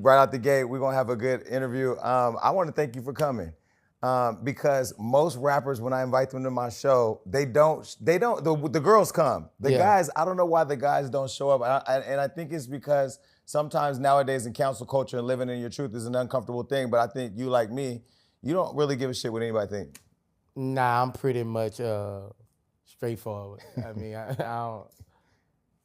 right out the gate, we're gonna have a good interview. I want to thank you for coming. Because most rappers, when I invite them to my show, they don't, the girls come. The guys, I don't know why the guys don't show up. And I think it's because sometimes nowadays in council culture and living in your truth is an uncomfortable thing. But I think you, like me, you don't really give a shit what anybody think. Nah, I'm pretty much straightforward. I mean, I don't,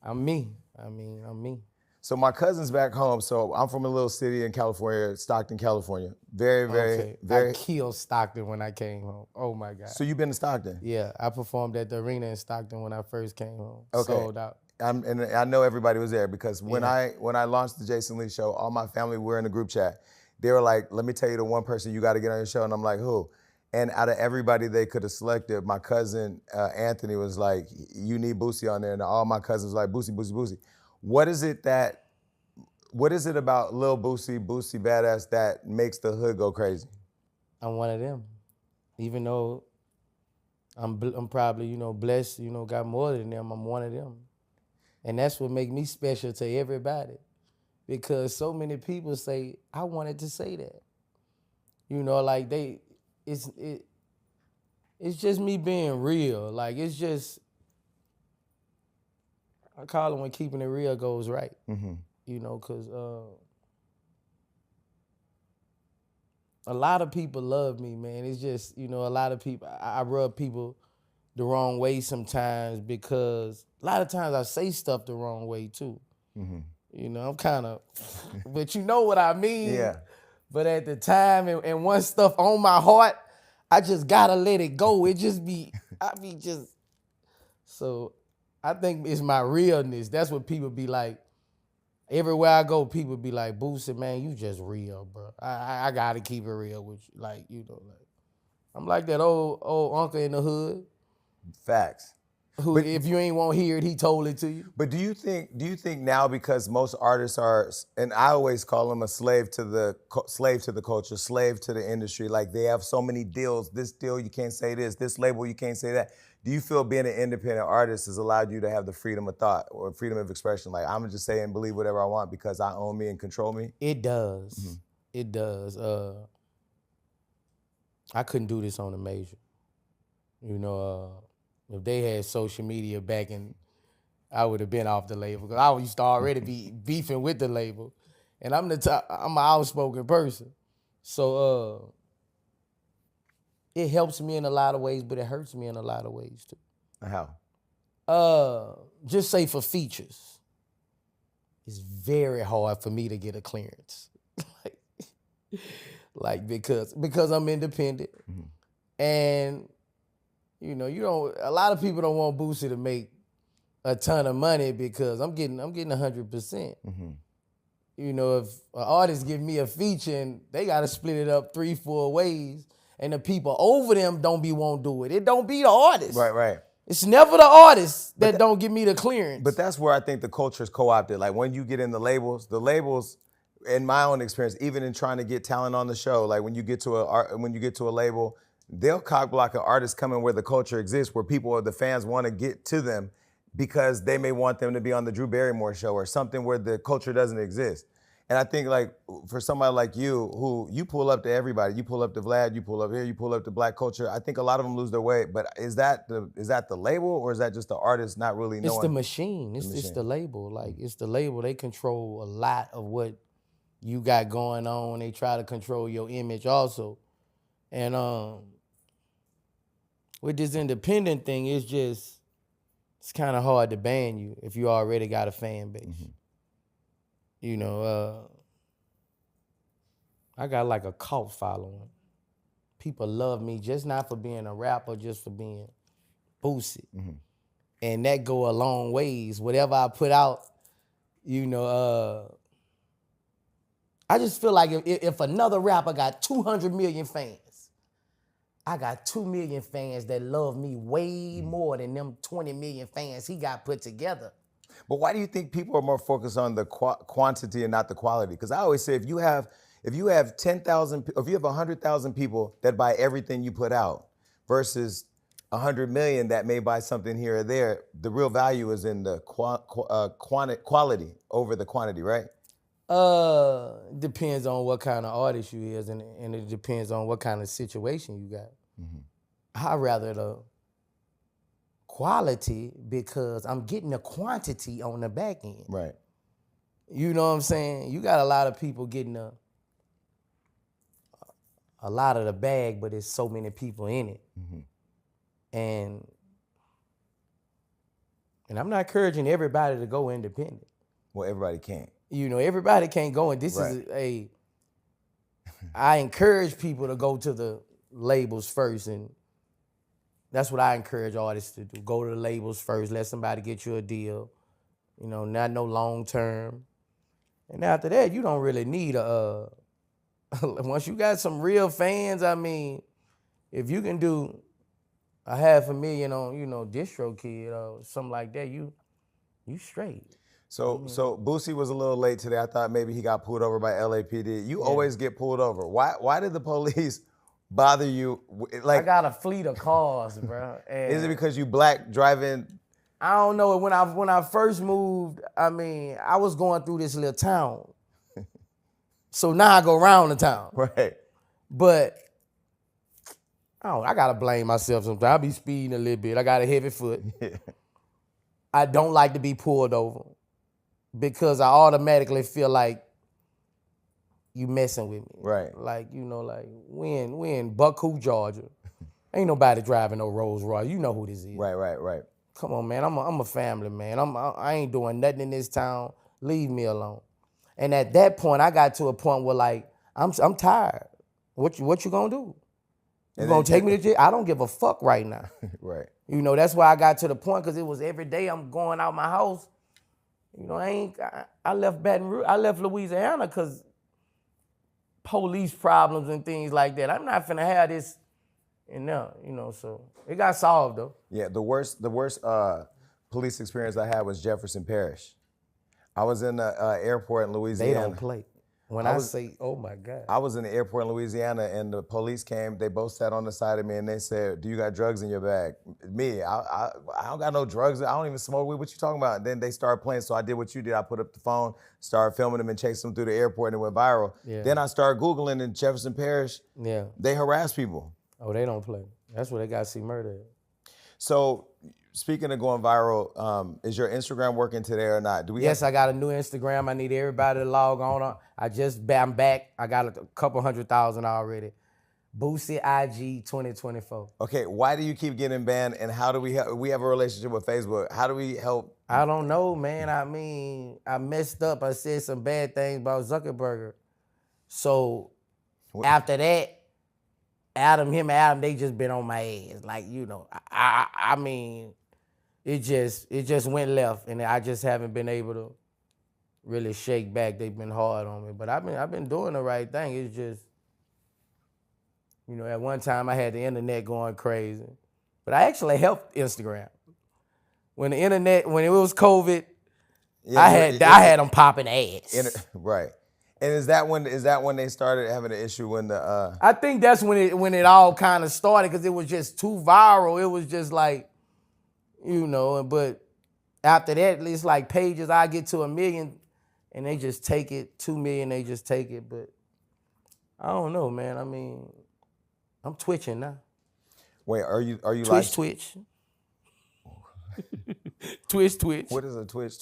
I'm me. I'm me. So my cousin's back home. So I'm from a little city in California, Stockton, California. Very. I killed Stockton when I came home. Oh my God. So you've been to Stockton? Yeah, I performed at the arena in Stockton when I first came home. Okay. Sold out. And I know everybody was there because when I launched the Jason Lee show, all my family were in the group chat. They were like, "Let me tell you the one person you got to get on your show," and I'm like, "Who?" And out of everybody they could have selected, my cousin Anthony was like, "You need Boosie on there," and all my cousins were like, "Boosie, Boosie, Boosie." What is it about Lil Boosie, Boosie Badass that makes the hood go crazy? I'm one of them. Even though I'm probably, blessed, got more than them, I'm one of them. And that's what makes me special to everybody. Because so many people say, I wanted to say that. Like it's just me being real. Like it's just, I call it when keeping it real goes right. Mm-hmm. Because a lot of people love me, man. It's just, a lot of people, I rub people the wrong way sometimes because a lot of times I say stuff the wrong way too. Mm-hmm. I'm kind of, but you know what I mean? Yeah. But at the time, and once stuff on my heart, I just gotta let it go. It just so I think it's my realness. That's what people be like. Everywhere I go, people be like, Boosie, man, you just real, bro. I gotta keep it real with you. Like, I'm like that old uncle in the hood. Facts. Who, if you ain't want to hear it, he told it to you. But do you think now, because most artists are, and I always call them a slave to the culture, slave to the industry, like they have so many deals, this deal you can't say this label you can't say that. Do you feel being an independent artist has allowed you to have the freedom of thought or freedom of expression? Like, I'm gonna just say and believe whatever I want because I own me and control me? It does. Mm-hmm. It does. I couldn't do this on a major. If they had social media back in, I would have been off the label because I used to already be beefing with the label. And I'm an outspoken person. So it helps me in a lot of ways, but it hurts me in a lot of ways too. How? Just say for features. It's very hard for me to get a clearance. like because I'm independent. Mm-hmm. And a lot of people don't want Boosie to make a ton of money because I'm getting 100%. Mm-hmm. If an artist give me a feature and they gotta split it up 3-4 ways, and the people over them won't do it. It don't be the artist. Right. It's never the artist that don't give me the clearance. But that's where I think the culture is co-opted. Like when you get in the labels, in my own experience, even in trying to get talent on the show, like when you get to a label, they'll cock block an artist coming where the culture exists, where people or the fans want to get to them because they may want them to be on the Drew Barrymore show or something where the culture doesn't exist. And I think like for somebody like you, who you pull up to everybody, you pull up to Vlad, you pull up here, you pull up to black culture. I think a lot of them lose their way. But is that the label or is that just the artist not really knowing? It's the machine. It's the label. Like it's the label. They control a lot of what you got going on. They try to control your image also. And with this independent thing, it's kind of hard to ban you if you already got a fan base. Mm-hmm. I got like a cult following. People love me just not for being a rapper, just for being Boosie. Mm-hmm. And that go a long ways. Whatever I put out, I just feel like if another rapper got 200 million fans, I got 2 million fans that love me way more than them 20 million fans he got put together. But why do you think people are more focused on the quantity and not the quality? Because I always say if you have 10,000, if you have 100,000 people that buy everything you put out versus 100 million that may buy something here or there, the real value is in the quality over the quantity, right? Depends on what kind of artist you is, and it depends on what kind of situation you got. I rather the quality because I'm getting the quantity on the back end. Right. You know what I'm saying? You got a lot of people getting a lot of the bag, but there's so many people in it. And I'm not encouraging everybody to go independent. Well, everybody can't. You know, everybody can't go, and this is I encourage people to go to the labels first, and that's what I encourage artists to do. Go to the labels first, let somebody get you a deal, you know, not no long term. And after that, you don't really need once you got some real fans, I mean, if you can do a $500,000 on, you know, DistroKid or something like that, you straight. So Boosie was a little late today. I thought maybe he got pulled over by LAPD. You always get pulled over. Why did the police bother you? Like, I got a fleet of cars, bro. And is it because you black driving? I don't know. When I first moved, I mean, I was going through this little town. So now I go around the town. Right. But I gotta blame myself sometimes. I be speeding a little bit. I got a heavy foot. I don't like to be pulled over because I automatically feel like you messing with me. Right. Like, you know, like we in Buckhead, Georgia. Ain't nobody driving no Rolls Royce. You know who this is. Right. Come on, man. I'm a family man. I ain't doing nothing in this town. Leave me alone. And at that point, I got to a point where like I'm tired. What you gonna do? You gonna take me to jail? I don't give a fuck right now. Right. You know, that's why I got to the point because it was every day I'm going out my house. You know, I left Baton Rouge, I left Louisiana because police problems and things like that. I'm not finna have this in there, you know, so it got solved though. Yeah, the worst police experience I had was Jefferson Parish. I was in the airport in Louisiana. They don't play. When I say, oh my God. I was in the airport in Louisiana and the police came. They both sat on the side of me and they said, "Do you got drugs in your bag?" Me, I don't got no drugs. I don't even smoke weed. What you talking about? And then they started playing. So I did what you did. I put up the phone, started filming them and chased them through the airport and it went viral. Yeah. Then I started Googling in Jefferson Parish. Yeah. They harass people. Oh, they don't play. That's where they got to see murder at. So speaking of going viral, is your Instagram working today or not? Yes, I got a new Instagram. I need everybody to log on. I'm back. I got a couple 100,000 already. Boosie IG 2024. Okay, why do you keep getting banned and how do we help? We have a relationship with Facebook. How do we help? I don't know, man. I mean, I messed up. I said some bad things about Zuckerberg. So after that, Adam, they just been on my ass. Like, you know, I mean, it just went left, and I just haven't been able to really shake back. They've been hard on me, but I've been doing the right thing. It's just, you know, at one time I had the internet going crazy, but I actually helped Instagram when it was COVID. Yeah, I had them popping ads. Right. And is that when they started having an issue when the I think that's when it all kind of started because it was just too viral. It was just like, you know, but after that, it's like pages I get to 1 million and they just take it, 2 million, they just take it. But I don't know, man. I mean, I'm twitching now. Wait, are you Twitch? Twitch. What is a Twitch?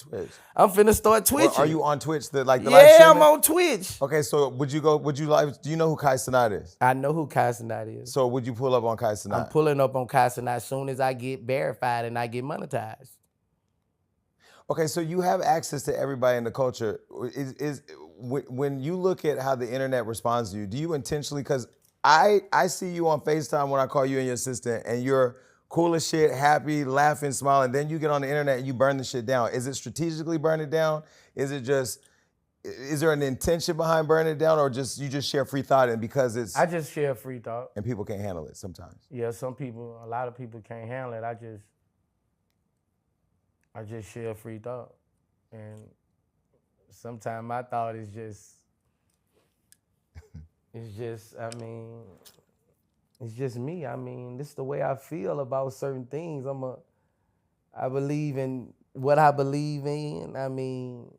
I'm finna start twitching. Are you on Twitch? The live Yeah, streaming? I'm on Twitch. Okay, so would you live? Do you know who Kai Cenat is? I know who Kai Cenat is. So would you pull up on Kai Cenat? I'm pulling up on Kai Cenat as soon as I get verified and I get monetized. Okay, so you have access to everybody in the culture. When you look at how the internet responds to you, do you intentionally? Because I see you on FaceTime when I call you and your assistant, and you're cool as shit, happy, laughing, smiling. Then you get on the internet and you burn the shit down. Is it strategically burn it down? Is there an intention behind burning it down, or you just share free thought and because it's? I just share free thought. And people can't handle it sometimes. Yeah, a lot of people can't handle it. I just share free thought, and sometimes my thought is it's just me. I mean, this is the way I feel about certain things. I believe in what I believe in. I mean,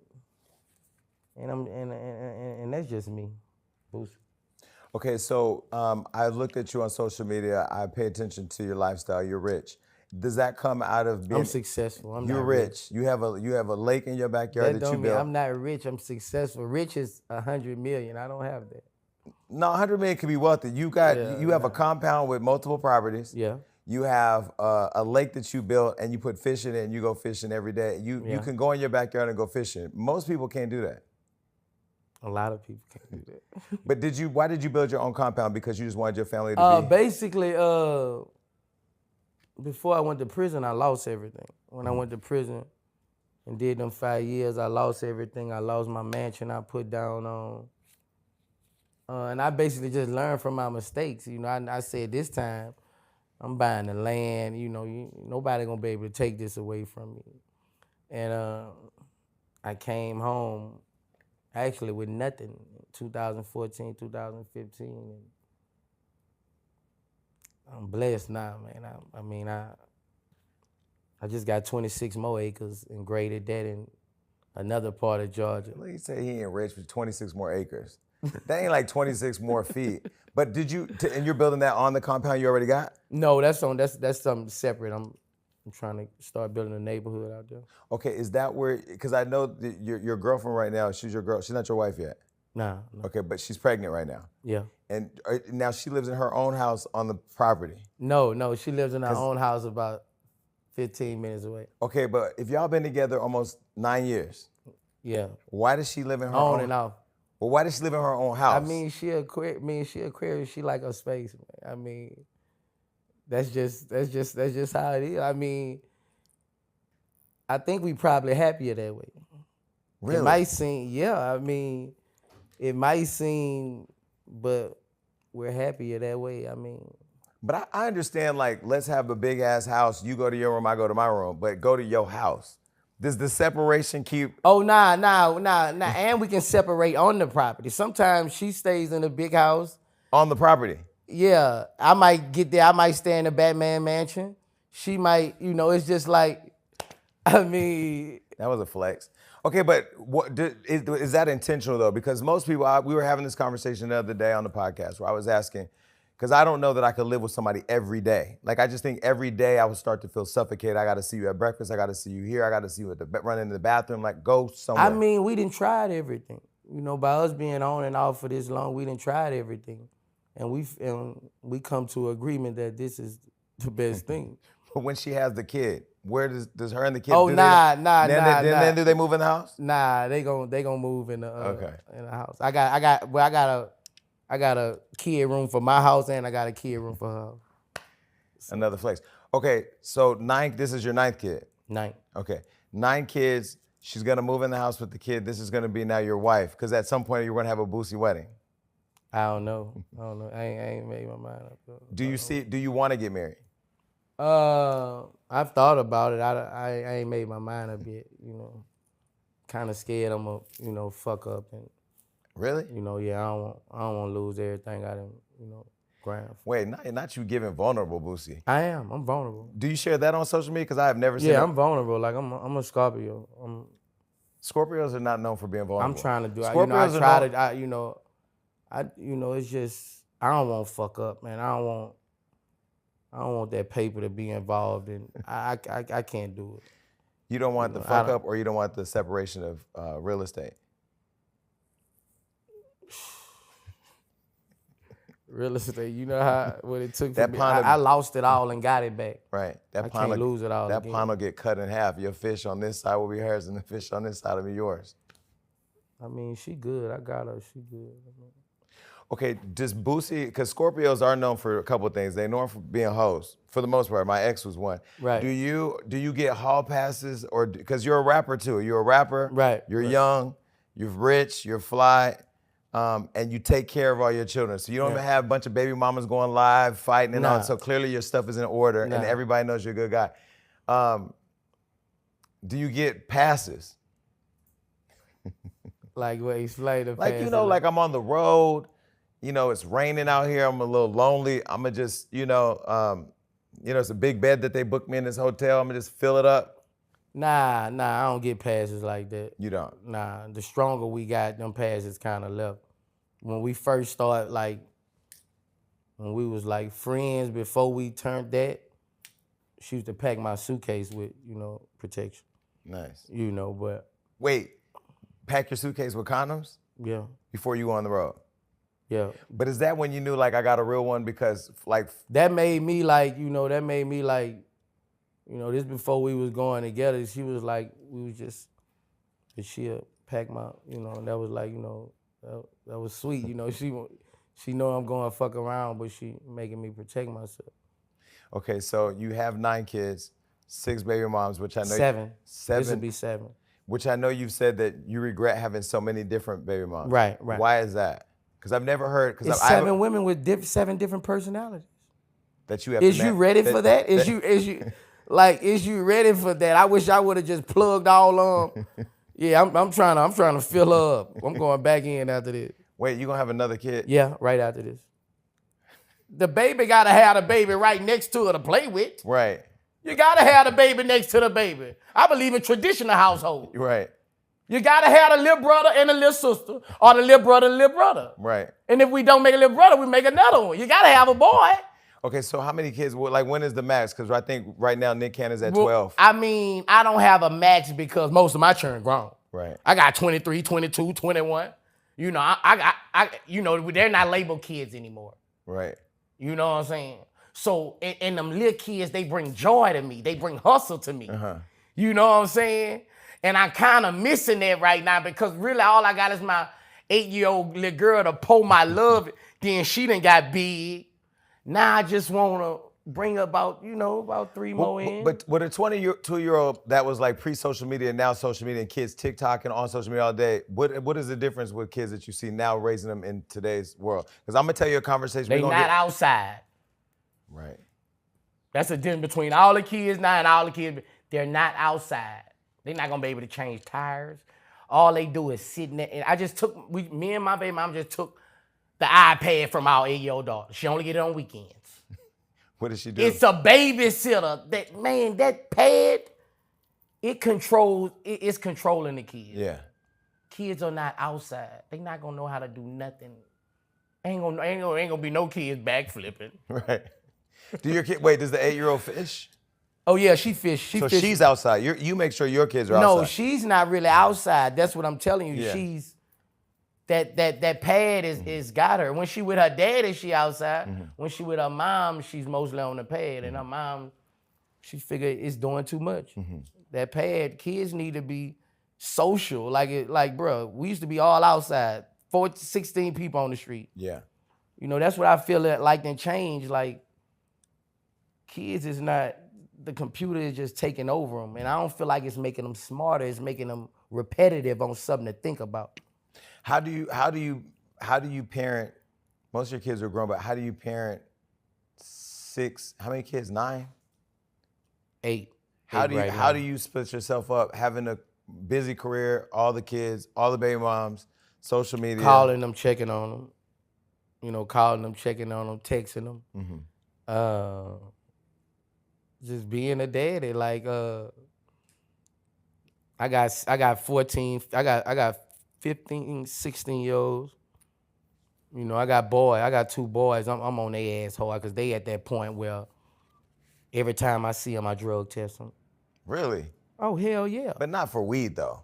and that's just me, Boosie. Okay, so I looked at you on social media. I pay attention to your lifestyle. You're rich. Does that come out of being? I'm successful. I'm You're not rich. rich. You have a lake in your backyard That that you don't mean built. I'm not rich. I'm successful. Rich is 100 million. I don't have that. No, 100 million could be wealthy. You have a compound with multiple properties. Yeah. You have a lake that you built and you put fish in it and you go fishing every day. You Yeah. can go in your backyard and go fishing. Most people can't do that. A lot of people can't do that. But why did you build your own compound? Because you just wanted your family to be? Basically, before I went to prison, I lost everything. When I went to prison and did them 5 years, I lost everything. I lost my mansion I put down on. And I basically just learned from my mistakes. You know, I said this time, I'm buying the land. You know, nobody gonna be able to take this away from me. And I came home actually with nothing, 2014, 2015. And I'm blessed now, man. I just got 26 more acres and graded that in another part of Georgia. Look, he say he ain't rich with 26 more acres. That ain't like 26 more feet. But and you're building that on the compound you already got? No, that's something separate. I'm trying to start building a neighborhood out there. Okay, is that where, because I know that your girlfriend right now, she's your girl, she's not your wife yet. Nah. Okay, but she's pregnant right now. Yeah. And now she lives in her own house on the property. No, she lives in her own house about 15 minutes away. Okay, but if y'all been together almost 9 years, Yeah. why does she live in her On own? and off. Well, why does she live in her own house? I mean, she Aquarius. She like her space, man. I mean, that's just how it is. I mean, I think we probably happier that way. Really? It might seem, yeah. I mean, it might seem, but we're happier that way. I mean, But I understand, like, let's have a big ass house. You go to your room, I go to my room, but go to your house. Does the separation keep? oh nah, and we can separate on the property. Sometimes she stays in a big house. On the property? Yeah, I might get there. I might stay in the Batman mansion. She might, it's just like, I mean. That was a flex. Okay, but is that intentional though? Because most people, we were having this conversation the other day on the podcast where I was asking, because I don't know that I could live with somebody every day. Like, I just think every day I would start to feel suffocated. I got to see you at breakfast. I got to see you here. I got to see you run into the bathroom. Like, go somewhere. I mean, we done tried everything. By us being on and off for this long, we done tried everything. And we come to agreement that this is the best thing. But when she has the kid, where does her and the kid? Oh, nah. Then do they move in the house? Nah, they gon' move in the Okay. in the house. I got a kid room for my house and I got a kid room for her house. Another flex. Okay, so this is your 9th kid. 9. Okay, 9 kids. She's gonna move in the house with the kid. This is gonna be now your wife, because at some point you're gonna have a Boosie wedding. I don't know. I ain't made my mind up. Do you want to get married? I've thought about it. I ain't made my mind up yet. Kind of scared I'm gonna fuck up and. Really? Yeah, I don't want to lose everything I done, grind for. Wait, not you giving vulnerable, Boosie. I'm vulnerable. Do you share that on social media? Because I have never seen. Yeah, I'm vulnerable. Like I'm a Scorpio. Scorpios are not known for being vulnerable. I'm trying to do. Scorpios it's just I don't want to fuck up, man. I don't want that paper to be involved, and I can't do it. You don't want the fuck up, or you don't want the separation of real estate. Real estate, what it took That for me. pond of- I lost it all and got it back. Right. I can't lose it all That again. pond will get cut in half. Your fish on this side will be hers, and the fish on this side will be yours. I mean, she good. I got her. She good. Okay, does Boosie, because Scorpios are known for a couple of things. They're known for being hoes, for the most part. My ex was one. Right. Do you get hall passes, or because you're a rapper too? You're a rapper. Right. You're young. You're rich. You're fly. And you take care of all your children. So you don't even have a bunch of baby mamas going live, fighting and on. So clearly your stuff is in order and everybody knows you're a good guy. Do you get passes? Like what? Explain the Like, passes. like I'm on the road, it's raining out here, I'm a little lonely. I'm gonna just, it's a big bed that they booked me in this hotel. I'm gonna just fill it up. Nah, I don't get passes like that. You don't. Nah, the stronger we got, them passes kind of left. When we first started, like, when we was like friends before we turned that, she used to pack my suitcase with, protection. Nice. But Wait, pack your suitcase with condoms yeah, before you go on the road. yeah. But is that when you knew like I got a real one? Because like That made me like, this before we was going together. She was like, she'll pack my, and that was like, that was sweet. She know I'm going to fuck around, but she making me protect myself. okay, so you have 9 kids, 6 baby moms, which I know 7. 7. This would be 7. Which I know you've said that you regret having so many different baby moms. Right. Why is that? Because I've never heard. It's 7 women with 7 different personalities. that you have. Is you ready for that? Is you ready for that? I wish I would have just plugged all on. Yeah, I'm trying to fill her up. I'm going back in after this. Wait, you gonna have another kid? Yeah, right after this. The baby gotta have the baby right next to her to play with. Right. You gotta have the baby next to the baby. I believe in traditional household. Right. You gotta have a little brother and a little sister, or the little brother and little brother. Right. And if we don't make a little brother, we make another one. You gotta have a boy. Okay, so how many kids? Like, when is the max? Because I think right now Nick Cannon's at Well, 12. I mean, I don't have a max because most of my children grown. Right. I got 23, 22, 21. They're not labeled kids anymore. Right. You know what I'm saying? So, and them little kids, they bring joy to me. They bring hustle to me. Uh-huh. You know what I'm saying? And I'm kind of missing that right now because really all I got is my 8-year-old little girl to pour my love. Then she done got big. Now I just want to bring about 3 more in. But with a 22-year-old that was like pre-social media and now social media and kids TikToking on social media all day, what is the difference with kids that you see now raising them in today's world? Because I'm going to tell you a conversation. They not outside. Right. That's the difference between all the kids now and all the kids. They're not outside. They're not gonna be able to change tires. All they do is sit in there. And I just took, me and my baby mom just took the iPad from our 8-year-old daughter. She only get it on weekends. What does she do? It's a babysitter. That pad, it's controlling the kids. Yeah. Kids are not outside. They not gonna know how to do nothing. Ain't gonna be no kids backflipping. Right. Does the 8-year-old fish? Oh yeah, she fish. So she's outside. You make sure your kids are outside. No, she's not really outside. That's what I'm telling you. Yeah. She's that pad is got her. When she with her daddy, she outside. Mm-hmm. When she with her mom, she's mostly on the pad. And her mom, she figured it's doing too much. Mm-hmm. That pad, kids need to be social. Bro, we used to be all outside. 16 people on the street. Yeah. That's what I feel like then change. Like, kids is not, the computer is just taking over them. And I don't feel like it's making them smarter. It's making them repetitive on something to think about. How do you parent, most of your kids are grown, but how do you parent 6, how many kids, 9? 8. How do you split yourself up, having a busy career, all the kids, all the baby moms, social media? Calling them, checking on them. Calling them, checking on them, texting them. Mm-hmm. Just being a daddy. Like, I got 14, I got 15, 16-year-olds. I got 2 boys. I'm on their asshole because they at that point where every time I see them, I drug test them. Really? Oh, hell yeah. But not for weed, though.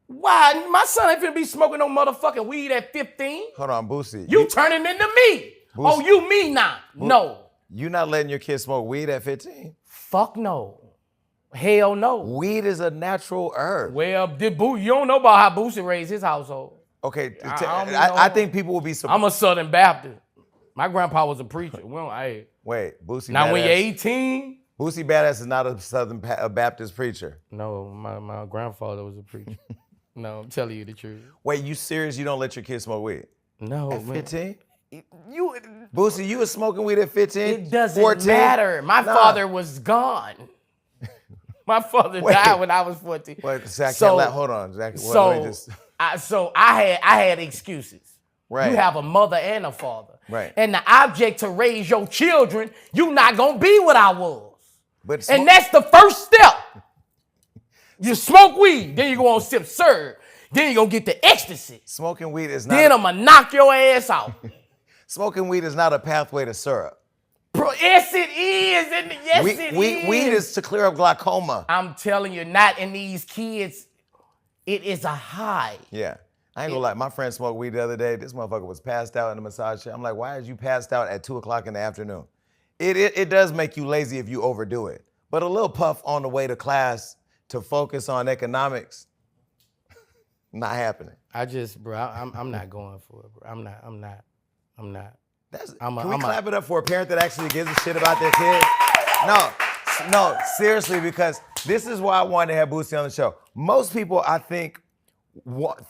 Why? My son ain't finna be smoking no motherfucking weed at 15. Hold on, Boosie. You turning into me. Boosie. Oh, you me now. No. You not letting your kids smoke weed at 15? Fuck no. Hell no. Weed is a natural herb. Well, you don't know about how Boosie raised his household. Okay, I think people will be surprised. I'm a Southern Baptist. My grandpa was a preacher. Wait, Boosie now Badass. When you're 18. Boosie Badass is not a Southern Baptist preacher. No, my grandfather was a preacher. No, I'm telling you the truth. Wait, you serious? You don't let your kids smoke weed? No, at 15? Boosie, you was smoking weed at 15? It doesn't 14? matter. My father was gone. My father died when I was 14. Wait, Zach, hold on, Zach. I had excuses. Right. You have a mother and a father. Right. And the object to raise your children, you not gonna be what I was. And that's the first step. You smoke weed, then you go on sip serve, then you gonna get the ecstasy. Smoking weed is Then not. I'ma knock your ass out. Smoking weed is not a pathway to syrup. Bro, yes it is, and yes it is. Weed is to clear up glaucoma. I'm telling you, not in these kids. It is a high. Yeah. I ain't gonna lie. My friend smoked weed the other day. This motherfucker was passed out in the massage chair. I'm like, why is you passed out at 2 o'clock in the afternoon? It does make you lazy if you overdo it. But a little puff on the way to class to focus on economics, not happening. I'm not going for it, bro. I'm not. Can we clap it up for a parent that actually gives a shit about their kid? No, seriously, because this is why I wanted to have Boosie on the show. Most people, I think,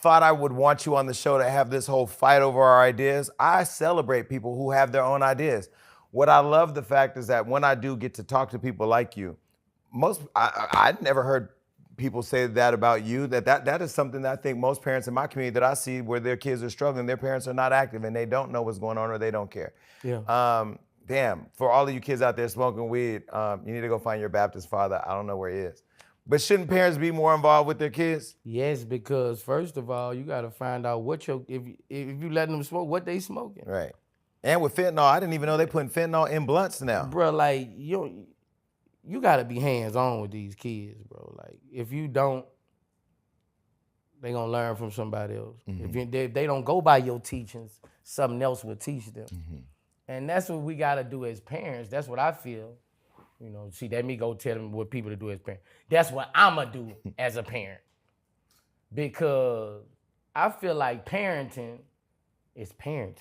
thought I would want you on the show to have this whole fight over our ideas. I celebrate people who have their own ideas. What I love the fact is that when I do get to talk to people like you, I'd never heard people say that about you, that is something that I think most parents in my community that I see where their kids are struggling, their parents are not active and they don't know what's going on or they don't care. Yeah. Damn, for all of you kids out there smoking weed, you need to go find your Baptist father. I don't know where he is. But shouldn't parents be more involved with their kids? Yes, because first of all, you got to find out if you letting them smoke, what they smoking. Right. And with fentanyl, I didn't even know they putting fentanyl in blunts now. Bro, like, you got to be hands-on with these kids, bro. Like, if you don't, they going to learn from somebody else. Mm-hmm. If they don't go by your teachings, something else will teach them. Mm-hmm. And that's what we got to do as parents. That's what I feel. You know, see, let me go tell them what people to do as parents. That's what I'm going to do as a parent. Because I feel like parenting is parenting.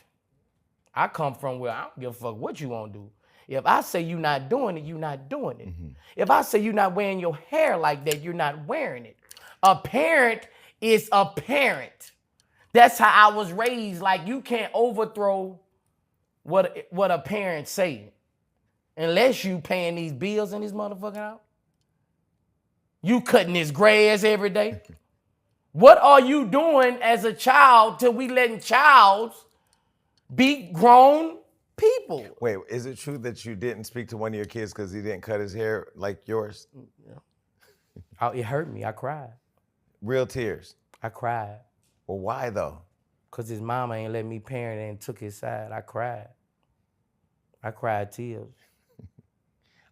I come from where I don't give a fuck what you want to do. If I say you're not doing it, you're not doing it. Mm-hmm. If I say you're not wearing your hair like that, you're not wearing it. A parent is a parent. That's how I was raised. Like, you can't overthrow what a parent say. Unless you paying these bills in this motherfucker out. You cutting this grass every day. What are you doing as a child till we letting childs be grown people? Wait, is it true that you didn't speak to one of your kids because he didn't cut his hair like yours? Yeah. It hurt me. I cried. Real tears? I cried. Well, why though? Because his mama ain't let me parent and took his side. I cried. I cried tears.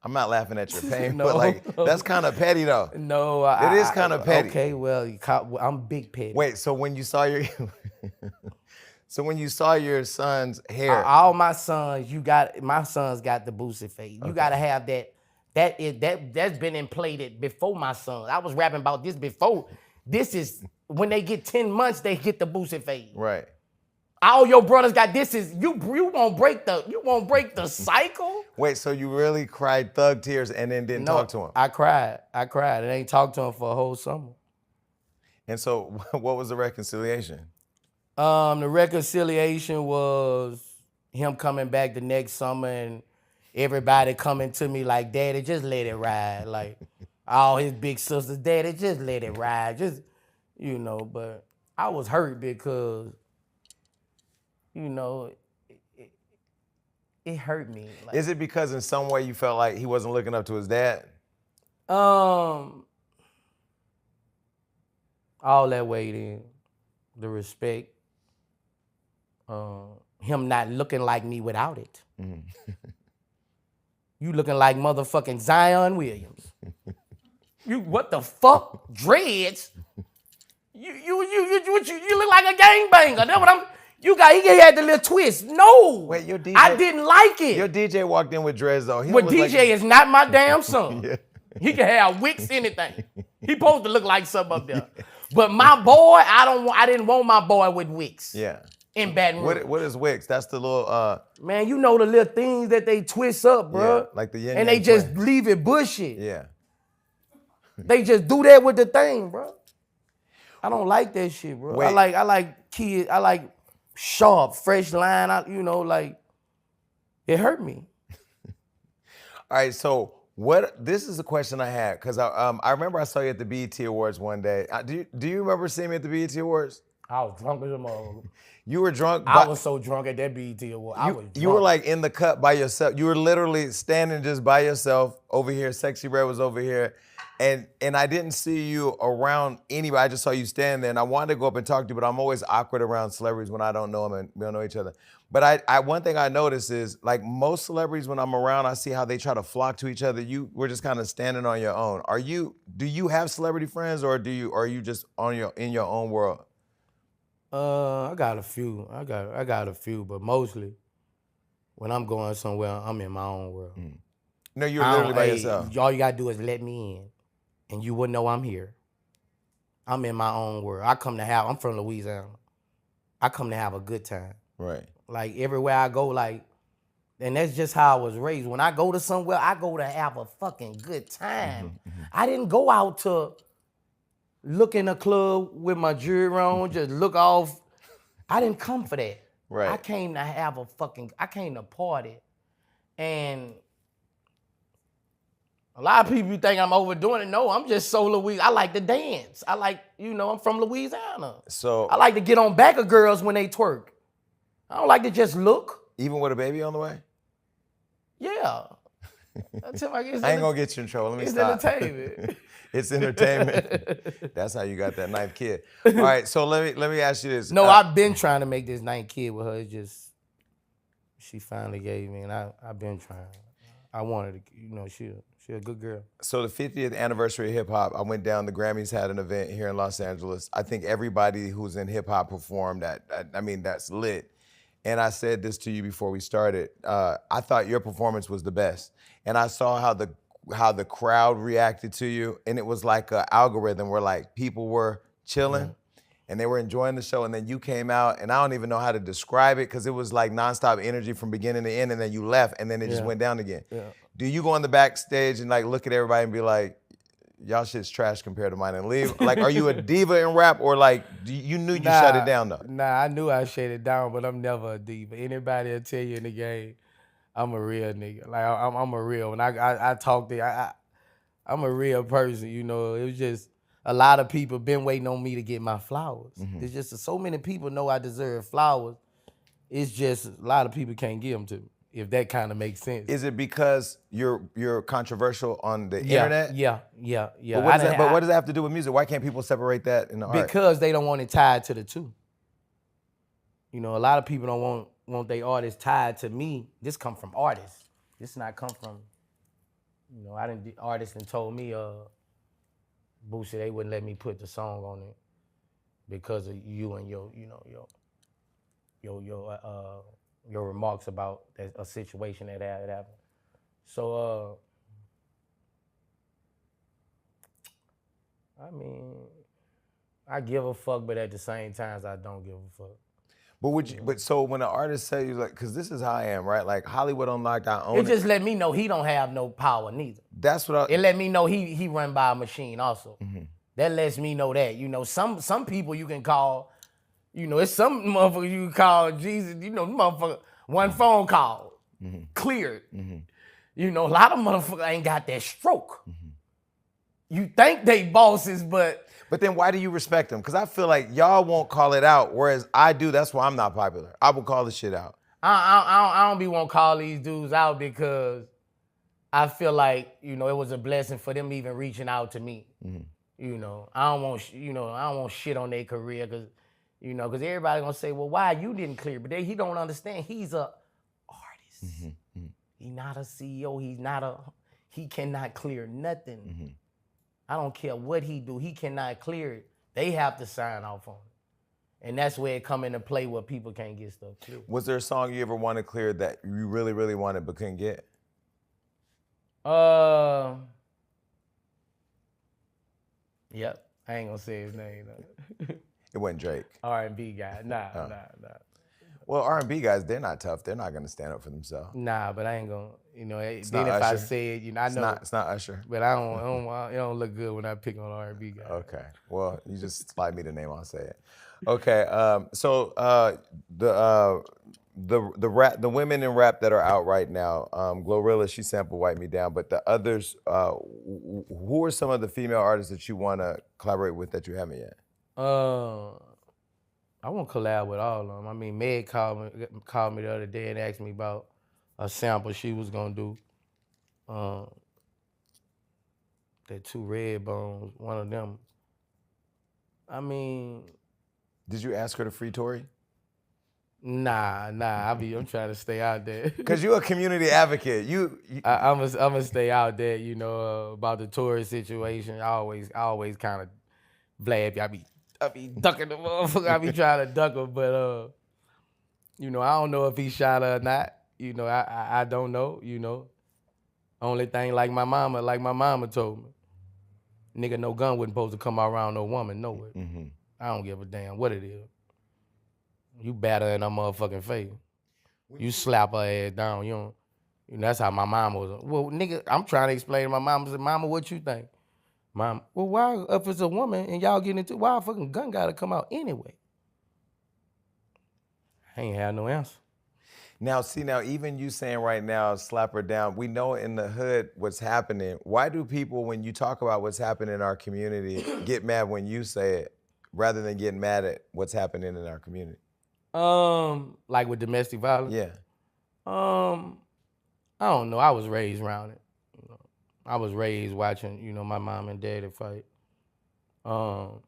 I'm not laughing at your pain, No. but like, that's kind of petty though. No. It is kind of petty. Okay, well, I'm big petty. Wait, so when you saw your... son's hair... All my sons, my sons got the Boosie face. You got to have that. That's been inflated before my son. I was rapping about this before. This is, when they get 10 months, they get the Boosie face. Right. All your brothers got this. You won't break the cycle. Wait, so you really cried thug tears and then didn't talk to him? I cried. And ain't talked to him for a whole summer. And so what was the reconciliation? The reconciliation was him coming back the next summer and everybody coming to me like, Daddy, just let it ride. Like, all his big sisters, Daddy, just let it ride. Just, but I was hurt because, it hurt me. Like, is it because in some way you felt like he wasn't looking up to his dad? All that weight in, the respect, him not looking like me without it. Mm. You looking like motherfucking Zion Williams. You what the fuck? Dreads? You look like a gangbanger. That's what he had the little twist. No. Wait, your DJ, I didn't like it. Your DJ walked in with dreads though. DJ is not my damn son. Yeah. He can have wicks, anything. He supposed to look like something up there. Yeah. But my boy, I didn't want my boy with wicks. Yeah. In Baton Rouge. What is wicks? That's the little Man, you know the little things that they twist up, bro. Yeah, like the yin and they just leave it bushy. Yeah. They just do that with the thing, bro. I don't like that shit, bro. Wait. I like kids. I like sharp, fresh line. It hurt me. All right, so this is a question I had, because I remember I saw you at the BET Awards one day. Do you remember seeing me at the BET Awards? I was drunk as a motherfucker. You were drunk? I was so drunk at that BET Award. You were like in the cut by yourself. You were literally standing just by yourself over here. Sexy Red was over here. And I didn't see you around anybody. I just saw you stand there, and I wanted to go up and talk to you, but I'm always awkward around celebrities when I don't know them and we don't know each other. But I one thing I noticed is like most celebrities when I'm around, I see how they try to flock to each other. You were just kind of standing on your own. Do you have celebrity friends, or are you just in your own world? I got a few. I got a few, but mostly when I'm going somewhere, I'm in my own world. No, you're literally by Hey, yourself. all you gotta do is let me in, and you wouldn't know I'm here. I'm in my own world. I'm from Louisiana. I come to have a good time. Right. Like everywhere I go, like, and that's just how I was raised. When I go to somewhere, I go to have a fucking good time. I didn't go out to look in a club with my jewelry on, just look off. I didn't come for that. Right. I came to party. And a lot of people think I'm overdoing it. No, I'm just so Louisiana. I like to dance. I'm from Louisiana. So I like to get on back of girls when they twerk. I don't like to just look. even with a baby on the way? Yeah. I ain't gonna get you in trouble. Let me it's stop. entertainment. It's entertainment. That's how you got that ninth kid. All right, so let me ask you this. No, I've been trying to make this ninth kid with her. It's just she finally gave me, and I've been trying. I wanted to, she a good girl. So the 50th anniversary of hip hop, I went down. The Grammys had an event here in Los Angeles. I think everybody who's in hip hop performed. That's lit. And I said this to you before we started. I thought your performance was the best, and I saw how the crowd reacted to you, and it was like an algorithm where like people were chilling. And they were enjoying the show, and then you came out, and I don't even know how to describe it because it was like nonstop energy from beginning to end, and then you left, and then it just went down again. Yeah. Do you go on the backstage and like look at everybody and be like, y'all shit's trash compared to mine and leave? Like, are you a diva in rap, or like you knew you shut it down though? Nah, I knew I shut it down, but I'm never a diva. Anybody will tell you in the game, I'm a real nigga. Like I'm a real. When I talk to I'm a real person. It was just. A lot of people been waiting on me to get my flowers. It's just so many people know I deserve flowers. It's just a lot of people can't give them to me, if that kind of makes sense. Is it because you're controversial on the internet? Yeah. But what does that have to do with music? Why can't people separate that in the art? Because they don't want it tied to the two. A lot of people don't want their artists tied to me. This come from artists. This not come from, artists and told me, Boosie, they wouldn't let me put the song on it because of you and your remarks about a situation that had happened. So, I give a fuck, but at the same time, I don't give a fuck. But so when an artist say, like, because this is how I am, right? Like Hollywood Unlocked, I own it. It just let me know he don't have no power neither. That's what It let me know he run by a machine also. That lets me know that. Some people you can call, it's some motherfuckers you can call Jesus, motherfucker, one phone call, cleared. A lot of motherfuckers ain't got that stroke. You think they bosses, but then why do you respect them? Because I feel like y'all won't call it out, whereas I do. That's why I'm not popular. I will call the shit out. I don't be want to call these dudes out because I feel like, it was a blessing for them even reaching out to me. I don't want shit on their career because everybody gonna say, well, why you didn't clear? But he don't understand. He's a artist. He's not a CEO. He cannot clear nothing. I don't care what he do. He cannot clear it. They have to sign off on it. And that's where it come into play where people can't get stuff cleared. Was there a song you ever wanted cleared that you really, really wanted but couldn't get? Yep. I ain't gonna say his name though. It wasn't Drake. R&B guy. Nah. Well, R&B guys, they're not tough. They're not gonna stand up for themselves. Nah, but I ain't gonna, It's then not if Usher. I say it, I know. It's not Usher. But it don't look good when I pick on R&B guy. Okay. Well, you just slide me the name, I'll say it. Okay. So the women in rap that are out right now, Glorilla, she sampled Wipe Me Down, but the others, who are some of the female artists that you want to collaborate with that you haven't yet? I want to collab with all of them. Meg called me the other day and asked me about a sample she was gonna do. that two red bones, one of them. I mean, Did you ask her to free Tory? nah. I'm trying to stay out there. Because you're a community advocate. I'm gonna stay out there, you know, about the tourist situation. I always kind of blab. I be ducking the motherfucker. I be trying to duck him, but you know, I don't know if he shot her or not. You know, I don't know. You know, only thing like my mama told me, nigga, no gun wasn't supposed to come around no woman, no way. Mm-hmm. I don't give a damn what it is. You batter in her motherfucking face. You slap her ass down. You know, that's how my mama was. Well, nigga, I'm trying to explain to my mama. I said, Mama, what you think? Mom, well, why, if it's a woman and y'all getting into, why a fucking gun gotta come out anyway? I ain't had no answer. Now, even you saying right now, slap her down, we know in the hood what's happening. Why do people, when you talk about what's happening in our community, get mad when you say it rather than getting mad at what's happening in our community? Like with domestic violence? Yeah. I don't know. I was raised around it. You know, I was raised watching, you know, my mom and daddy fight. I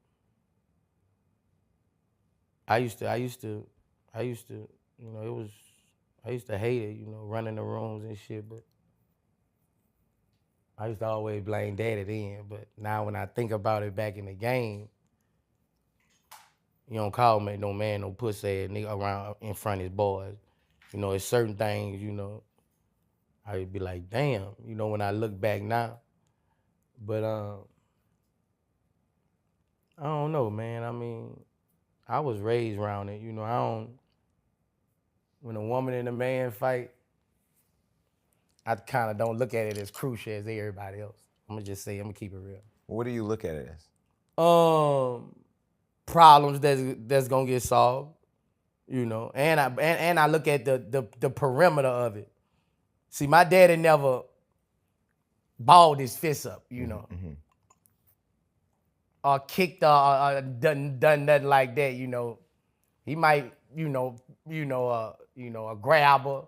used to, you know, I used to hate it, you know, running the rooms and shit, but I used to always blame daddy then. But now when I think about it back in the game, you don't call me no man, no pussy ass nigga around in front of his boys. You know, it's certain things, you know, I'd be like, damn, you know, when I look back now. But I don't know, man. I mean, I was raised around it, you know. When a woman and a man fight, I kind of don't look at it as crucial as everybody else. I'm gonna just say, I'm gonna keep it real. What do you look at it as? Problems that's gonna get solved, you know, and I look at the perimeter of it. See, my daddy never balled his fist up, you know, or kicked or done nothing like that, you know. He might, a grabber,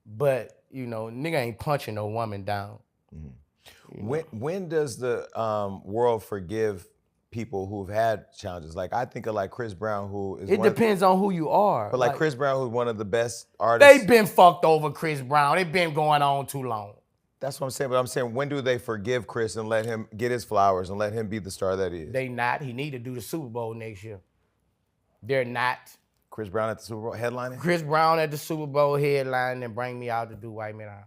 but you know, nigga ain't punching no woman down. When does the world forgive people who've had challenges? Like I think of like Chris Brown, who is It depends on who you are. But like Chris Brown, who's one of the best artists. They been fucked over Chris Brown. It been going on too long. That's what I'm saying. But I'm saying, when do they forgive Chris and let him get his flowers and let him be the star that he is? They not. He need to do the Super Bowl next year. They're not. Chris Brown at the Super Bowl headlining? Chris Brown at the Super Bowl headlining and bring me out to do White Man Out.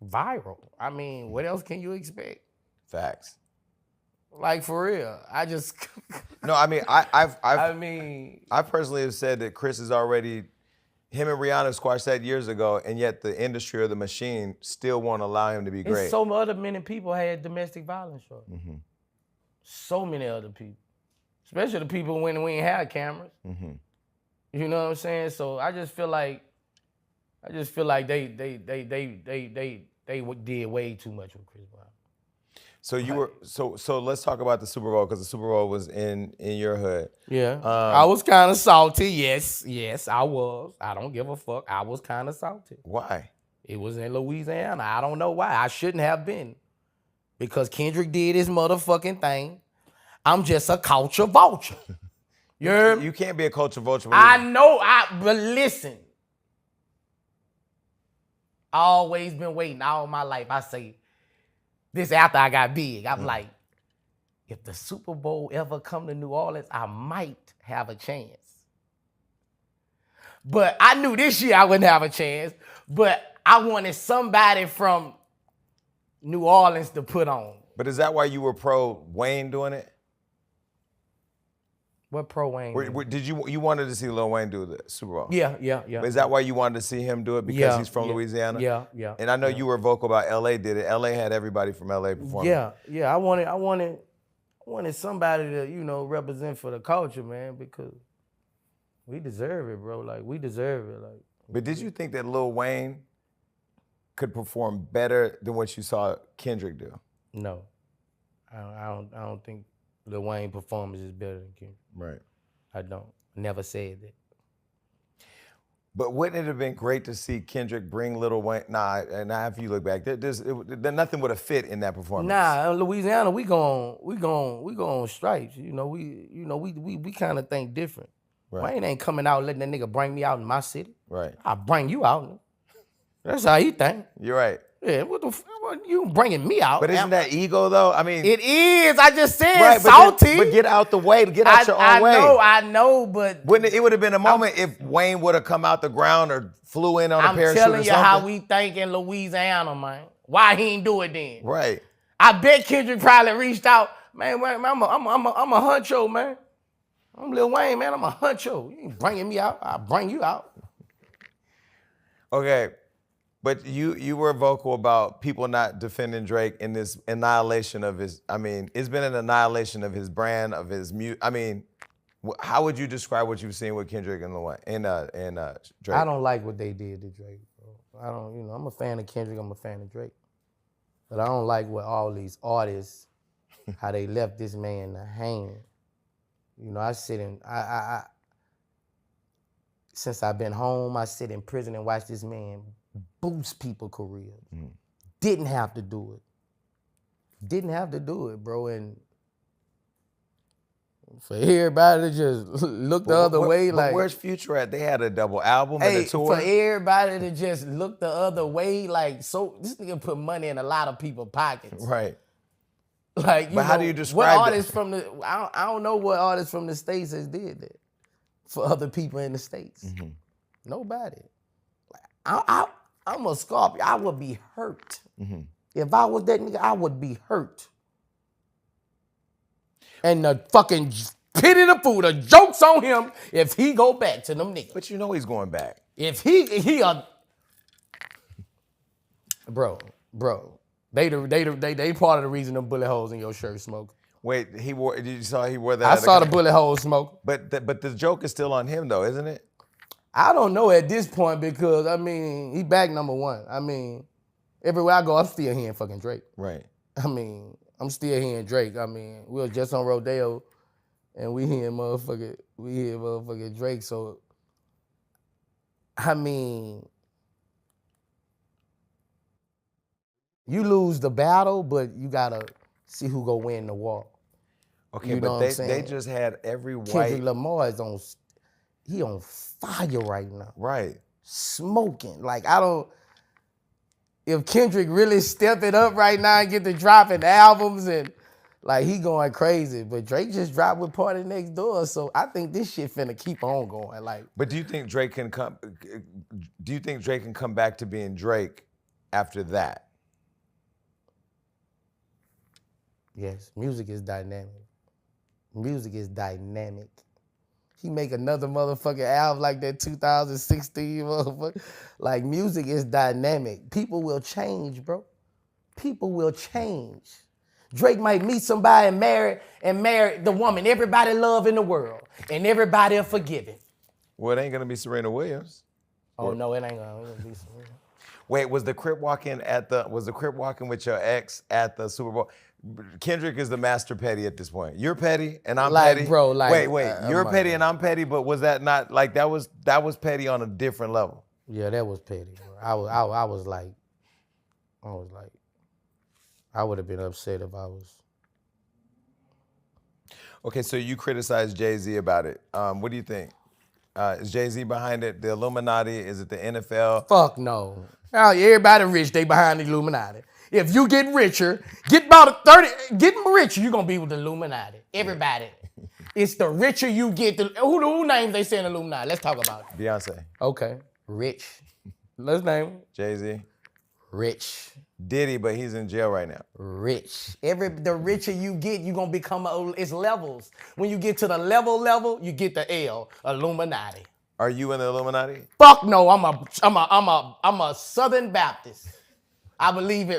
Viral. I mean, what else can you expect? Facts. Like for real. I just No, I mean, I personally have said that Chris is already, him and Rihanna squashed that years ago, and yet the industry or the machine still won't allow him to be great. And so many people had domestic violence shows. Mm-hmm. So many other people, especially the people when we ain't had cameras. Mm-hmm. You know what I'm saying? So I just feel like they did way too much with Chris Brown. So you were so let's talk about the Super Bowl, because the Super Bowl was in your hood. Yeah, I was kind of salty. Yes, I was. I don't give a fuck. I was kind of salty. Why? It was in Louisiana. I don't know why. I shouldn't have been, because Kendrick did his motherfucking thing. I'm just a culture vulture. You can't be a culture vulture. I know. But listen, I always been waiting all my life. I say this after I got big. I'm like, if the Super Bowl ever come to New Orleans, I might have a chance. But I knew this year I wouldn't have a chance. But I wanted somebody from New Orleans to put on. But is that why you were pro Wayne doing it? What pro Wayne? Did you wanted to see Lil Wayne do the Super Bowl? Yeah. But is that why you wanted to see him do it, because he's from Louisiana? Yeah. And I know you were vocal about LA did it. LA had everybody from LA performing. Yeah. I wanted somebody to, represent for the culture, man, because we deserve it, bro. Like, we deserve it. Like. But did you think that Lil Wayne could perform better than what you saw Kendrick do? No. I don't think Lil Wayne performance is better than Kendrick. Right. I don't. Never said that. But wouldn't it have been great to see Kendrick bring Lil Wayne? Nah, and now if you look back, nothing would have fit in that performance. Nah, in Louisiana, we go on stripes. We kind of think different. Right. Wayne ain't coming out letting that nigga bring me out in my city. Right. I bring you out. That's how he think. You're right. Yeah, what you bringing me out? But isn't that ego though? I mean, It is. I just said right, salty. but get out the way. Get out your own way. I know, but Wouldn't it would have been a moment if Wayne would have come out the ground or flew in on a I'm parachute telling or you something? how we think in Louisiana, man. Why he ain't do it then? Right. I bet Kendrick probably reached out. Man, I'm a huncho, man. I'm Lil Wayne, man. I'm a huncho. You ain't bringing me out. I'll bring you out. Okay. But you were vocal about people not defending Drake in this annihilation of his. I mean, it's been an annihilation of his brand, of his music. I mean, how would you describe what you've seen with Kendrick and Lil Wayne and Drake? I don't like what they did to Drake, bro. I don't. I'm a fan of Kendrick. I'm a fan of Drake, but I don't like what all these artists, how they left this man to hang. I sit in. Since I've been home, I sit in prison and watch this man boost people's careers. Didn't have to do it, bro. And for everybody to just look the other way, like, where's Future at? They had a double album and a tour. For everybody to just look the other way, like, so this nigga put money in a lot of people's pockets. Right. Like, but how do you describe what that? artists from the? I don't know what artists from the States has did that for other people in the States. Nobody. I'm a Scorpio. I would be hurt. If I was that nigga, I would be hurt. And the fucking pity the fool, the joke's on him if he go back to them niggas. But you know he's going back. If bro, they part of the reason them bullet holes in your shirt smoke. Wait, he wore that? I saw the bullet holes smoke. But the joke is still on him though, isn't it? I don't know at this point because, I mean, he back number one. I mean, everywhere I go, I'm still hearing fucking Drake. Right. I mean, I'm still hearing Drake. I mean, we were just on Rodeo and we hear motherfucking Drake. So, I mean, you lose the battle, but you gotta see who go win the war. Okay, you know but what I'm they saying? just had every Kendrick white. Lamar is on fire right now. Right. Smoking. Like, if Kendrick really step it up right now and get to dropping albums and like he going crazy, but Drake just dropped with Party Next Door, so I think this shit finna keep on going. Like, But do you think Drake can come? Do you think Drake can come back to being Drake after that? yes, music is dynamic. He make another motherfucking album like that 2016 motherfucker. Like, music is dynamic. People will change, bro. People will change. Drake might meet somebody and marry the woman everybody love in the world, and everybody will forgive him. Well, it ain't gonna be Serena Williams. Oh no, it ain't gonna be Serena. Wait, was the crip walking with your ex at the Super Bowl? Kendrick is the master petty at this point. You're petty and I'm Like, petty. bro, like, wait, you're petty and I'm petty, but was that not like that was petty on a different level? Yeah, that was petty, bro. I was like, I would have been upset if I was. Okay, so you criticized Jay-Z about it. What do you think? Is Jay-Z behind it? The Illuminati? Is it the NFL? Fuck no. Now, everybody rich, they behind the Illuminati. If you get richer, get richer, you're gonna be with the Illuminati. Everybody. It's the richer you get, who names they say in the Illuminati? Let's talk about it. Beyonce. Okay. Rich. Let's name him. Jay-Z. Rich. Diddy, but he's in jail right now. Rich. The richer you get, you're gonna become it's levels. When you get to the level, you get the L, Illuminati. Are you in the Illuminati? Fuck no, I'm a Southern Baptist. I believe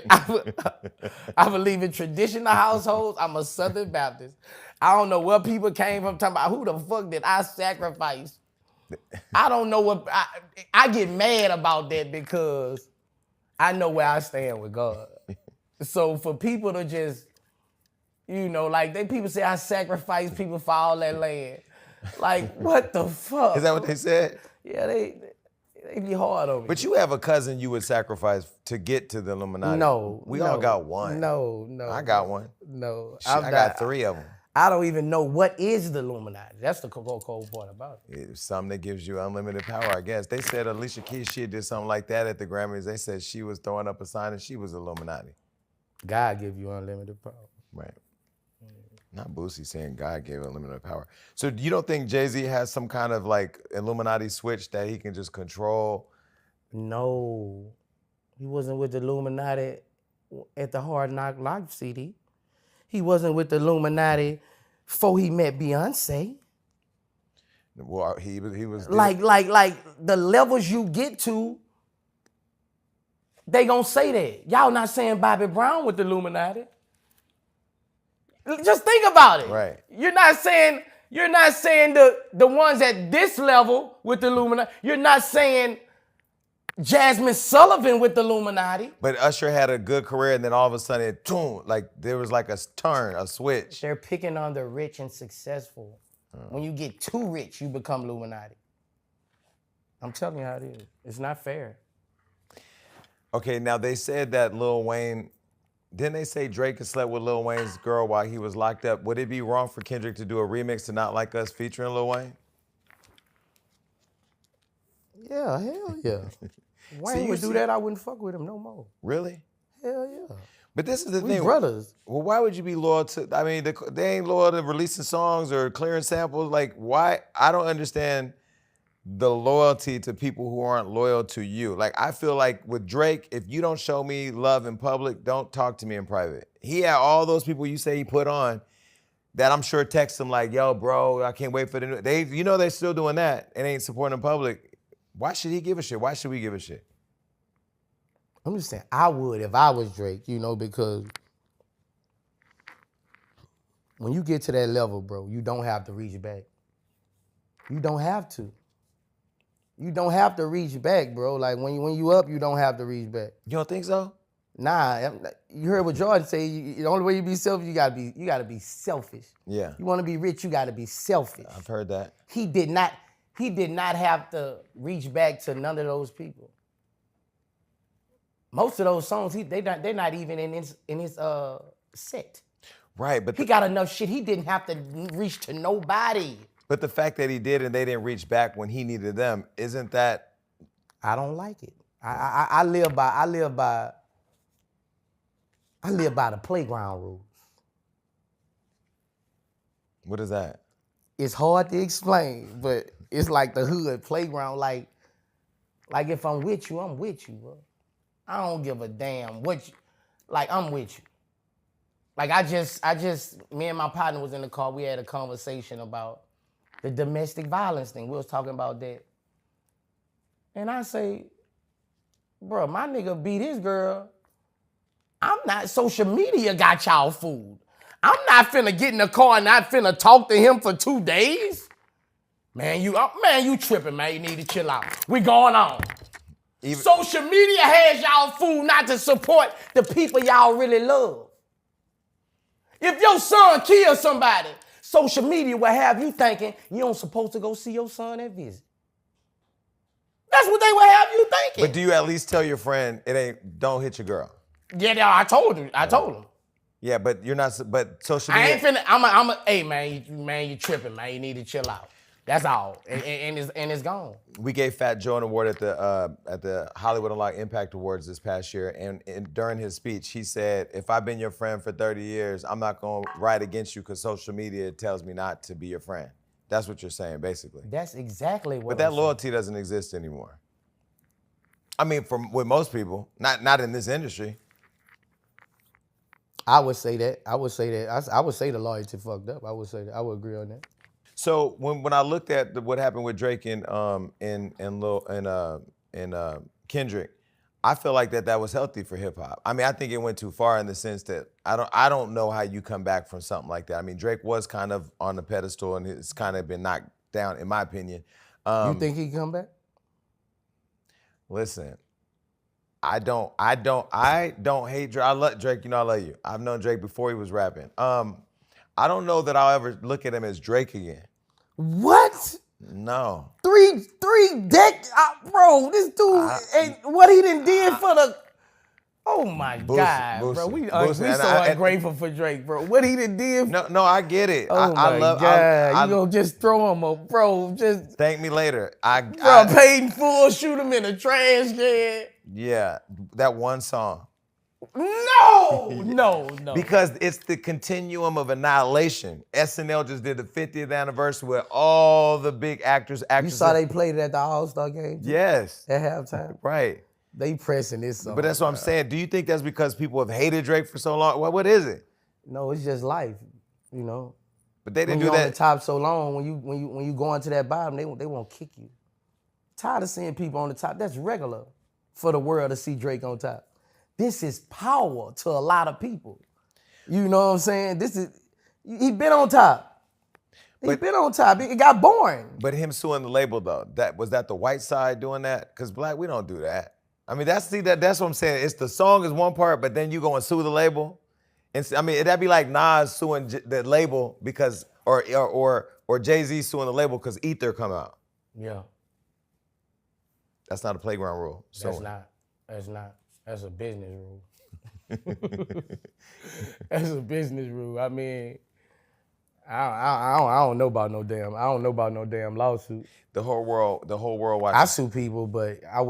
in traditional households. I'm a Southern Baptist. I don't know where people came from talking about who the fuck did I sacrifice. I don't know what I get mad about that because I know where I stand with God. So for people to just, like people say I sacrifice people for all that land. Like, what the fuck? Is that what they said? Yeah, They be hard on me. But you have a cousin you would sacrifice to get to the Illuminati. No. We all got one. No. I got one. No. I got 3 of them. I don't even know what is the Illuminati. That's the cold part about it. It's something that gives you unlimited power, I guess. They said Alicia Keys, she did something like that at the Grammys. They said she was throwing up a sign and she was Illuminati. God give you unlimited power. Right. Not Boosie saying God gave unlimited power. So you don't think Jay-Z has some kind of like Illuminati switch that he can just control? No. He wasn't with the Illuminati at the Hard Knock Life CD. He wasn't with the Illuminati before he met Beyonce. Well, he was Like the levels you get to, they gonna say that. Y'all not saying Bobby Brown with the Illuminati. Just think about it. Right. You're not saying the ones at this level with the Illuminati. You're not saying Jasmine Sullivan with the Illuminati. But Usher had a good career, and then all of a sudden, there was like a turn, a switch. They're picking on the rich and successful. When you get too rich, you become Illuminati. I'm telling you how it is. It's not fair. Okay, now they said that Lil Wayne, didn't they say Drake had slept with Lil Wayne's girl while he was locked up? Would it be wrong for Kendrick to do a remix to Not Like Us featuring Lil Wayne? Yeah, hell yeah. Wayne would do that, I wouldn't fuck with him no more. Really? Hell yeah. But this is the We thing. brothers. Well, why would you be loyal to, I mean, they ain't loyal to releasing songs or clearing samples. Like, why? I don't understand the loyalty to people who aren't loyal to you. Like, I feel like with Drake, if you don't show me love in public, don't talk to me in private. He had all those people you say he put on that I'm sure text him like, yo, bro, I can't wait for the new. They're still doing that and ain't supporting in public. Why should he give a shit? Why should we give a shit? I'm just saying, I would if I was Drake, because when you get to that level, bro, you don't have to reach back. You don't have to. You don't have to reach back, bro. Like when you up, you don't have to reach back. You don't think so? Nah, you heard what Jordan say. The only way you be selfish, you gotta be selfish. Yeah. You want to be rich, you gotta be selfish. I've heard that. He did not have to reach back to none of those people. Most of those songs, they're not even in his set. Right, but He got enough shit. He didn't have to reach to nobody. But the fact that he did and they didn't reach back when he needed them, isn't that? I don't like it. I live by the playground rules. What is that? It's hard to explain, but it's like the hood playground. Like if I'm with you, I'm with you, bro. I don't give a damn what you, I'm with you. Like me and my partner was in the car, we had a conversation about the domestic violence thing. We was talking about that. And I say, bro, my nigga beat his girl. I'm not, social media got y'all fooled. I'm not finna get in the car and not finna talk to him for 2 days. Man, you tripping, man. You need to chill out. We going on. Social media has y'all fooled not to support the people y'all really love. If your son kills somebody, social media will have you thinking you don't supposed to go see your son at visit. That's what they will have you thinking. But do you at least tell your friend don't hit your girl? Yeah, I told him. Yeah, but you're not. But social media. I ain't finna. Hey man, you tripping, man. You need to chill out. That's all, and it's gone. We gave Fat Joe an award at the Hollywood Unlocked Impact Awards this past year, and during his speech, he said, "If I've been your friend for 30 years, I'm not gonna ride against you because social media tells me not to be your friend." That's what you're saying, basically. That's exactly what. But that loyalty doesn't exist anymore. I mean, with most people, not in this industry. I would say that. I would say the loyalty fucked up. I would say that. I would agree on that. So when I looked at what happened with Drake and Kendrick, I feel like that was healthy for hip hop. I mean, I think it went too far in the sense that I don't know how you come back from something like that. I mean, Drake was kind of on the pedestal and it's kind of been knocked down, in my opinion. You think he can come back? Listen, I don't hate Drake. I love Drake. I love you. I've known Drake before he was rapping. I don't know that I'll ever look at him as Drake again. What? No. Three bro. This dude, and what he done did for the. Oh my God, bro. We Boosie, so ungrateful for Drake, bro. What he done did. No, I get it. Oh I my love. God, you gonna just throw him up, bro? Just thank me later. bro, paid in full, shoot him in a trash can. Yeah, that one song. No. Because it's the continuum of annihilation. SNL just did the 50th anniversary with all the big actors. You saw they played it at the All-Star game? Yes. At halftime? Right. They pressing this song. But that's what I'm saying. Do you think that's because people have hated Drake for so long? What is it? No, it's just life, you know. But they didn't when do you're that. on the top so long, when you go into that bottom, they won't kick you. Tired of seeing people on the top. That's regular for the world to see Drake on top. This is power to a lot of people. You know what I'm saying? He been on top. Been on top. It got boring. But him suing the label though, was that the white side doing that? Because black, we don't do that. I mean, that's what I'm saying. It's the song is one part, but then you go and sue the label. And I mean, that'd be like Nas suing the label because, or Jay-Z suing the label because Ether come out. Yeah. That's not a playground rule. That's not. That's a business rule. That's a business rule. I mean, I don't know about no damn lawsuit. The whole world watches. I sue people, but I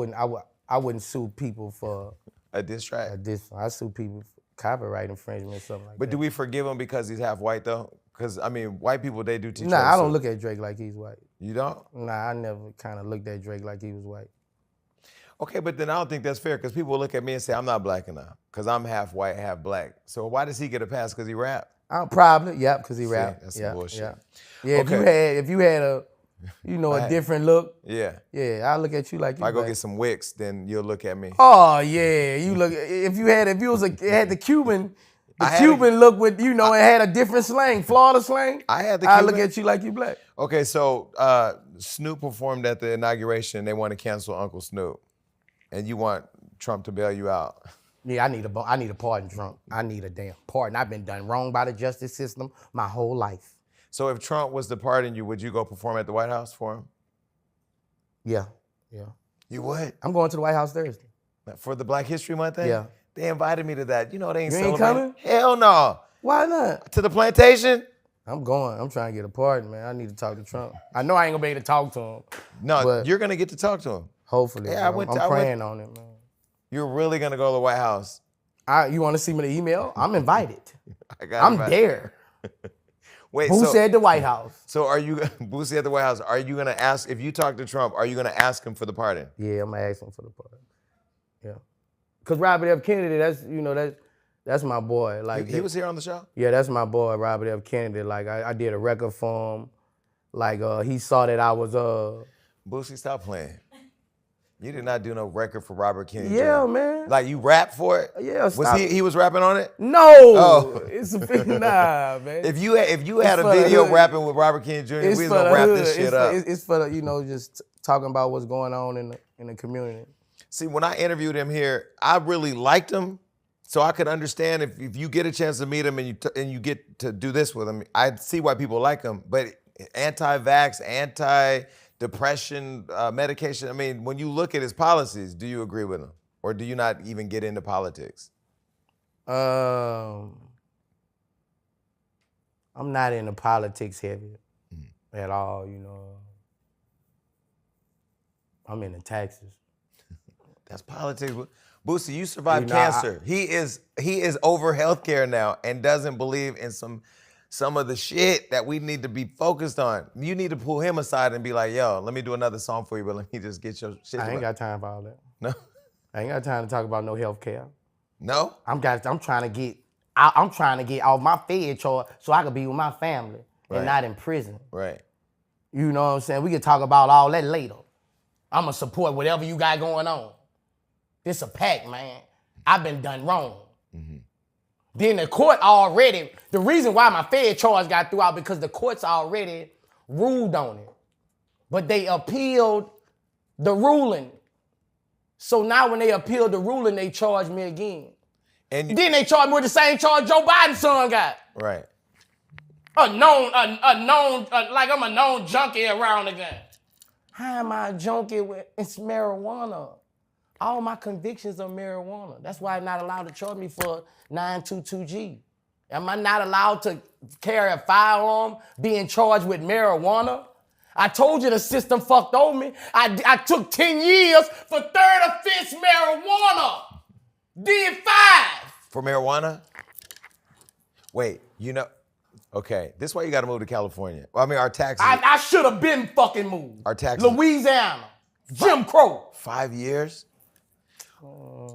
wouldn't sue people for a diss track. I sue people for copyright infringement or something like that. But do we forgive him because he's half white though? Because I mean, white people, they do teach. Nah, I don't look at Drake like he's white. You don't? Nah, I never kind of looked at Drake like he was white. Okay, but then I don't think that's fair because people look at me and say I'm not black enough because I'm half white, half black. So why does he get a pass because he rap? Probably, because he rap. That's some bullshit. Yeah, okay. if you had a different look. Yeah. Yeah, I look at you like you. If I go get some wicks, then you'll look at me. Oh yeah, you look. If you had the Cuban look with it had a different slang, Florida slang. I look at you like you black. Okay, so Snoop performed at the inauguration. They want to cancel Uncle Snoop, and you want Trump to bail you out. Yeah, I need a pardon, Trump. I need a damn pardon. I've been done wrong by the justice system my whole life. So if Trump was to pardon you, would you go perform at the White House for him? Yeah. You would? I'm going to the White House Thursday. For the Black History Month thing? Yeah. They invited me to that. You know they ain't You ain't celebrating. coming? Hell no. Why not? To the plantation? I'm going. I'm trying to get a pardon, man. I need to talk to Trump. I know I ain't gonna be able to talk to him. No, you're gonna get to talk to him. Hopefully. Yeah, I'm praying on it, man. You're really gonna go to the White House? You want to see me the email? I'm invited. I'm there. Wait, Boosie at the White House. So are you, Boosie at the White House, are you gonna ask, if you talk to Trump, are you gonna ask him for the pardon? Yeah, I'm gonna ask him for the pardon. Yeah. Cause Robert F. Kennedy, that's my boy. Like he was here on the show? Yeah, that's my boy, Robert F. Kennedy. Like I did a record for him. Like he saw that I was Boosie, stop playing. You did not do no record for Robert Kennedy. Yeah, man. Like you rap for it? Yeah. Was he was rapping on it? No. Oh. It's a nah, man. If you had a video rapping with Robert Kennedy Jr., we was gonna wrap this shit up. It's for the, just talking about what's going on in the community. See, when I interviewed him here, I really liked him, so I could understand if you get a chance to meet him and you get to do this with him, I see why people like him. But anti-vax, anti-depression medication, I mean, when you look at his policies, do you agree with him? Or do you not even get into politics? I'm not into politics heavy at all, I'm into taxes. That's politics. Boosie, you survived cancer. He is over healthcare now and doesn't believe in some of the shit that we need to be focused on. You need to pull him aside and be like, yo, let me do another song for you, but let me just get your shit. I ain't got time for all that. No? I ain't got time to talk about no healthcare. No? I'm trying to get off my fed chore so I can be with my family and not in prison. Right. You know what I'm saying? We can talk about all that later. I'm going to support whatever you got going on. This a pact, man. I've been done wrong. Mm-hmm. Then the court already, the reason why my fed charge got through out because the courts already ruled on it. But they appealed the ruling. So now when they appealed the ruling, they charged me again. And then they charged me with the same charge Joe Biden's son got. Right. Like I'm a known junkie around again. How am I a junkie with it's marijuana? All my convictions are marijuana. That's why I'm not allowed to charge me for 922G. Am I not allowed to carry a firearm being charged with marijuana? I told you the system fucked over me. I took 10 years for third offense marijuana. Did 5. For marijuana? Wait, okay, this is why you got to move to California. Well, I mean, our taxes. I should have been fucking moved. Our taxes. Louisiana. Jim Crow. 5 years?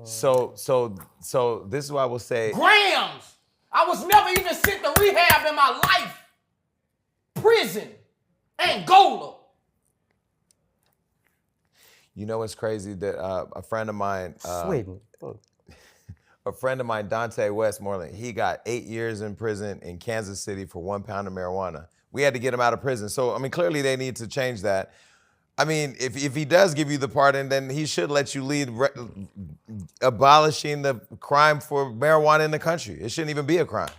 So this is why I will say. Grams. I was never even sent to rehab in my life. Prison. Angola. You know what's crazy? That a friend of mine. Sweden. A friend of mine, Dante Westmoreland, he got 8 years in prison in Kansas City for 1 pound of marijuana. We had to get him out of prison. So, I mean, clearly they need to change that. I mean, if he does give you the pardon, then he should let you lead abolishing the crime for marijuana in the country. It shouldn't even be a crime.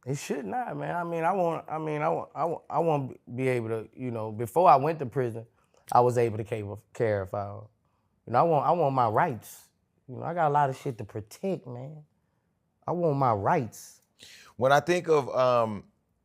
It should not, man. I want to be able to, before I went to prison, I was able to carry a firearm. I want my rights. I got a lot of shit to protect, man. I want my rights. When I think of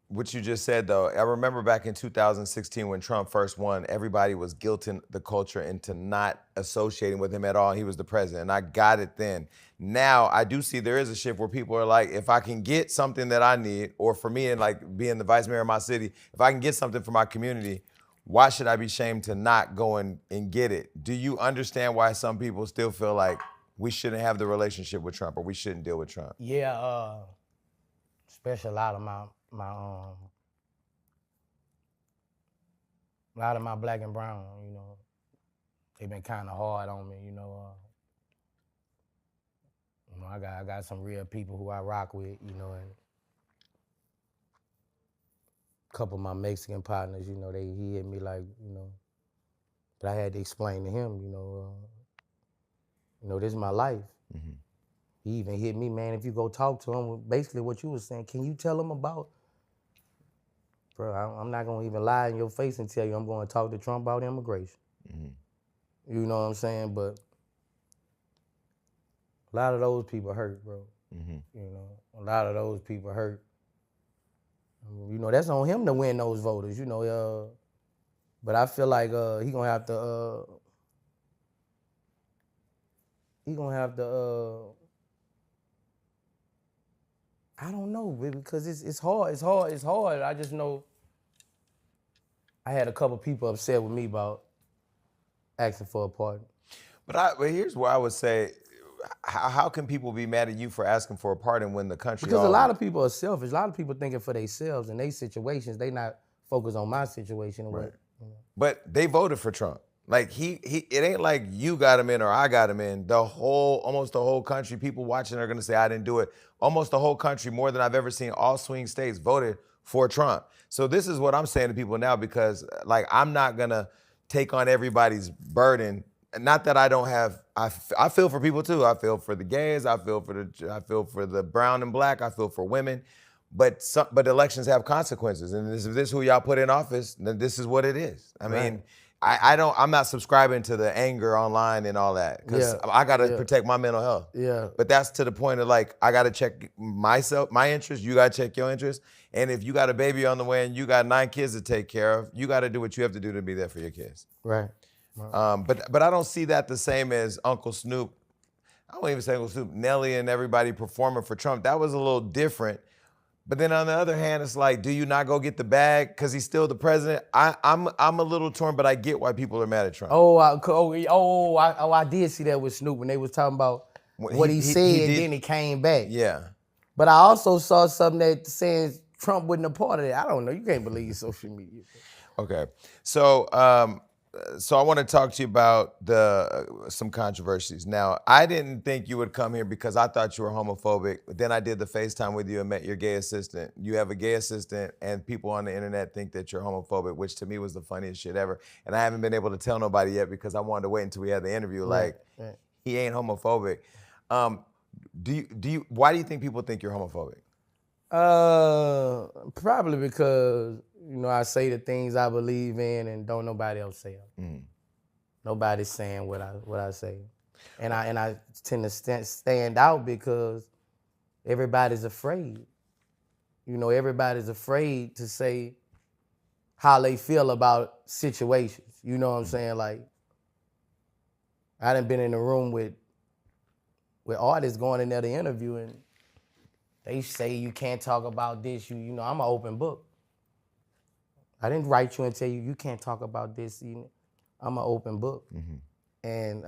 what you just said, though, I remember back in 2016 when Trump first won, everybody was guilting the culture into not associating with him at all. He was the president, and I got it then. Now, I do see there is a shift where people are like, if I can get something that I need, or for me, and like being the vice mayor of my city, if I can get something for my community, why should I be shamed to not go and get it? Do you understand why some people still feel like we shouldn't have the relationship with Trump, or we shouldn't deal with Trump? Yeah, especially a lot of my black and brown, they've been kind of hard on me, I got some real people who I rock with, and a couple of my Mexican partners, he hit me like, but I had to explain to him, this is my life. Mm-hmm. He even hit me, man, if you go talk to him, basically what you were saying, can you tell him about, bro, I'm not going to even lie in your face and tell you I'm going to talk to Trump about immigration. Mm-hmm. You know what I'm saying? But a lot of those people hurt, bro. Mm-hmm. A lot of those people hurt. That's on him to win those voters, but I feel like he going to have to, I don't know, because it's hard. I just know I had a couple people upset with me about asking for a pardon. But here's where I would say, how can people be mad at you for asking for a pardon when the country? Because a lot of people are selfish. A lot of people thinking for themselves and their situations. They not focused on my situation. Right. But they voted for Trump. Like it ain't like you got him in or I got him in. Almost the whole country, people watching are gonna say I didn't do it. Almost the whole country, more than I've ever seen, all swing states voted for Trump. So this is what I'm saying to people now, because like I'm not gonna take on everybody's burden. Not that I don't have. I feel for people too. I feel for the gays. I feel for the brown and black. I feel for women. But elections have consequences, and if this is who y'all put in office, then this is what it is. I mean, I'm not subscribing to the anger online and all that, because I got to protect my mental health. Yeah. But that's to the point of like, I got to check myself, my interests. You got to check your interests. And if you got a baby on the way and you got 9 kids to take care of, you got to do what you have to do to be there for your kids. Right. But I don't see that the same as Uncle Snoop. I won't even say Uncle Snoop, Nelly and everybody performing for Trump. That was a little different. But then on the other hand, it's like, do you not go get the bag because he's still the president? I'm a little torn, but I get why people are mad at Trump. I did see that with Snoop when they was talking about what he said, and then he came back. Yeah. But I also saw something that saying Trump wasn't a part of that. I don't know. You can't believe social media. Okay. So I want to talk to you about some controversies. Now, I didn't think you would come here because I thought you were homophobic. But then I did the FaceTime with you and met your gay assistant. You have a gay assistant, and people on the internet think that you're homophobic, which to me was the funniest shit ever. And I haven't been able to tell nobody yet because I wanted to wait until we had the interview. He ain't homophobic. Why do you think people think you're homophobic? Probably because I say the things I believe in, and don't nobody else say them. Nobody's saying what I say, and I tend to stand out because everybody's afraid. Everybody's afraid to say how they feel about situations. You know what I'm saying? Like, I done been in a room with artists going in there to interview, and they say you can't talk about this. I'm an open book. I didn't write you and tell you can't talk about this. I'm an open book. And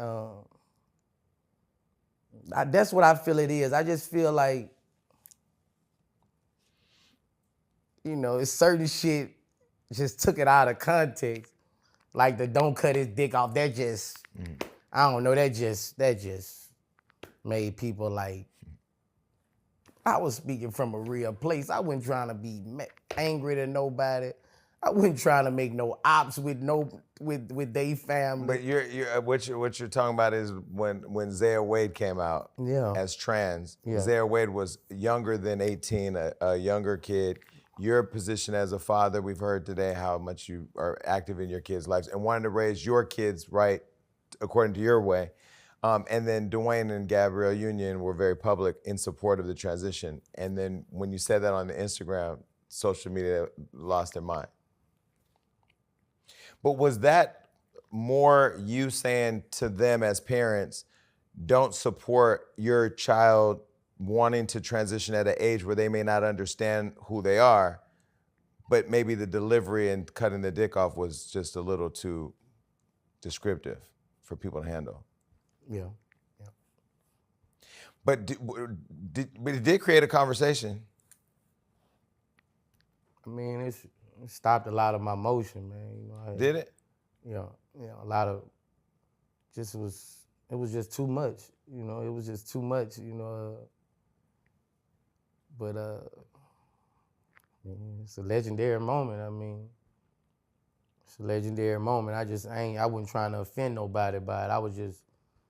that's what I feel it is. I just feel like, it's certain shit just took it out of context. Like the don't cut his dick off. That just, I don't know, that just made people like, I was speaking from a real place. I wasn't trying to be angry to nobody. I wasn't trying to make no ops with they family. But what you're talking about is when Zaya Wade came out as trans. Zaya Wade was younger than 18, a younger kid. Your position as a father, we've heard today how much you are active in your kids' lives and wanting to raise your kids right according to your way. And then Dwayne and Gabrielle Union were very public in support of the transition. And then when you said that on the Instagram, social media lost their mind. But was that more you saying to them as parents, don't support your child wanting to transition at an age where they may not understand who they are, but maybe the delivery and cutting the dick off was just a little too descriptive for people to handle? Yeah. But it did create a conversation. I mean, it stopped a lot of my motion, man. Did it? Yeah, a lot of, it was just too much, it was just too much, but it's a legendary moment. It's a legendary moment. I wasn't trying to offend nobody by it. I was just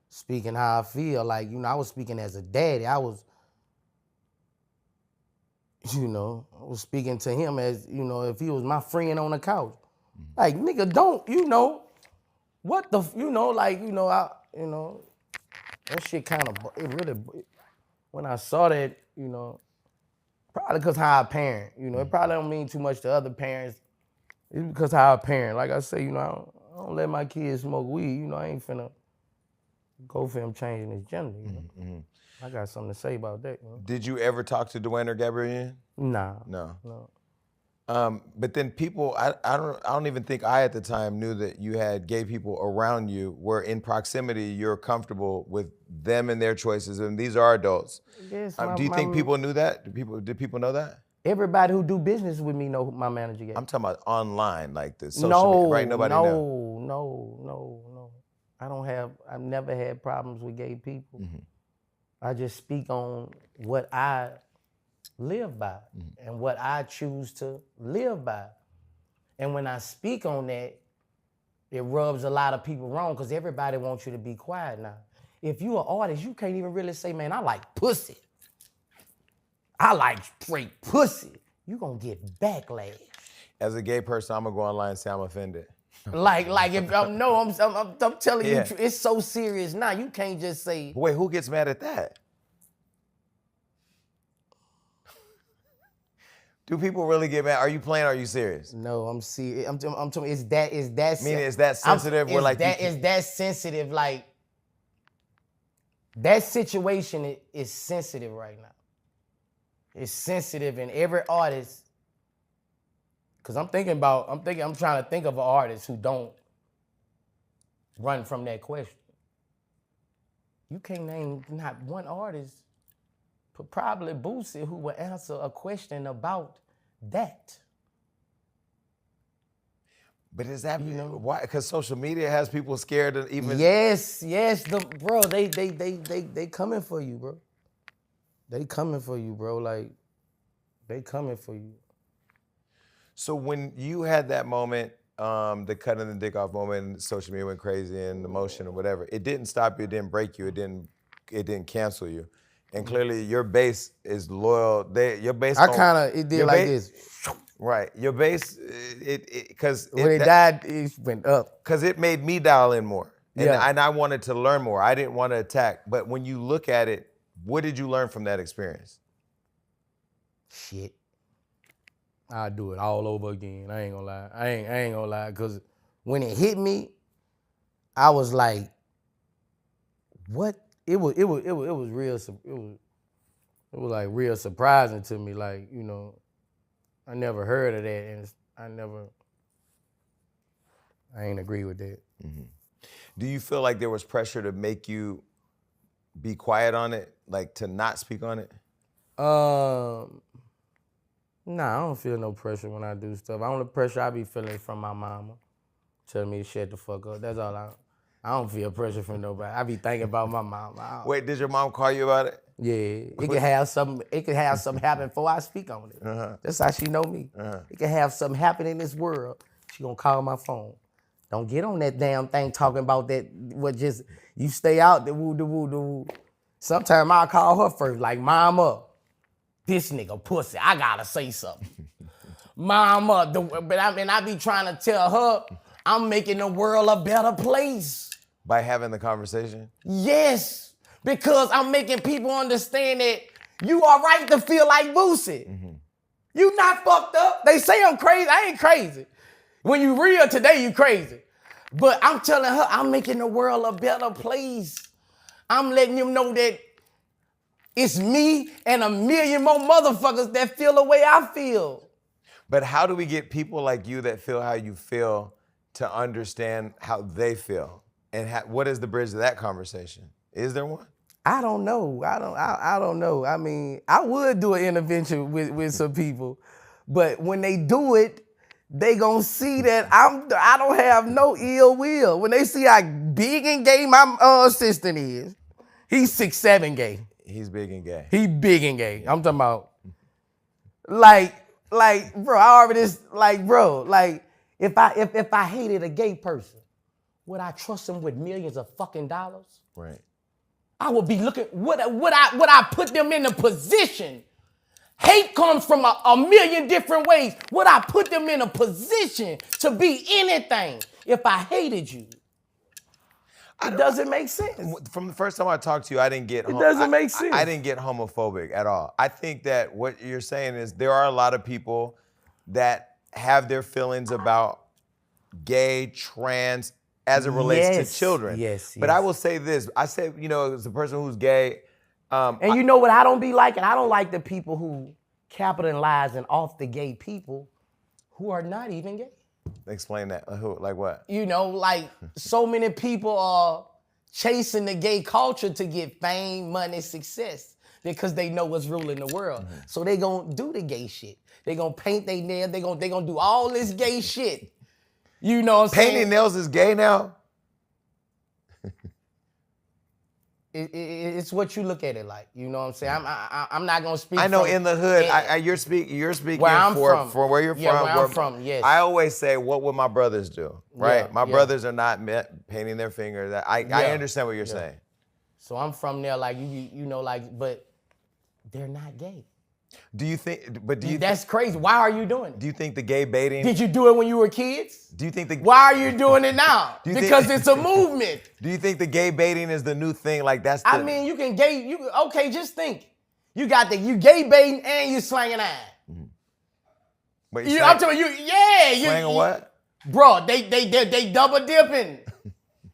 speaking how I feel. Like, I was speaking as a daddy. I was speaking to him as, if he was my friend on the couch. Like, nigga, don't, what the, that shit kind of, it really, when I saw that, probably because how I parent, it probably don't mean too much to other parents. It's because how I parent. Like I say, I don't let my kids smoke weed. I ain't finna go for him changing his gender. I got something to say about that. Did you ever talk to Dwayne or Gabrielle? Nah. No. But then people, I don't even think I at the time knew that you had gay people around you where in proximity you're comfortable with them and their choices, and these are adults. Yes, do you think people knew that? Did people know that? Everybody who do business with me know who my manager gay. I'm talking about online, like the social media, right? Nobody knew. No. I've never had problems with gay people. I just speak on what I live by and what I choose to live by. And when I speak on that, it rubs a lot of people wrong because everybody wants you to be quiet now. If you're an artist, you can't even really say, man, I like pussy. I like straight pussy. You gonna get backlash. As a gay person, I'm gonna go online and say I'm offended. Like if I'm telling you, it's so serious now. You can't just say. Wait, who gets mad at that? Do people really get mad? Are you playing? Or are you serious? No, I'm serious. I'm telling you, is that. Meaning, is that sensitive? Is that sensitive? Like that situation is sensitive right now. It's sensitive, and every artist. Cause I'm trying to think of an artist who don't run from that question. You can't name not one artist, but probably Boosie, who will answer a question about that. But is that why? Because social media has people scared of even. Yes, bro. They coming for you, bro. They coming for you, bro. Like, they coming for you. So when you had that moment, the cutting the dick off moment, and social media went crazy and emotion or whatever, it didn't stop you, it didn't break you, it didn't cancel you. And clearly your base is loyal. Your base. It did like this. Right. Your base, because When it died, it went up. Because it made me dial in more. And I wanted to learn more. I didn't want to attack. But when you look at it, what did you learn from that experience? Shit. I'll do it all over again. I ain't gonna lie. I ain't gonna lie. Cause when it hit me, I was like, what? It was real. It was like real surprising to me. Like, you know, I never heard of that, and I ain't agree with that. Mm-hmm. Do you feel like there was pressure to make you be quiet on it, like to not speak on it? Nah, I don't feel no pressure when I do stuff. The only pressure I be feeling is from my mama, telling me to shut the fuck up. That's all I don't feel pressure from nobody. I be thinking about my mama. Wait, did your mom call you about it? Yeah, it could have something happen before I speak on it. Uh-huh. That's how she know me. Uh-huh. It could have something happen in this world. She gonna call my phone. Don't get on that damn thing talking about that. You stay out the woo. Sometimes I'll call her first, like, mama, this nigga pussy. I gotta say something. Mama, I be trying to tell her I'm making the world a better place. By having the conversation? Yes, because I'm making people understand that you are right to feel like Boosie. Mm-hmm. You not fucked up. They say I'm crazy. I ain't crazy. When you real today, you crazy. But I'm telling her I'm making the world a better place. I'm letting them know that it's me and a million more motherfuckers that feel the way I feel. But how do we get people like you that feel how you feel to understand how they feel? And what is the bridge to that conversation? Is there one? I don't know. I don't know. I mean, I would do an intervention with some people, but when they do it, they gonna see that I don't have no ill will. When they see how big and gay my assistant is, he's 6'7" gay. He's big and gay. He big and gay. I'm talking about like, bro, I already if I hated a gay person, would I trust him with millions of fucking dollars? Right. I would be looking, would I put them in a position? Hate comes from a million different ways. Would I put them in a position to be anything if I hated you? It doesn't make sense. From the first time I talked to you, I didn't get It doesn't make sense. I didn't get homophobic at all. I think that what you're saying is there are a lot of people that have their feelings about gay, trans, as it relates to children. Yes. But I will say this. I say, you know, as a person who's gay. And you know what I don't be liking? I don't like the people who capitalize off the gay people who are not even gay. Explain that. Who? Like what? You know, like so many people are chasing the gay culture to get fame, money, success because they know what's ruling the world. Mm-hmm. So they gonna do the gay shit. They gonna paint their nails. They gonna do all this gay shit. You know what I'm saying? Painting nails is gay now? It's what you look at it like. You know what I'm saying? I'm not gonna speak. I know in the hood, you're speaking where I'm from where you're from. Where I'm from, yes. I always say, what would my brothers do? Right? My brothers are not painting their fingers. I understand what you're saying. So I'm from there, like you know, like, but they're not gay. Do you think? That's crazy. Why are you doing it? Do you think the gay baiting? Did you do it when you were kids? Do you think Why are you doing it now? Because it's a movement. Do you think the gay baiting is the new thing? Like that's. I mean, you can gay. Okay, just think. You gay baiting and you slanging ass. Mm-hmm. But I'm telling you, slanging what? Bro, they double dipping.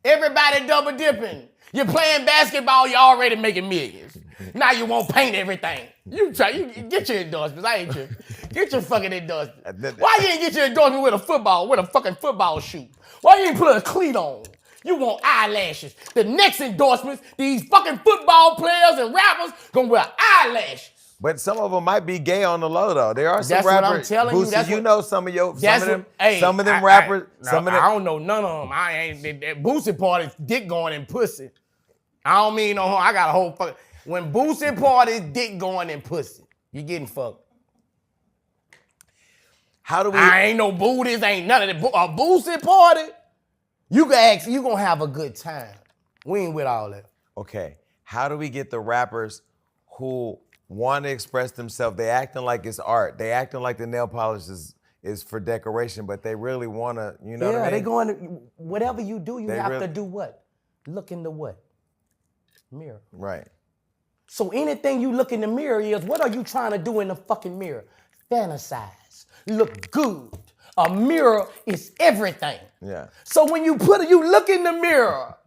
Everybody double dipping. You're playing basketball. You're already making millions. Now you won't paint everything. You get your endorsements. I ain't you. Get your fucking endorsements. Why you ain't get your endorsement with a fucking football shoe? Why you ain't put a cleat on? You want eyelashes. The next endorsements, these fucking football players and rappers gonna wear eyelashes. But some of them might be gay on the low though. There are some that's rappers. What I'm telling Boosie, you. you know some of them rappers. I don't know none of them. I ain't that Boosie party dick going in pussy. I don't mean no harm. I got a whole fucking. When Boosie parties, dick going in pussy. You getting fucked. How do we? I ain't no booties, ain't none of that. A Boosie party, you gonna have a good time. We ain't with all that. Okay. How do we get the rappers who want to express themselves. They acting like it's art. They acting like the nail polish is for decoration, but they really want to, you know what I mean? they going to, whatever you do, you They have really- to do what? Look in the what? Mirror. Right. So anything you look in the mirror is, what are you trying to do in the fucking mirror? Fantasize. Look good. A mirror is everything. Yeah. So when you look in the mirror,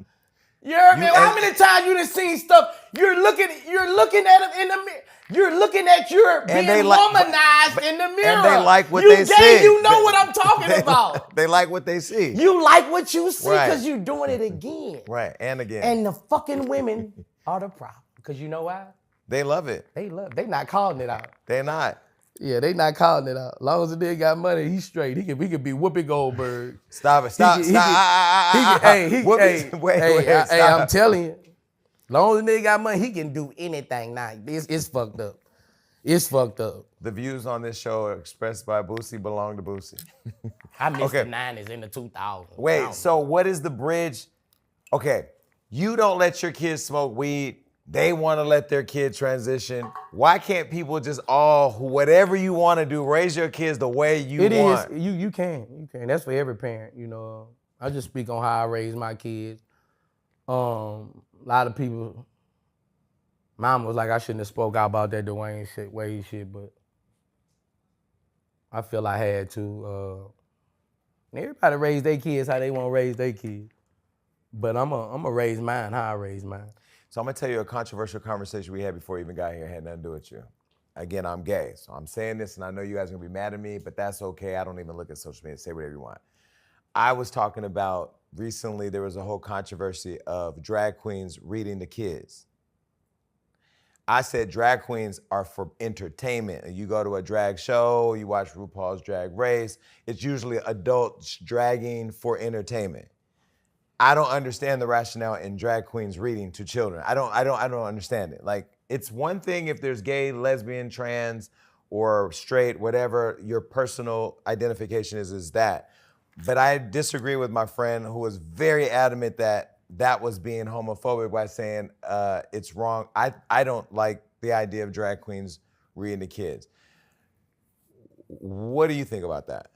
you heard me? How many times you done seen stuff? You're looking at it in the mirror. You're looking at being womanized in the mirror. And they like what they see. You know what I'm talking about. They like what they see. You like what you see Right. because you're doing it again. Right, and again. And the fucking women are the problem. Because you know why? They love it. They not calling it out. They're not. Yeah, they not calling it out. As long as the nigga got money, he's straight. He could be Whoopi Goldberg. Stop it. Stop. Hey, I'm telling you. As long as the nigga got money, he can do anything now. It's fucked up. It's fucked up. The views on this show are expressed by Boosie belong to Boosie. I missed Okay. the 90s and the 2000s. Wait, so what is the bridge? Okay, you don't let your kids smoke weed. They want to let their kid transition. Why can't people just whatever you want to do, raise your kids the way you want? It is. You can. That's for every parent. You know, I just speak on how I raise my kids. A lot of people, mom was like, I shouldn't have spoke out about that Dwayne Wade shit, but I feel I had to. Everybody raise their kids how they want to raise their kids. But I'm a raise mine how I raise mine. So I'm gonna tell you a controversial conversation we had before you even got here. It had nothing to do with you. Again, I'm gay, so I'm saying this, and I know you guys are gonna be mad at me, but that's okay. I don't even look at social media. Say whatever you want. I was talking about recently. There was a whole controversy of drag queens reading to kids. I said drag queens are for entertainment. You go to a drag show, you watch RuPaul's Drag Race. It's usually adults dragging for entertainment. I don't understand the rationale in drag queens reading to children. I don't understand it. Like, it's one thing if there's gay, lesbian, trans, or straight, whatever your personal identification is that. But I disagree with my friend who was very adamant that was being homophobic by saying it's wrong. I don't like the idea of drag queens reading to kids. What do you think about that?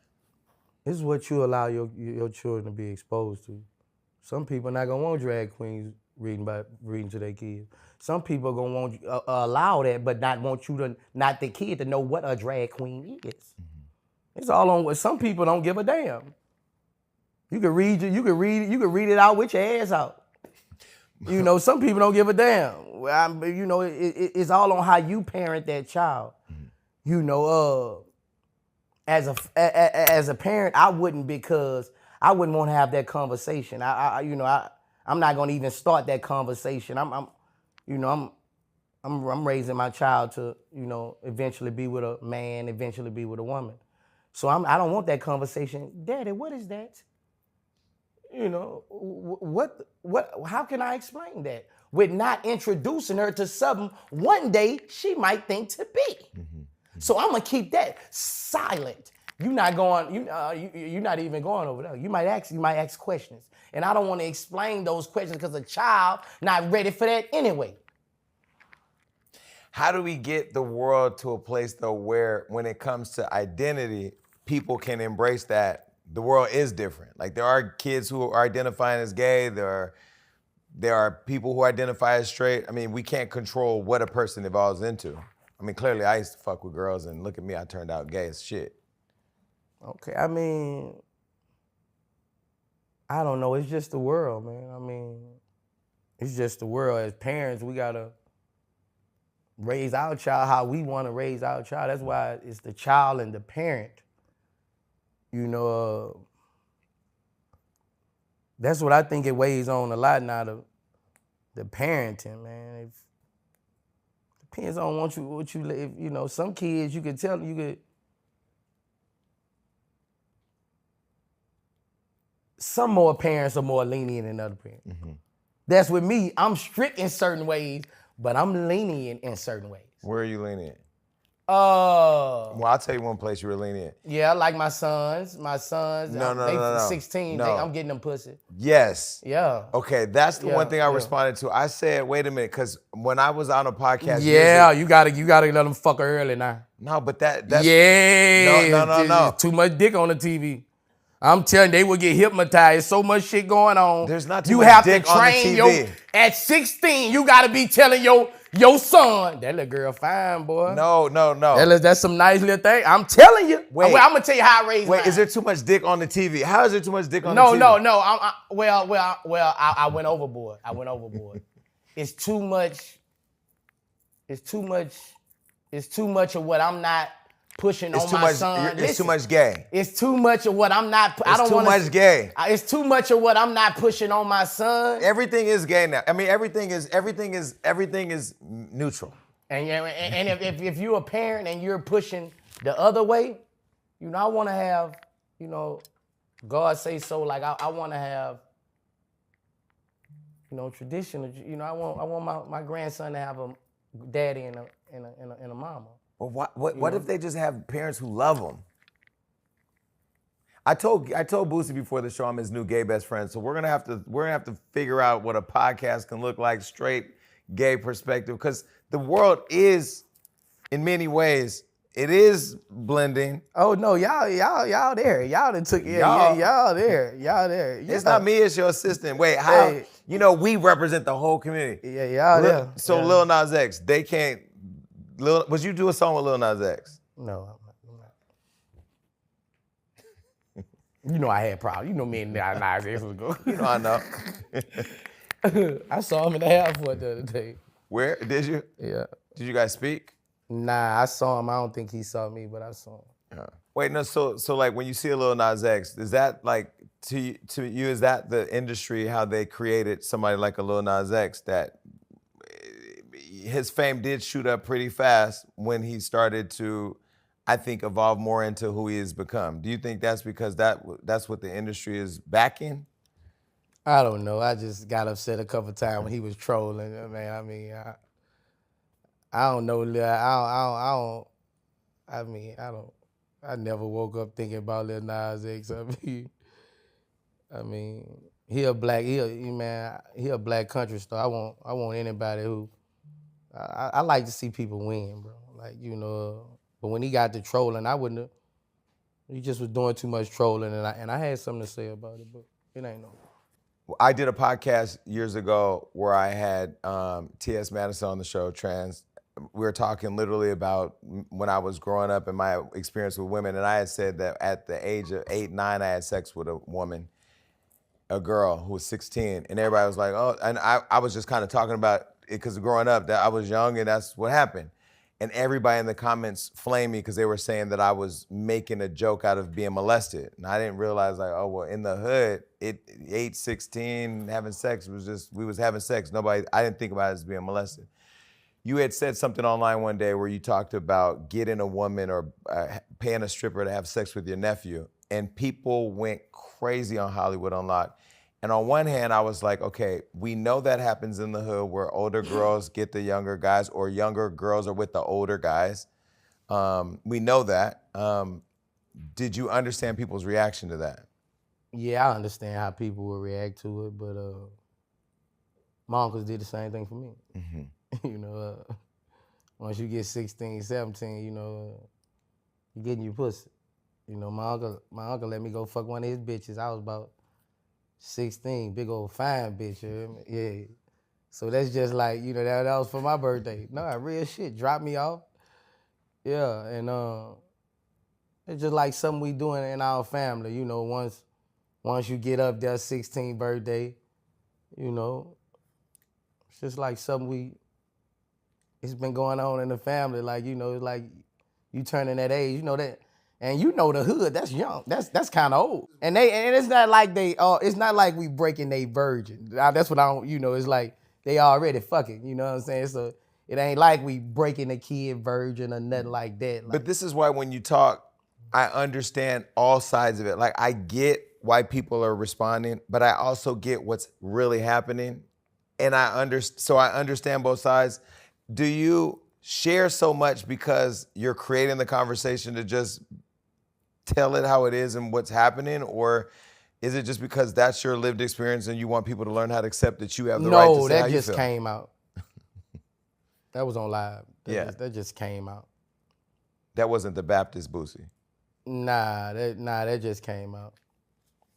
This is what you allow your children to be exposed to. Some people not gonna want drag queens reading to their kids. Some people gonna want allow that, but not the kid to know what a drag queen is. Mm-hmm. It's all on what some people don't give a damn. You can read it out with your ass out. You know, some people don't give a damn. You know, it's all on how you parent that child. Mm-hmm. You know, as a parent, I wouldn't want to have that conversation. I'm not gonna even start that conversation. I'm raising my child to, you know, eventually be with a man, eventually be with a woman. So I don't want that conversation. Daddy, what is that? You know, how can I explain that? With not introducing her to something one day she might think to be. Mm-hmm. So I'm gonna keep that silent. You're not even going over there. You might ask questions. And I don't want to explain those questions because a child not ready for that anyway. How do we get the world to a place though where when it comes to identity, people can embrace that the world is different? Like, there are kids who are identifying as gay, there are people who identify as straight. I mean, we can't control what a person evolves into. I mean, clearly I used to fuck with girls and look at me, I turned out gay as shit. Okay, I mean, I don't know. It's just the world, man. I mean, it's just the world. As parents, we gotta raise our child how we want to raise our child. That's why it's the child and the parent. You know, that's what I think it weighs on a lot now. The parenting, man. Depends on what you live. You know, some kids you could tell some more parents are more lenient than other parents. Mm-hmm. That's with me. I'm strict in certain ways, but I'm lenient in certain ways. Where are you lenient? Well, I'll tell you one place you were leaning in. Yeah, like my sons. No. They 16. No. I'm getting them pussy. Yes. Yeah. Okay, that's the one thing I yeah. responded to. I said, wait a minute, because when I was on a podcast Yeah, years you gotta let them fuck her early now. No, but that's Yeah. no. There's too much dick on the TV. I'm telling you, they will get hypnotized. So much shit going on. There's not too you much have dick to on the train TV. At 16, you gotta be telling your son, that little girl fine, boy. No. That's some nice little thing. I'm telling you. Wait. I'm gonna tell you how I raised mine. Is there too much dick on the TV? How is there too much dick on the TV? No. I went overboard. It's too much. It's too much of what I'm not pushing on my son. It's too much gay. It's too much of what I'm not. It's too much gay. It's too much of what I'm not pushing on my son. Everything is gay now. I mean, everything is neutral. And if you're a parent and you're pushing the other way, I want to have, God say so. Like I want to have, traditional. I want my grandson to have a daddy and a mama. Well, what if they just have parents who love them? I told Boosie before the show I'm his new gay best friend. So we're gonna have to figure out what a podcast can look like, straight gay perspective, because the world is, in many ways, it is blending. Oh no, y'all there. Y'all that took y'all there. Y'all there. Yeah. It's not me, it's your assistant. Wait, how? Hey. We represent the whole community. Yeah, y'all there. So yeah. Lil Nas X, they can't. Was you do a song with Lil Nas X? No, I'm not. I had problems. Me and Nas X was go. I know. I saw him in the airport the other day. Where? Did you? Yeah. Did you guys speak? Nah, I saw him. I don't think he saw me, but I saw him. Wait, no. So like when you see a Lil Nas X, is that like to you? Is that the industry how they created somebody like a Lil Nas X that his fame did shoot up pretty fast when he started to, I think, evolve more into who he has become? Do you think that's because that's what the industry is backing? I don't know. I just got upset a couple times when he was trolling. I don't know. I never woke up thinking about Lil Nas X. He a black country star. I want anybody who. I like to see people win, bro. But when he got to trolling, I wouldn't have. He just was doing too much trolling, and I had something to say about it, but it ain't no. I did a podcast years ago where I had T.S. Madison on the show, trans. We were talking literally about when I was growing up and my experience with women, and I had said that at the age of 8, 9, I had sex with a woman, a girl who was 16, and everybody was like, oh, and I was just kind of talking about it because growing up, that I was young and that's what happened. And everybody in the comments flamed me because they were saying that I was making a joke out of being molested. And I didn't realize, like, oh, well, in the hood, 8, 16, having sex was just, we was having sex. I didn't think about it as being molested. You had said something online one day where you talked about getting a woman or paying a stripper to have sex with your nephew. And people went crazy on Hollywood Unlocked. And on one hand, I was like, okay, we know that happens in the hood where older girls get the younger guys or younger girls are with the older guys. We know that. Did you understand people's reaction to that? Yeah, I understand how people will react to it, but my uncles did the same thing for me. Mm-hmm. Once you get 16, 17, you getting your pussy. My uncle let me go fuck one of his bitches. I was about 16, big old fine bitch. Yeah. So that's just like, that was for my birthday. No, real shit. Drop me off. Yeah, and it's just like something we doing in our family. Once you get up there, 16th birthday, it's just like something it's been going on in the family. Like, it's like you turning that age, that. And the hood, that's young. That's kind of old. And it's not like it's not like we breaking they virgin. That's what I don't, it's like they already fucking, you know what I'm saying? So it ain't like we breaking a kid virgin or nothing like that. But this is why when you talk, I understand all sides of it. Like, I get why people are responding, but I also get what's really happening. And so I understand both sides. Do you share so much because you're creating the conversation to just tell it how it is and what's happening, or is it just because that's your lived experience and you want people to learn how to accept that you have the right to No, say how that you just feel? came out. That was on live. That just came out. That wasn't the Baptist Boosie. Nah, that just came out.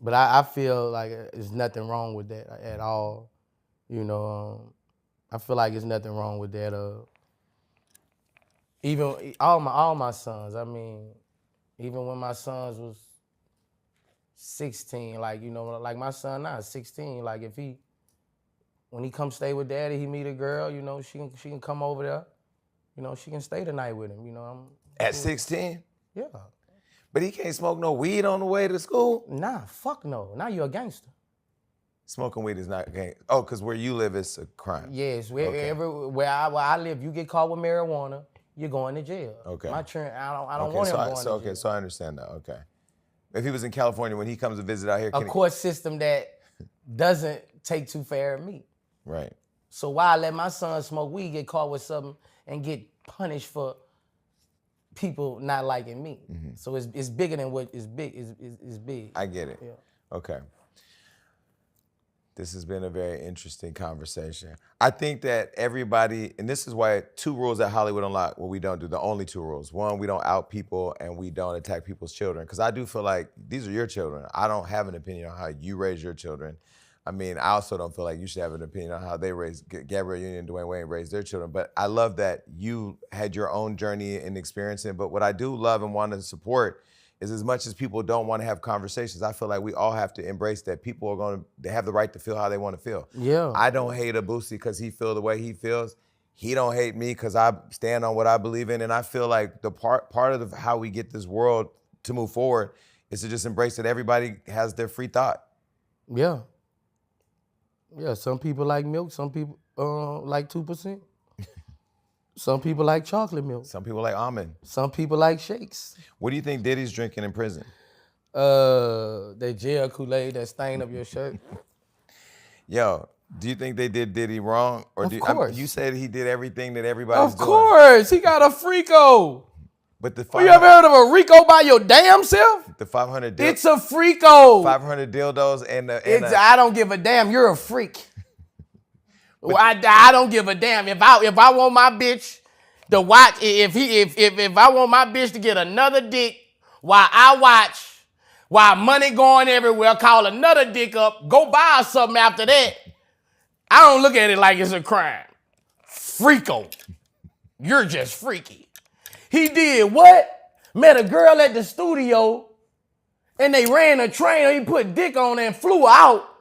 But I feel like there's nothing wrong with that at all. You know, I feel like there's nothing wrong with that. Even all my sons. I mean, even when my sons was 16, like, you know, like my son now is 16. Like when he come stay with daddy, he meet a girl, you know, she can come over there. You know, she can stay the night with him. You know, At 16? Yeah. But he can't smoke no weed on the way to school? Nah, fuck no. Now you're a gangster. Smoking weed is not gang. Oh, because where you live is a crime. Yes, where I live, you get caught with marijuana, you're going to jail. Okay. My children, I don't want him going to jail. Okay, so I understand that. Okay. If he was in California, when he comes to visit out here, A court system that doesn't take too fair of me. Right. So why I let my son smoke weed, get caught with something, and get punished for people not liking me? Mm-hmm. So it's bigger than what is big. It's big. I get it. Yeah. Okay. This has been a very interesting conversation. I think that everybody, and this is why 2 rules at Hollywood Unlocked, what we don't do, the only 2 rules. 1, we don't out people, and we don't attack people's children. Because I do feel like these are your children. I don't have an opinion on how you raise your children. I mean, I also don't feel like you should have an opinion on how they raise, Gabrielle Union and Dwayne Wayne raised their children. But I love that you had your own journey and experiencing. But what I do love and want to support is, as much as people don't want to have conversations, I feel like we all have to embrace that people are going to have the right to feel how they want to feel. Yeah. I don't hate a Boosie because he feels the way he feels. He don't hate me because I stand on what I believe in. And I feel like the part of how we get this world to move forward is to just embrace that everybody has their free thought. Yeah. Yeah, some people like milk, some people like 2%. Some people like chocolate milk. Some people like almond. Some people like shakes. What do you think Diddy's drinking in prison? That jail Kool-Aid that stained up your shirt. Yo, do you think they did Diddy wrong? Or Of course. You said he did everything that everybody's doing. Of course, he got a Frico. But the You ever heard of a Rico by your damn self? The 500 It's a Frico. 500 dildos and I don't give a damn. You're a freak. Well, I don't give a damn. If I want my bitch to watch, if I want my bitch to get another dick while I watch, while money going everywhere, call another dick up, go buy her something after that. I don't look at it like it's a crime. Freako. You're just freaky. He did what? Met a girl at the studio and they ran a train and he put dick on her and flew her out.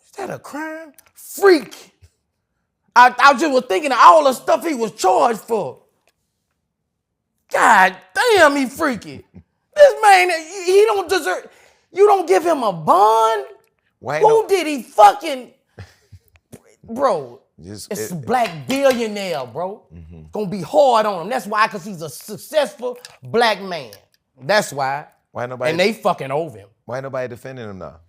Is that a crime? Freak. I just was thinking of all the stuff he was charged for. God damn, he freaky. This man, he don't deserve, you don't give him a bond? Who did he fucking, bro, it's a black billionaire, bro. Mm-hmm. Gonna be hard on him. That's why, because he's a successful black man. That's why. And they fucking over him. Why ain't nobody defending him now?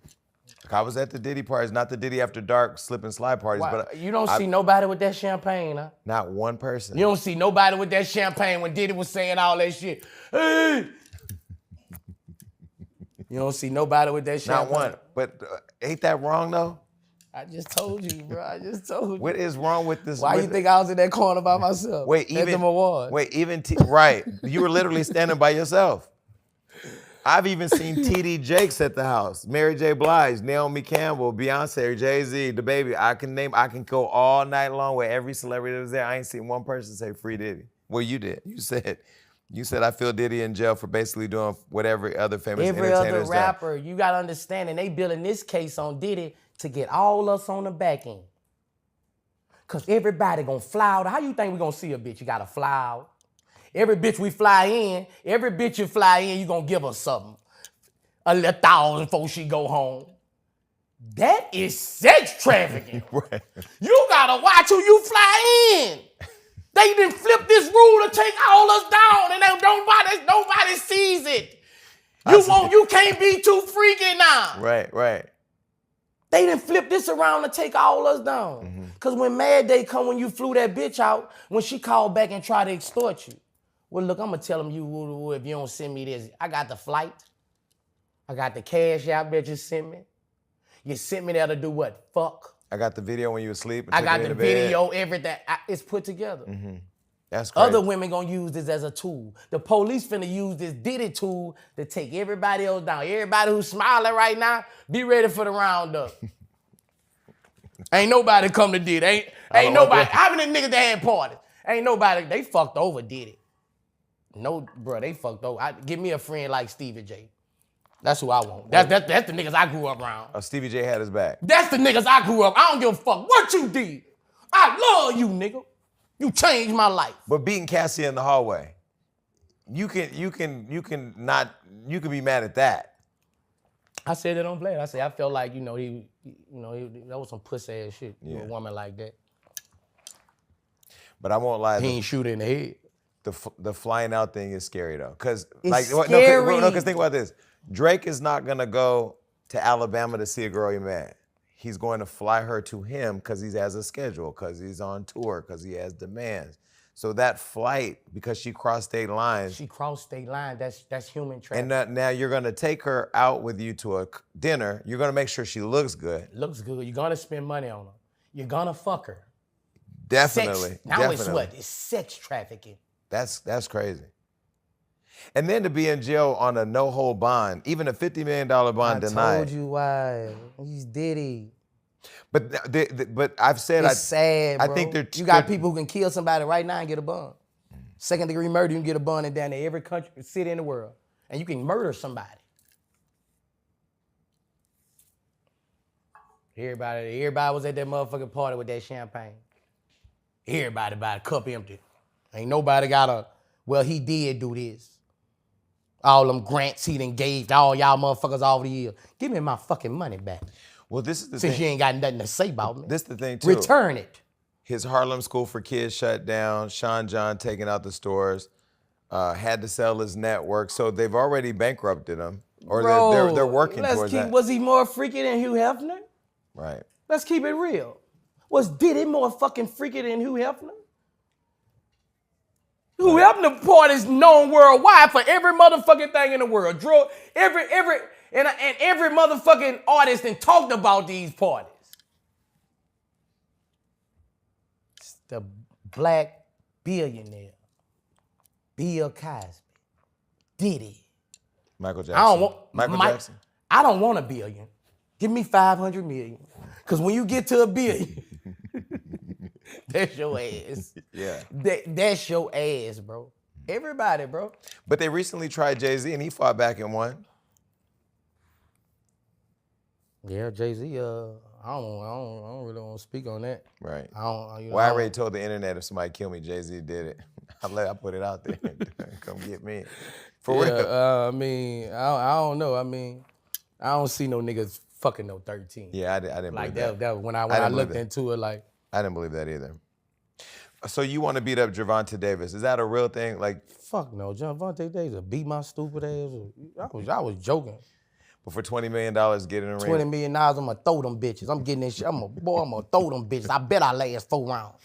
I was at the Diddy parties, not the Diddy After Dark slip and slide parties. Why? But you don't see nobody with that champagne, huh? Not one person. You don't see nobody with that champagne when Diddy was saying all that shit. Hey! You don't see nobody with that champagne. Not one. But ain't that wrong, though? I just told you, bro. I just told you. What is wrong with this? Why you think I was in that corner by myself? Wait, even at them awards? Right. You were literally standing by yourself. I've even seen TD Jakes at the house, Mary J. Blige, Naomi Campbell, Beyonce, Jay-Z, the baby. I can go all night long with every celebrity that was there. I ain't seen one person say free Diddy. Well, you did. You said I feel Diddy in jail for basically doing what every other famous entertainer has done. Every other rapper, you gotta understand, and they building this case on Diddy to get all us on the back end. Cause everybody gonna fly out. How you think we gonna see a bitch? You gotta fly out. Every bitch we fly in, every bitch you fly in, you gonna give her something. A little $1,000 before she go home. That is sex trafficking. Right. You gotta watch who you fly in. They didn't flip this rule to take all us down, and nobody sees it. You can't be too freaky now. Right. They didn't flip this around to take all us down. Because when Mad Day come when you flew that bitch out, when she called back and tried to extort you. Well, look, I'm going to tell them you if you don't send me this. I got the flight. I got the cash out that you sent me. You sent me there to do what? Fuck. I got the video when you were asleep. I got the video, everything. It's put together. That's crazy. Other women gonna use this as a tool. The police finna use this Diddy tool to take everybody else down. Everybody who's smiling right now, be ready for the roundup. Ain't nobody come to Diddy. Ain't nobody. How many niggas that had parties? Ain't nobody. They fucked over Diddy. No, bro, they fucked over. Give me a friend like Stevie J. That's who I want. That's the niggas I grew up around. Oh, Stevie J had his back. That's the niggas I grew up. I don't give a fuck what you did. I love you, nigga. You changed my life. But beating Cassie in the hallway, you can be mad at that. I said it on Vlad. I said I felt like he that was some pussy ass shit. Yeah. A woman like that. But I won't lie. He ain't shoot her in the head. The flying out thing is scary though, because scary. Because think about this. Drake is not gonna go to Alabama to see a girl he met. He's going to fly her to him because he has a schedule, because he's on tour, because he has demands. So that flight, because she crossed state lines. She crossed state line. That's human trafficking. And now you're gonna take her out with you to a dinner. You're gonna make sure she looks good. Looks good. You're gonna spend money on her. You're gonna fuck her. Definitely. Sex. Now it's what? It's sex trafficking. That's crazy. And then to be in jail on a no-hold bond, even a $50 million bond denied. I told you why. He's Diddy. But I've said it's sad, bro. I think you got people who can kill somebody right now and get a bond. Second-degree murder, you can get a bond in down there every country, city in the world, and you can murder somebody. Everybody was at that motherfucking party with that champagne. Everybody by the cup empty. Ain't nobody got a. Well, he did do this. All them grants he done gave to all y'all motherfuckers all the years. Give me my fucking money back. Well, this is the Since thing. you ain't got nothing to say about me. This is the thing, too. Return it. His Harlem School for Kids shut down. Sean John taking out the stores. Had to sell his network. So they've already bankrupted him. Or Bro, they're working towards that. Was he more freaky than Hugh Hefner? Right. Let's keep it real. Was Diddy more fucking freaky than Hugh Hefner? Hugh Hefner parties known worldwide for every motherfucking thing in the world. Every motherfucking artist and talked about these parties. It's the black billionaire, Bill Cosby, Diddy. Michael Jackson. Jackson. I don't want a billion. Give me 500 million. Because when you get to a billion, that's your ass. Yeah. That's your ass, bro. Everybody, bro. But they recently tried Jay-Z and he fought back and won. Yeah, Jay-Z, I don't really want to speak on that. Right. I already told the internet if somebody killed me, Jay-Z did it. I put it out there. Come get me. For real. I don't know. I don't see no niggas fucking no 13. Yeah, I didn't like believe that. When I looked into it, like. I didn't believe that either. So you want to beat up Gervonta Davis? Is that a real thing? Like, fuck no, Gervonta Davis beat my stupid ass. I was joking. But for $20 million, get in the ring. $20 million, I'm gonna throw them bitches. I'm getting this shit. I'm gonna throw them bitches. I bet I last 4 rounds.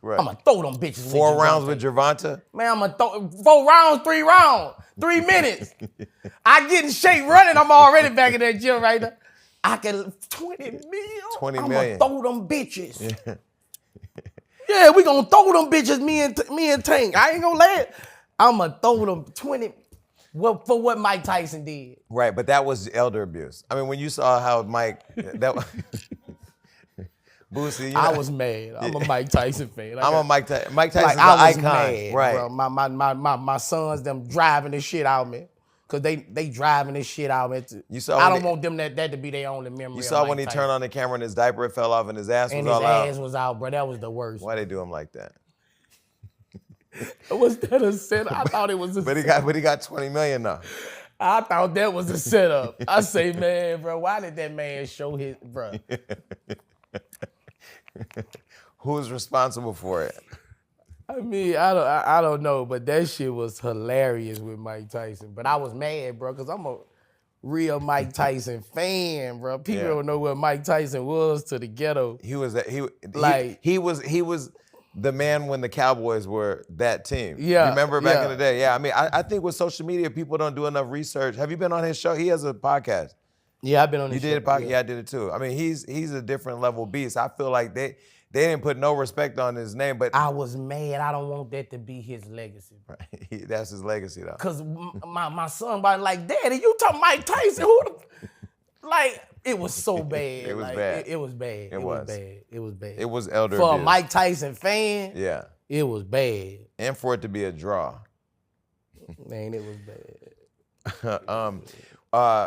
Right. I'm gonna throw them bitches. 4 rounds with Gervonta? Man, I'm gonna throw 4 rounds, 3 rounds, 3 minutes. I get in shape running. I'm already back in that gym right now. I can 20 million. 20 I'm million. gonna throw them bitches. Yeah, we gonna throw them bitches. Me and Tank. I ain't gonna let it. I'm gonna throw them 20. Well, for what Mike Tyson did. Right, but that was elder abuse. I mean, when you saw how Mike, Boosie, I was mad. I'm a Mike Tyson fan. I'm a Mike Tyson. Mike Tyson's I was icon. mad, right. Bro. My sons, them driving this shit out, man. Cause they driving this shit out, man. I don't want them that to be their only memory. You saw of Mike when he Tyson. turned on the camera and his diaper fell off and his ass was all out. And his ass was out, bro. That was the worst. Why they do him like that? Was that a setup? I thought it was a setup. But he got 20 million now. I thought that was a setup. I say, man, bro, why did that man show his, bro? Who's responsible for it? I mean, I don't know, but that shit was hilarious with Mike Tyson. But I was mad, bro, because I'm a real Mike Tyson fan, bro. People Yeah. don't know what Mike Tyson was to the ghetto. He was Like- he was the man when the Cowboys were that team. Yeah, You remember back in yeah. the day? Yeah, I mean, I think with social media, people don't do enough research. Have you been on his show? He has a podcast. Yeah, I've been on You this did a show. podcast? Yeah, I did it too. I mean, he's a different level beast. I feel like they didn't put no respect on his name, but I was mad. I don't want that to be his legacy. that's his legacy though. Cause my son was like, Daddy, you talking Mike Tyson? Who the like it was so bad. It was like, bad. It was bad. It was. was bad. It was bad. It was elder For a abuse. Mike Tyson fan, Yeah, it was bad. and for it to be a draw. Man, it was bad.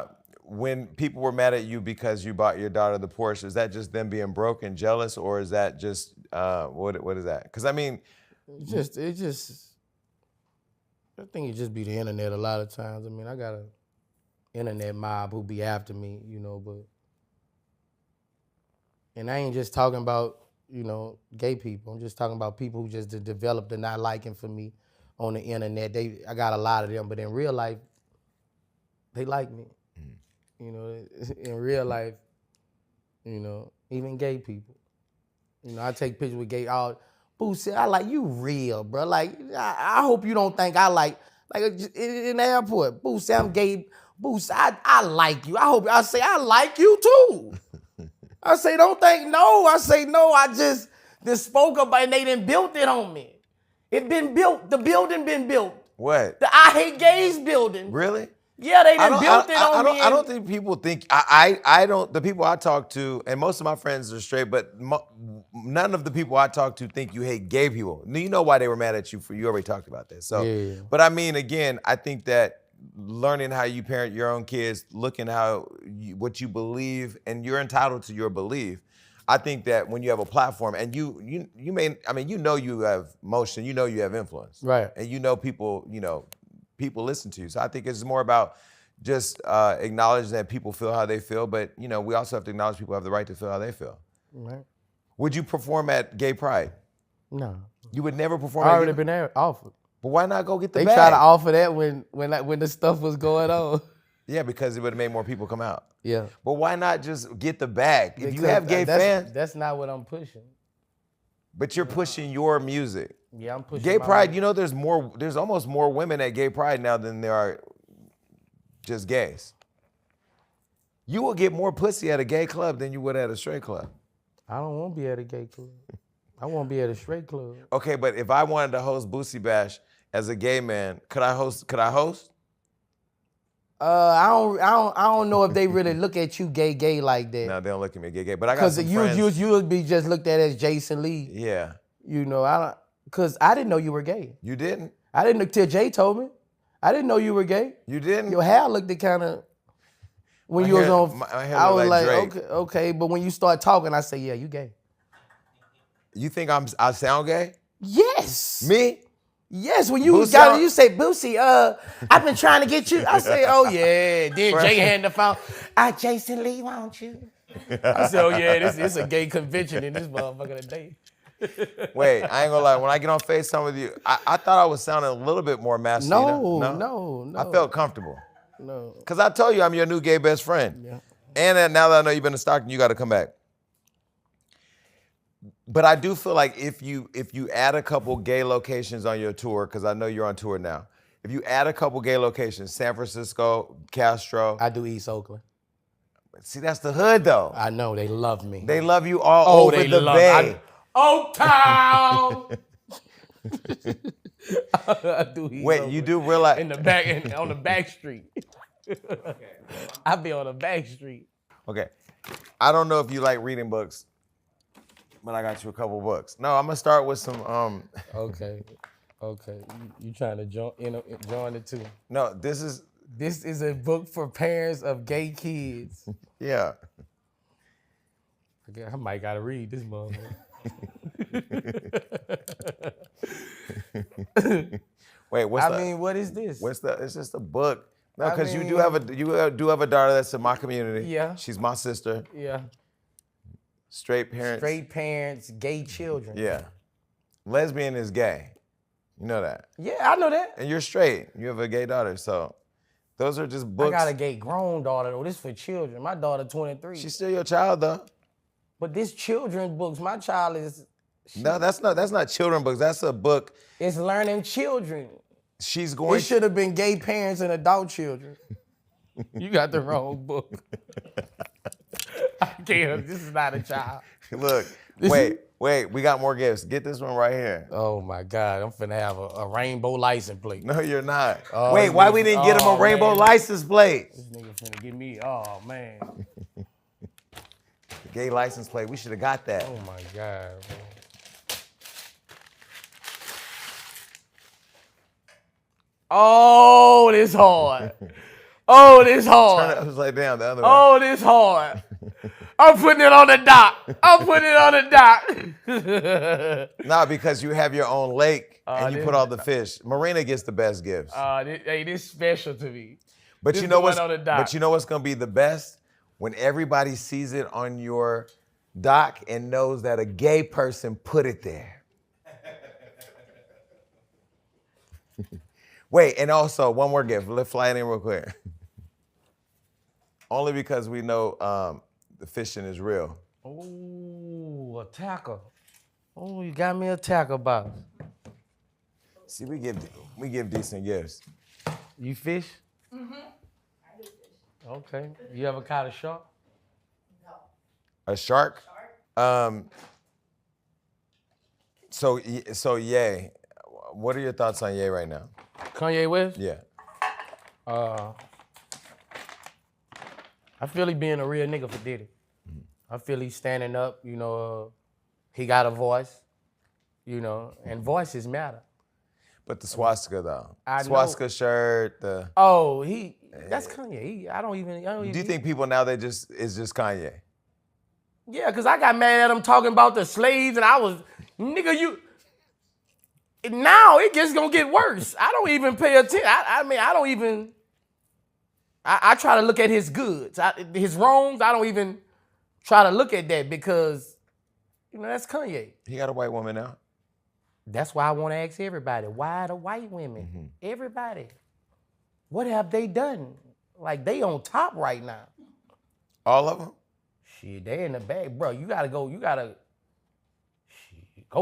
When people were mad at you because you bought your daughter the Porsche, is that just them being broke and jealous, or is that just what is that? Because I mean, It just I think it just be the internet a lot of times. I mean, I got a internet mob who be after me, but and I ain't just talking about, gay people. I'm just talking about people who just developed the not liking for me on the internet. I got a lot of them, but in real life, they like me. In real life, even gay people. I take pictures with gay Boosie, I like you real, bro. Like, I hope you don't think I like in the airport. Boosie, I'm gay. Boosie, I like you. I say I like you too. I say don't think no. I say no. I just spoke about and they done built it on me. It been built. The building been built. what? The I Hate Gays building. Really? Yeah, they done built it on me. I don't think people think I don't. The people I talk to, and most of my friends are straight, but none of the people I talk to think you hate gay people. You know why they were mad at you for? You already talked about this. So, Yeah. But I mean, again, I think that learning how you parent your own kids, looking what you believe, and you're entitled to your belief. I think that when you have a platform, and you have motion, you have influence, Right. and people, people listen to you. So I think it's more about just acknowledging that people feel how they feel, but we also have to acknowledge people have the right to feel how they feel. Right. Would you perform at Gay Pride? No. You would never perform I at already Gay been there offered. But why not go get the They bag? tried to offer that when the stuff was going on. Yeah, because it would have made more people come out. Yeah. But why not just get the bag? If you Because have gay fans, that's not what I'm pushing. but you're pushing your music. Yeah, I'm pushing Gay my Pride, music. there's almost more women at Gay Pride now than there are just gays. You will get more pussy at a gay club than you would at a straight club. I don't want to be at a gay club. I want to be at a straight club. Okay, but if I wanted to host Boosie Bash as a gay man, could I host? I don't know if they really look at you gay like that. No, they don't look at me gay. But I got Because some friends. you would be just looked at as Jason Lee. Yeah. Because I didn't know you were gay. You didn't? I didn't know till Jay told me. I didn't know you were gay. You didn't? Your hair looked kind of when My you was hair- on. my hair I look was like like, Drake. okay, but when you start talking, I say, yeah, you gay. You think I sound gay? Yes. Me? Yes, when you Boosie, got it, you say, Boosie, I've been trying to get you. I say, oh yeah. Then Jay hand the phone. Jason Lee, won't you? I said, oh yeah, this a gay convention in this motherfucker today. Wait, I ain't gonna lie. When I get on FaceTime with you, I thought I was sounding a little bit more masculine. No. I felt comfortable. No. Because I told you I'm your new gay best friend. Yeah. And now that I know you've been to Stockton, you got to come back. But I do feel like if you add a couple gay locations on your tour, because I know you're on tour now, if you add a couple gay locations, San Francisco, Castro. I do East Oakland. See, that's the hood, though. I know, they love me. They love you all over the Bay. Oak Town! I do East Wait, Oakland. you do realize... In the back, on the back street. I be on the back street. Okay. I don't know if you like reading books, but I got you a couple books. No, I'm going to start with some... Okay. You trying to join it too? No, this is... This is a book for parents of gay kids. Yeah. Okay, I might gotta read this motherfucker. Wait, what is this? It's just a book. No, I because you mean- do have a daughter that's in my community. Yeah. She's my sister. Yeah. Straight parents. Straight parents, gay children. Yeah. Lesbian is gay. You know that. Yeah, I know that. And you're straight. You have a gay daughter. So Those are just I books. got a gay grown daughter though. This for children. My daughter 23. She's still your child though. But this children's books. My child is. No, that's not children books. That's a book. It's learning children. She's It going. should have been gay parents and adult children. You got the wrong book. I can't. This is not a child. Look, wait. We got more gifts. Get this one right here. Oh my God, I'm finna have a rainbow license plate. No, you're not. Oh, Wait, this why nigga- we didn't get him a oh, rainbow man. license plate? This nigga finna give me, oh man. Gay license plate. We should have got that. Oh my God, man. Oh, this hard. Oh, this Turn hard. it upside down the other way. Oh, this hard. I'm putting it on the dock. I'm putting it on the dock. Nah, because you have your own lake and you this- put all the fish. Marina gets the best gifts. This special to me. But this you know the what's one on the dock. but you know what's gonna be the best? When everybody sees it on your dock and knows that a gay person put it there. Wait, and also one more gift. Let's fly it in real quick. Only because we know the fishing is real. Oh, a tackle. Oh, you got me a tackle box. See, we give decent gifts. You fish? Mm-hmm. I do fish. Okay. You ever caught a shark? A shark? So Ye, what are your thoughts on Ye right now? Kanye West? Yeah. I feel he being a real nigga for Diddy. I feel he's standing up, he got a voice, and voices matter. But the swastika though. I Swastika shirt, the Oh, that's Kanye. I don't even. Do you think people now it's just Kanye? Yeah, because I got mad at him talking about the slaves, and I was, nigga, now it just gonna get worse. I don't even pay attention. I don't even. I try to look at his goods, his wrongs. I don't even try to look at that because, that's Kanye. He got a white woman now. That's why I want to ask everybody, why the white women? Mm-hmm. Everybody. What have they done? Like, they on top right now. All of them? Shit, they in the bag. Bro, you gotta go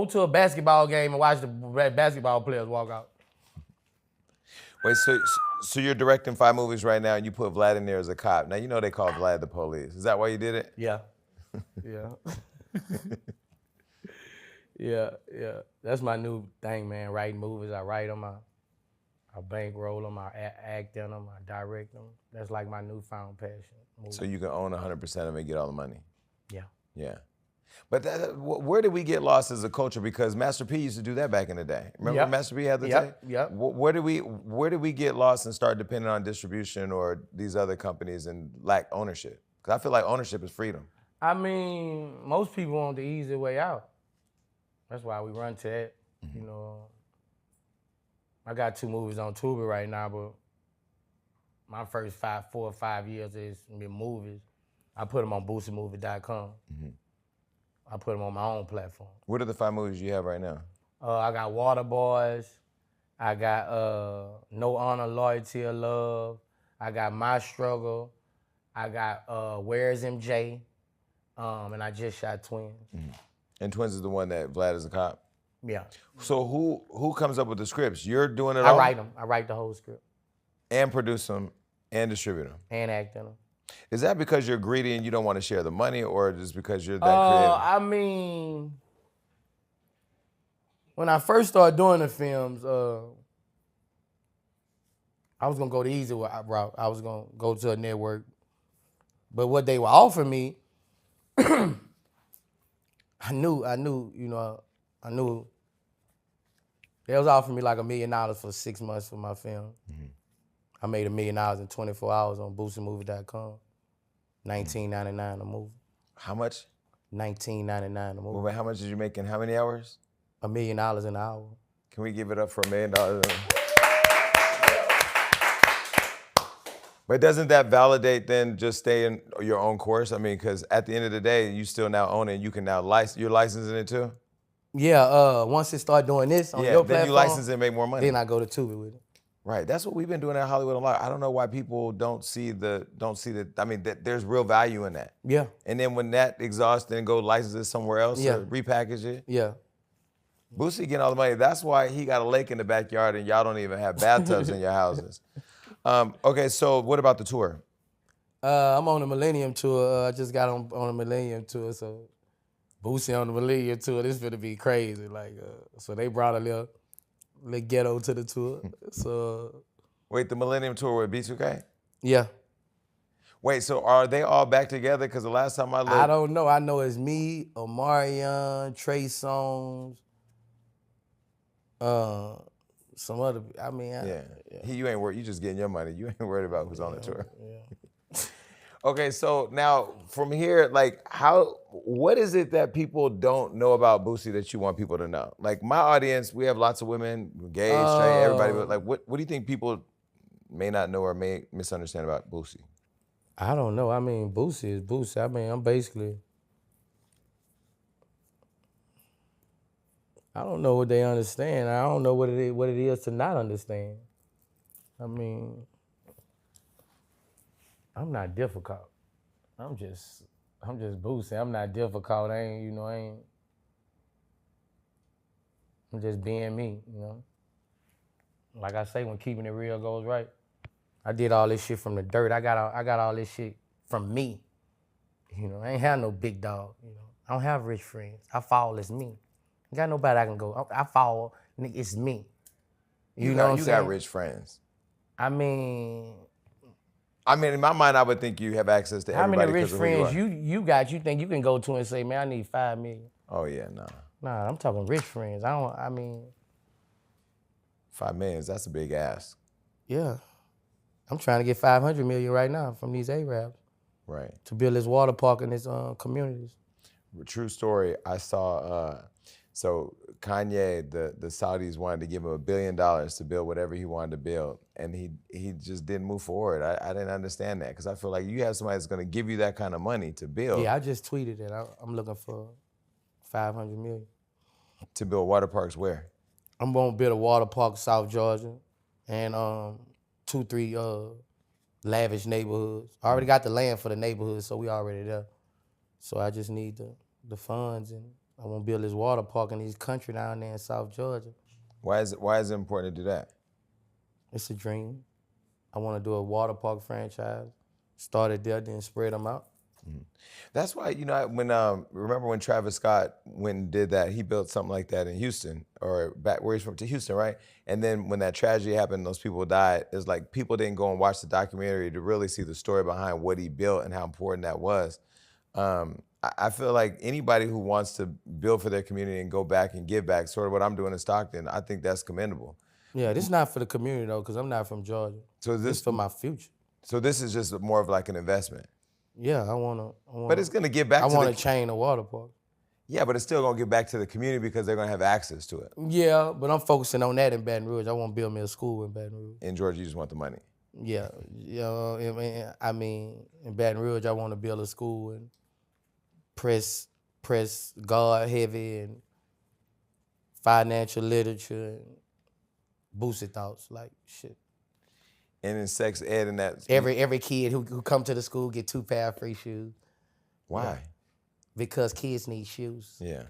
to a basketball game and watch the basketball players walk out. Wait, so you're directing 5 movies right now and you put Vlad in there as a cop. Now, you know they call Vlad the police. Is that why you did it? Yeah. Yeah. Yeah. That's my new thing, man. Writing movies. I write them, I bankroll them, I act in them, I direct them. That's like my newfound passion. Movies. So you can own 100% of it and get all the money. Yeah. Yeah. But where did we get lost as a culture? Because Master P used to do that back in the day. Remember Master P had the tape? Yep. Where did we get lost and start depending on distribution or these other companies and lack ownership? Because I feel like ownership is freedom. I mean, most people want the easy way out. That's why we run to that. Mm-hmm. I got 2 movies on Tubi right now, but my first 4 or 5 years is movies. I put them on BoosieMovie.com. Mm-hmm. I put them on my own platform. What are the 5 movies you have right now? I got Water Boys. I got No Honor, Loyalty, or Love. I got My Struggle. I got Where's MJ? And I just shot Twins. Mm-hmm. And Twins is the one that Vlad is a cop? Yeah. So who comes up with the scripts? You're doing it all? I write them. I write the whole script. And produce them and distribute them? And act in them. Is that because you're greedy and you don't want to share the money, or just because you're that creative? I mean, when I first started doing the films, I was gonna go the easy route. I was gonna go to a network. But what they were offering me, I knew, they was offering me like $1 million for 6 months for my film. Mm-hmm. I made $1 million in 24 hours on BoosieMovie.com. $19.99 a movie. How much? $19.99 a movie. Well, how much did you make in how many hours? $1 million an hour. Can we give it up for $1 million? But doesn't that validate then just stay in your own course? I mean, because at the end of the day, you still now own it and you can now you're licensing it too? Yeah, once it start doing this on your platform. then you license it and make more money. Then I go to Tubi with it. Right. That's what we've been doing in Hollywood a lot. I don't know why people don't see the. I mean, that there's real value in that. Yeah. And then when that exhausts, then go license it somewhere else Yeah. or repackage it. Yeah. Boosie getting all the money. That's why he got a lake in the backyard and y'all don't even have bathtubs in your houses. Okay, so what about the tour? I'm on the Millennium Tour. I just got on a Millennium Tour, so Boosie on the Millennium Tour. This finna be crazy. Like, so they brought a little ghetto to the tour. So Wait, the Millennium Tour with B2K? yeah, Wait, so are they all back together? Because the last time I looked, I don't know. I know it's me, Omarion, Trey Songz, some other. I mean, yeah. You ain't worried. You just getting your money. You ain't worried about who's on the tour. Yeah. Okay, so now from here, like, what is it that people don't know about Boosie that you want people to know? Like my audience, we have lots of women, gay, straight, everybody. But like, what do you think people may not know or may misunderstand about Boosie? I don't know. I mean, Boosie is Boosie. I mean, I'm basically. I don't know what they understand. I don't know what it is to not understand. I mean, I'm not difficult. I'm just Boosie. I'm not difficult. I'm just being me, you know. Like I say, when keeping it real goes right. I did all this shit from the dirt. I got all this shit from me. You know, I ain't have no big dog. You know, I don't have rich friends. I fall as me. Ain't got nobody I can go. I fall, nigga, it's me. You know what I'm saying? You got rich friends. I mean, in my mind, I would think you have access to how everybody. many rich because of who friends you got? You think you can go to and say, man, I need $5 million? Oh yeah, nah. Nah, I'm talking rich friends. $5 million, that's a big ask. Yeah. I'm trying to get $500 million right now from these Arabs. Right. To build this water park in these communities. True story. I saw. So Kanye, the Saudis wanted to give him $1 billion to build whatever he wanted to build, and he just didn't move forward. I didn't understand that because I feel like you have somebody that's going to give you that kind of money to build. Yeah, I just tweeted it. I'm looking for $500 million. To build water parks where? I'm gonna build a water park in South Georgia, and 2-3 lavish neighborhoods. I already got the land for the neighborhood, so we already there. So I just need the funds, and I want to build this water park in this country down there in South Georgia. Why is it important to do that? It's a dream. I want to do a water park franchise. Started there, then spread them out. Mm-hmm. That's why, when remember when Travis Scott went and did that, he built something like that in Houston, or back where he's from, to Houston, right? And then when that tragedy happened, those people died. It's like people didn't go and watch the documentary to really see the story behind what he built and how important that was. I feel like anybody who wants to build for their community and go back and give back, sort of what I'm doing in Stockton, I think that's commendable. Yeah, this is not for the community though, because I'm not from Georgia. So this is for my future. So this is just more of like an investment. Yeah, I wanna. But it's gonna give back. I want to chain the water park. Yeah, but it's still gonna give back to the community because they're gonna have access to it. Yeah, but I'm focusing on that in Baton Rouge. I want to build me a school in Baton Rouge. In Georgia, you just want the money. Yeah, I mean, in Baton Rouge, I want to build a school and press God heavy and financial literature and boosted thoughts, like shit. And in sex ed and that. Every kid who come to the school get 2 pair of free shoes. Why? Yeah. Because kids need shoes. Yeah.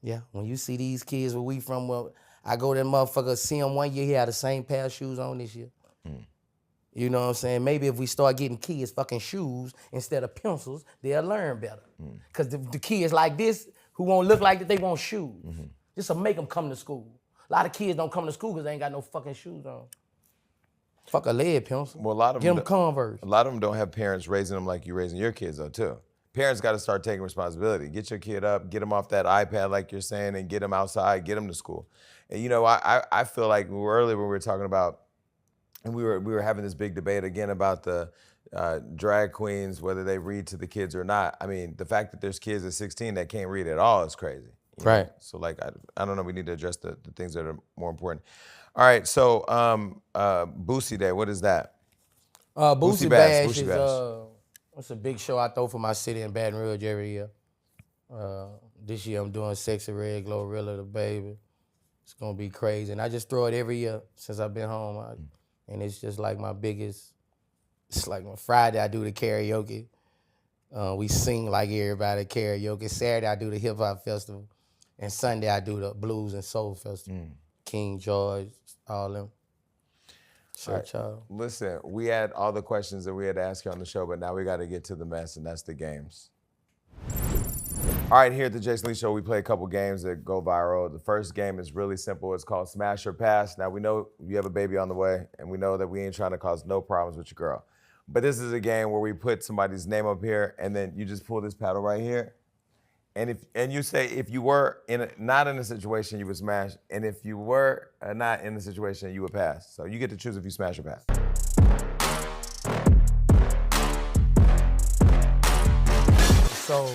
Yeah, when you see these kids where we from, well, I go to that motherfucker, see him one year, he had the same pair of shoes on this year. You know what I'm saying? Maybe if we start getting kids fucking shoes instead of pencils, they'll learn better. Because the kids like this, who won't look like that, they want shoes. This will make them come to school. A lot of kids don't come to school because they ain't got no fucking shoes on. Fuck a lead pencil. Well, a lot of them Converse. A lot of them don't have parents raising them like you raising your kids, though, too. Parents got to start taking responsibility. Get your kid up, get him off that iPad, like you're saying, and get him outside, get him to school. And I feel like earlier when we were talking about, and we were having this big debate again about the drag queens, whether they read to the kids or not. I mean, the fact that there's kids at 16 that can't read at all is crazy. Right. So like, I don't know. We need to address the things that are more important. All right. So Boosie Day, what is that? Boosie Bash is it's a big show I throw for my city in Baton Rouge every year. This year I'm doing Sexy Red, Glorilla, the Baby. It's gonna be crazy, and I just throw it every year since I've been home, and it's just like my biggest. It's like on Friday I do the karaoke. We sing like everybody karaoke. Saturday I do the hip hop festival, and Sunday I do the blues and soul festival. King George, all them. Search out. Listen, we had all the questions that we had to ask you on the show, but now we got to get to the mess, and that's the games. All right, here at the Jason Lee Show, we play a couple games that go viral. The first game is really simple. It's called Smash or Pass. Now, we know you have a baby on the way, and we know that we ain't trying to cause no problems with your girl. But this is a game where we put somebody's name up here, and then you just pull this paddle right here. And you say if you were not in a situation, you would smash, and if you were not in the situation, you would pass. So you get to choose if you smash or pass. So,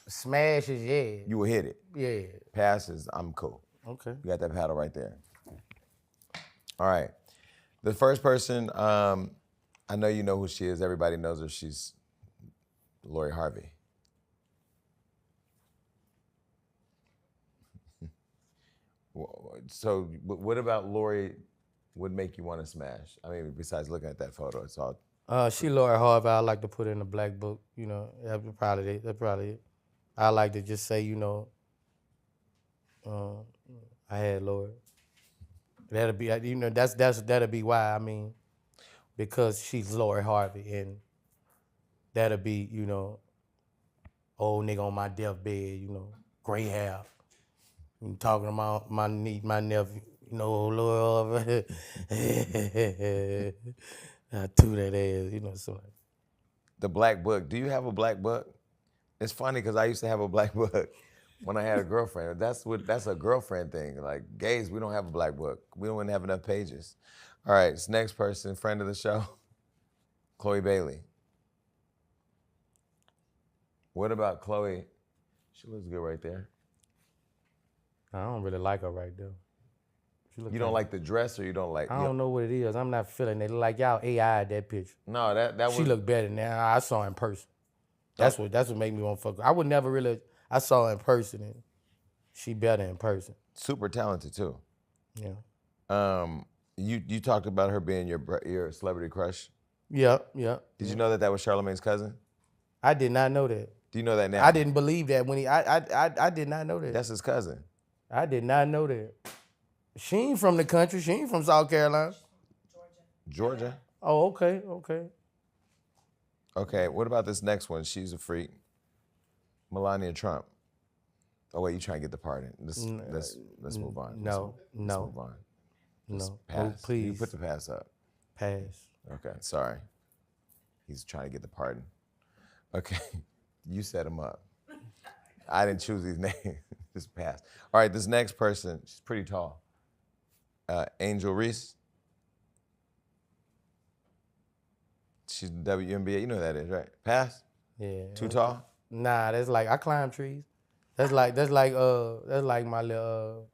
smash is yeah. You will hit it. Yeah. Passes, I'm cool. Okay. You got that paddle right there. All right. The first person, I know you know who she is. Everybody knows her. She's Lori Harvey. So what about Lori would make you want to smash? I mean, besides looking at that photo, it's all. She Lori Harvey. I like to put in the black book. You know, that's probably it. I like to just say, you know, I had Lori. That'll be, you know, that'll be why. I mean, because she's Lori Harvey, and that'll be, you know, old nigga on my deathbed, you know, gray hair. I'm talking about my nephew, you know, Lord. I threw that ass, you know, so. The black book. Do you have a black book? It's funny because I used to have a black book when I had a girlfriend. That's a girlfriend thing. Like gays, we don't have a black book. We don't have enough pages. All right, this next person, friend of the show, Chloe Bailey. What about Chloe? She looks good right there. I don't really like her right there. You don't like the dress, or you don't like? I don't know what it is. I'm not feeling it. Like y'all AI that picture. No, that was. She looked better now. I saw her in person. That's what made me want to fuck her. I would never really. I saw her in person, and she better in person. Super talented too. Yeah. You talked about her being your celebrity crush. Yeah. Did you know that was Charlamagne's cousin? I did not know that. Do you know that now? I didn't believe that when I did not know that. That's his cousin. I did not know that. She ain't from the country. She ain't from South Carolina. Georgia. Oh, okay. Okay, what about this next one? She's a freak. Melania Trump. Oh wait, you trying to get the pardon? Let's move on. No. Let's move on. No. Pass. Oh, please. You put the pass up. Pass. Okay, sorry. He's trying to get the pardon. Okay, you set him up. I didn't choose these names. Just pass. All right, this next person, she's pretty tall. Angel Reese. She's WNBA. You know who that is, right? Pass? Yeah. Too tall? Nah, that's like I climb trees. That's like my little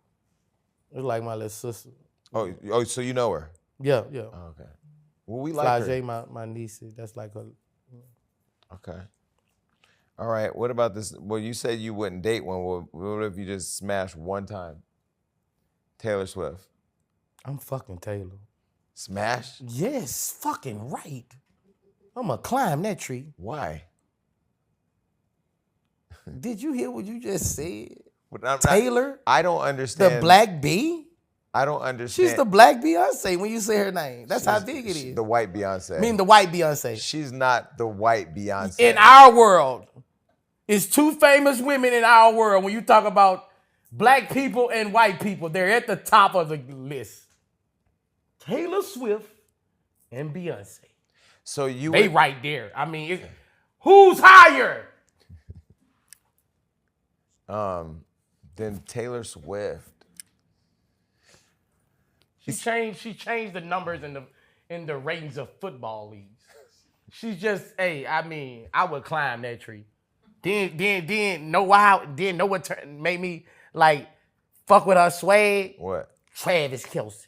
sister. Oh, so you know her? Yeah. Oh, okay. Well, we like her. Flage, my niece, that's like her. Okay. All right. What about this? Well, you said you wouldn't date one. Well, what if you just smash one time? Taylor Swift. I'm fucking Taylor. Smash? Yes, fucking right. I'm gonna climb that tree. Why? Did you hear what you just said? I'm Taylor? I don't understand. The Black Bee? I don't understand. She's the Black Beyonce when you say her name. That's how big it is. The white Beyonce. I mean the white Beyonce. She's not the white Beyonce. In our world, it's two famous women in our world. When you talk about black people and white people, they're at the top of the list. Taylor Swift and Beyonce. So they right there. I mean, who's higher? Then Taylor Swift. She changed the numbers in the ratings of football leagues. She's just, I would climb that tree. Then know what made me like fuck with her swag? What? Travis Kelce.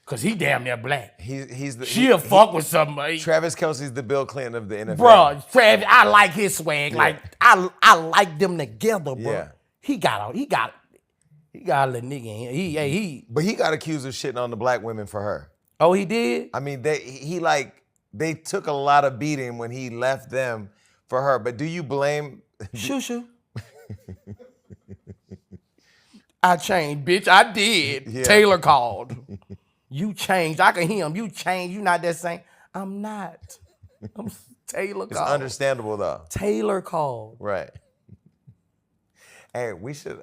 Cause he damn near black. She'll fuck with somebody. Travis Kelce's the Bill Clinton of the NFL. Bro, Travis, I like his swag. Yeah. Like I like them together, bro. Yeah. He got He got a little nigga in him. He. But he got accused of shitting on the black women for her. Oh, he did? I mean, they took a lot of beating when he left them for her. But do you blame? Shoo. I changed, bitch. I did. Yeah. Taylor called. You changed. I can hear him. You changed. You not that same. I'm not. Taylor It's called. understandable though. Taylor called. Right. Hey,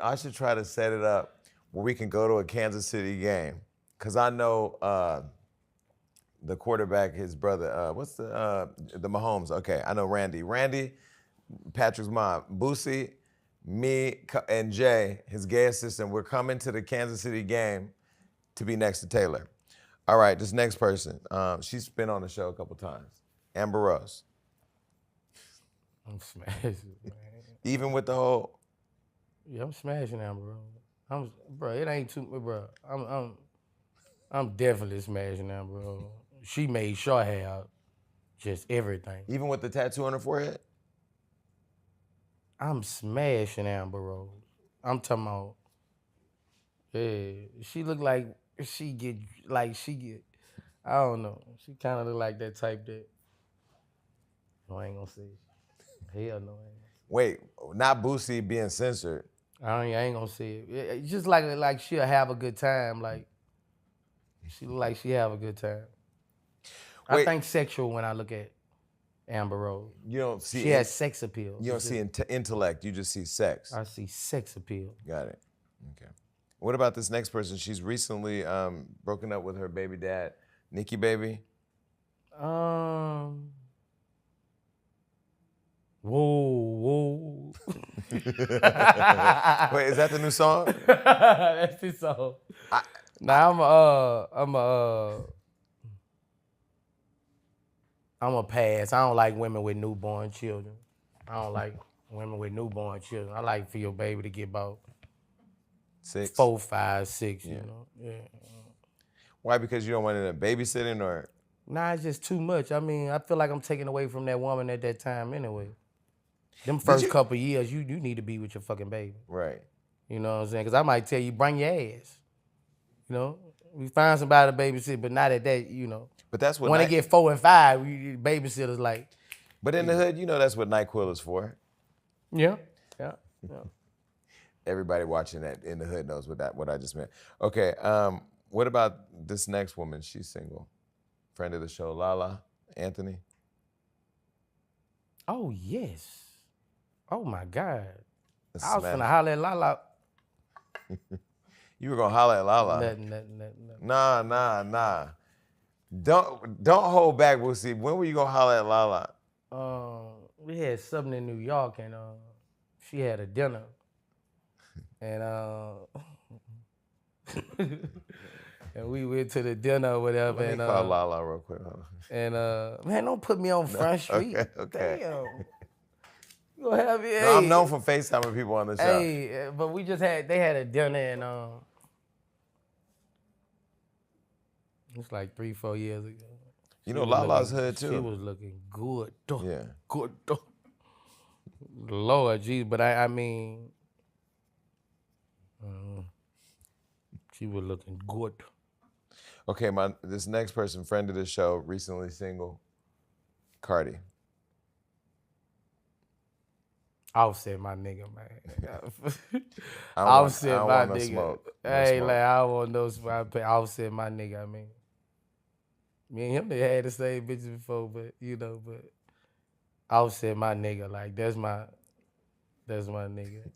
I should try to set it up where we can go to a Kansas City game. Cause I know the quarterback, his brother, what's the Mahomes? Okay, I know Randy. Randy, Patrick's mom, Boosie, me, and Jay, his gay assistant, we're coming to the Kansas City game to be next to Taylor. All right, this next person, she's been on the show a couple times. Amber Rose. I'm smashing, man. Even with the whole. Yeah, I'm smashing Amber Rose. Bro, it ain't too, bro. I'm definitely smashing Amber Rose. She made sure I have just everything. Even with the tattoo on her forehead? I'm smashing Amber Rose. I'm talking about, yeah, she look like she get, I don't know. She kind of look like that type that, no, I ain't gonna say it. Hell no, I ain't. Wait, not Boosie being censored. I ain't gonna say it. It's just like she'll have a good time. Like, she look like she have a good time. Wait. I think sexual when I look at Amber Rose. You don't see. She has sex appeal. You don't see intellect. You just see sex. I see sex appeal. Got it. Okay. What about this next person? She's recently broken up with her baby dad, Nikki Baby. Whoa. Wait, is that the new song? That's the song. Now I'm a pass. I don't like women with newborn children. I don't like women with newborn children. I like for your baby to get about 6, 4, 5, 6. You know. Yeah. Why? Because you don't want it babysitting, or? Nah, it's just too much. I mean, I feel like I'm taking away from that woman at that time anyway. Them first couple years, you need to be with your fucking baby. Right. You know what I'm saying? Because I might tell you, bring your ass. You know? We find somebody to babysit, but not at that, you know. But that's what when they get 4 and 5, babysitters like. But in the hood, you know that's what NyQuil is for. Yeah. Everybody watching that in the hood knows what I just meant. Okay, what about this next woman? She's single. Friend of the show, Lala Anthony. Oh, yes. Oh, my God. That's I was smash. finna holler at Lala. You were gonna holler at Lala. Nothing. Nah. Don't hold back, Boosie. When were you gonna holler at Lala? We had something in New York, and she had a dinner. And and we went to the dinner or whatever. Let me call Lala real quick. And man, don't put me on Front Street. Okay. Damn. You gonna have it? No, I'm known for FaceTiming people on the show. Hey, but they had a dinner, and it's like 3-4 years ago. You know Lala's hood too. She was looking good. Yeah. Good. Lord, geez, but I mean, she was looking good. Okay, this next person, friend of the show, recently single, Cardi. Offset my nigga, man. Offset my no nigga. smoke. Hey, smoke. like I don't want no smoke. Offset my nigga. I mean, me and him they had the same bitches before, but Offset my nigga. Like that's my nigga.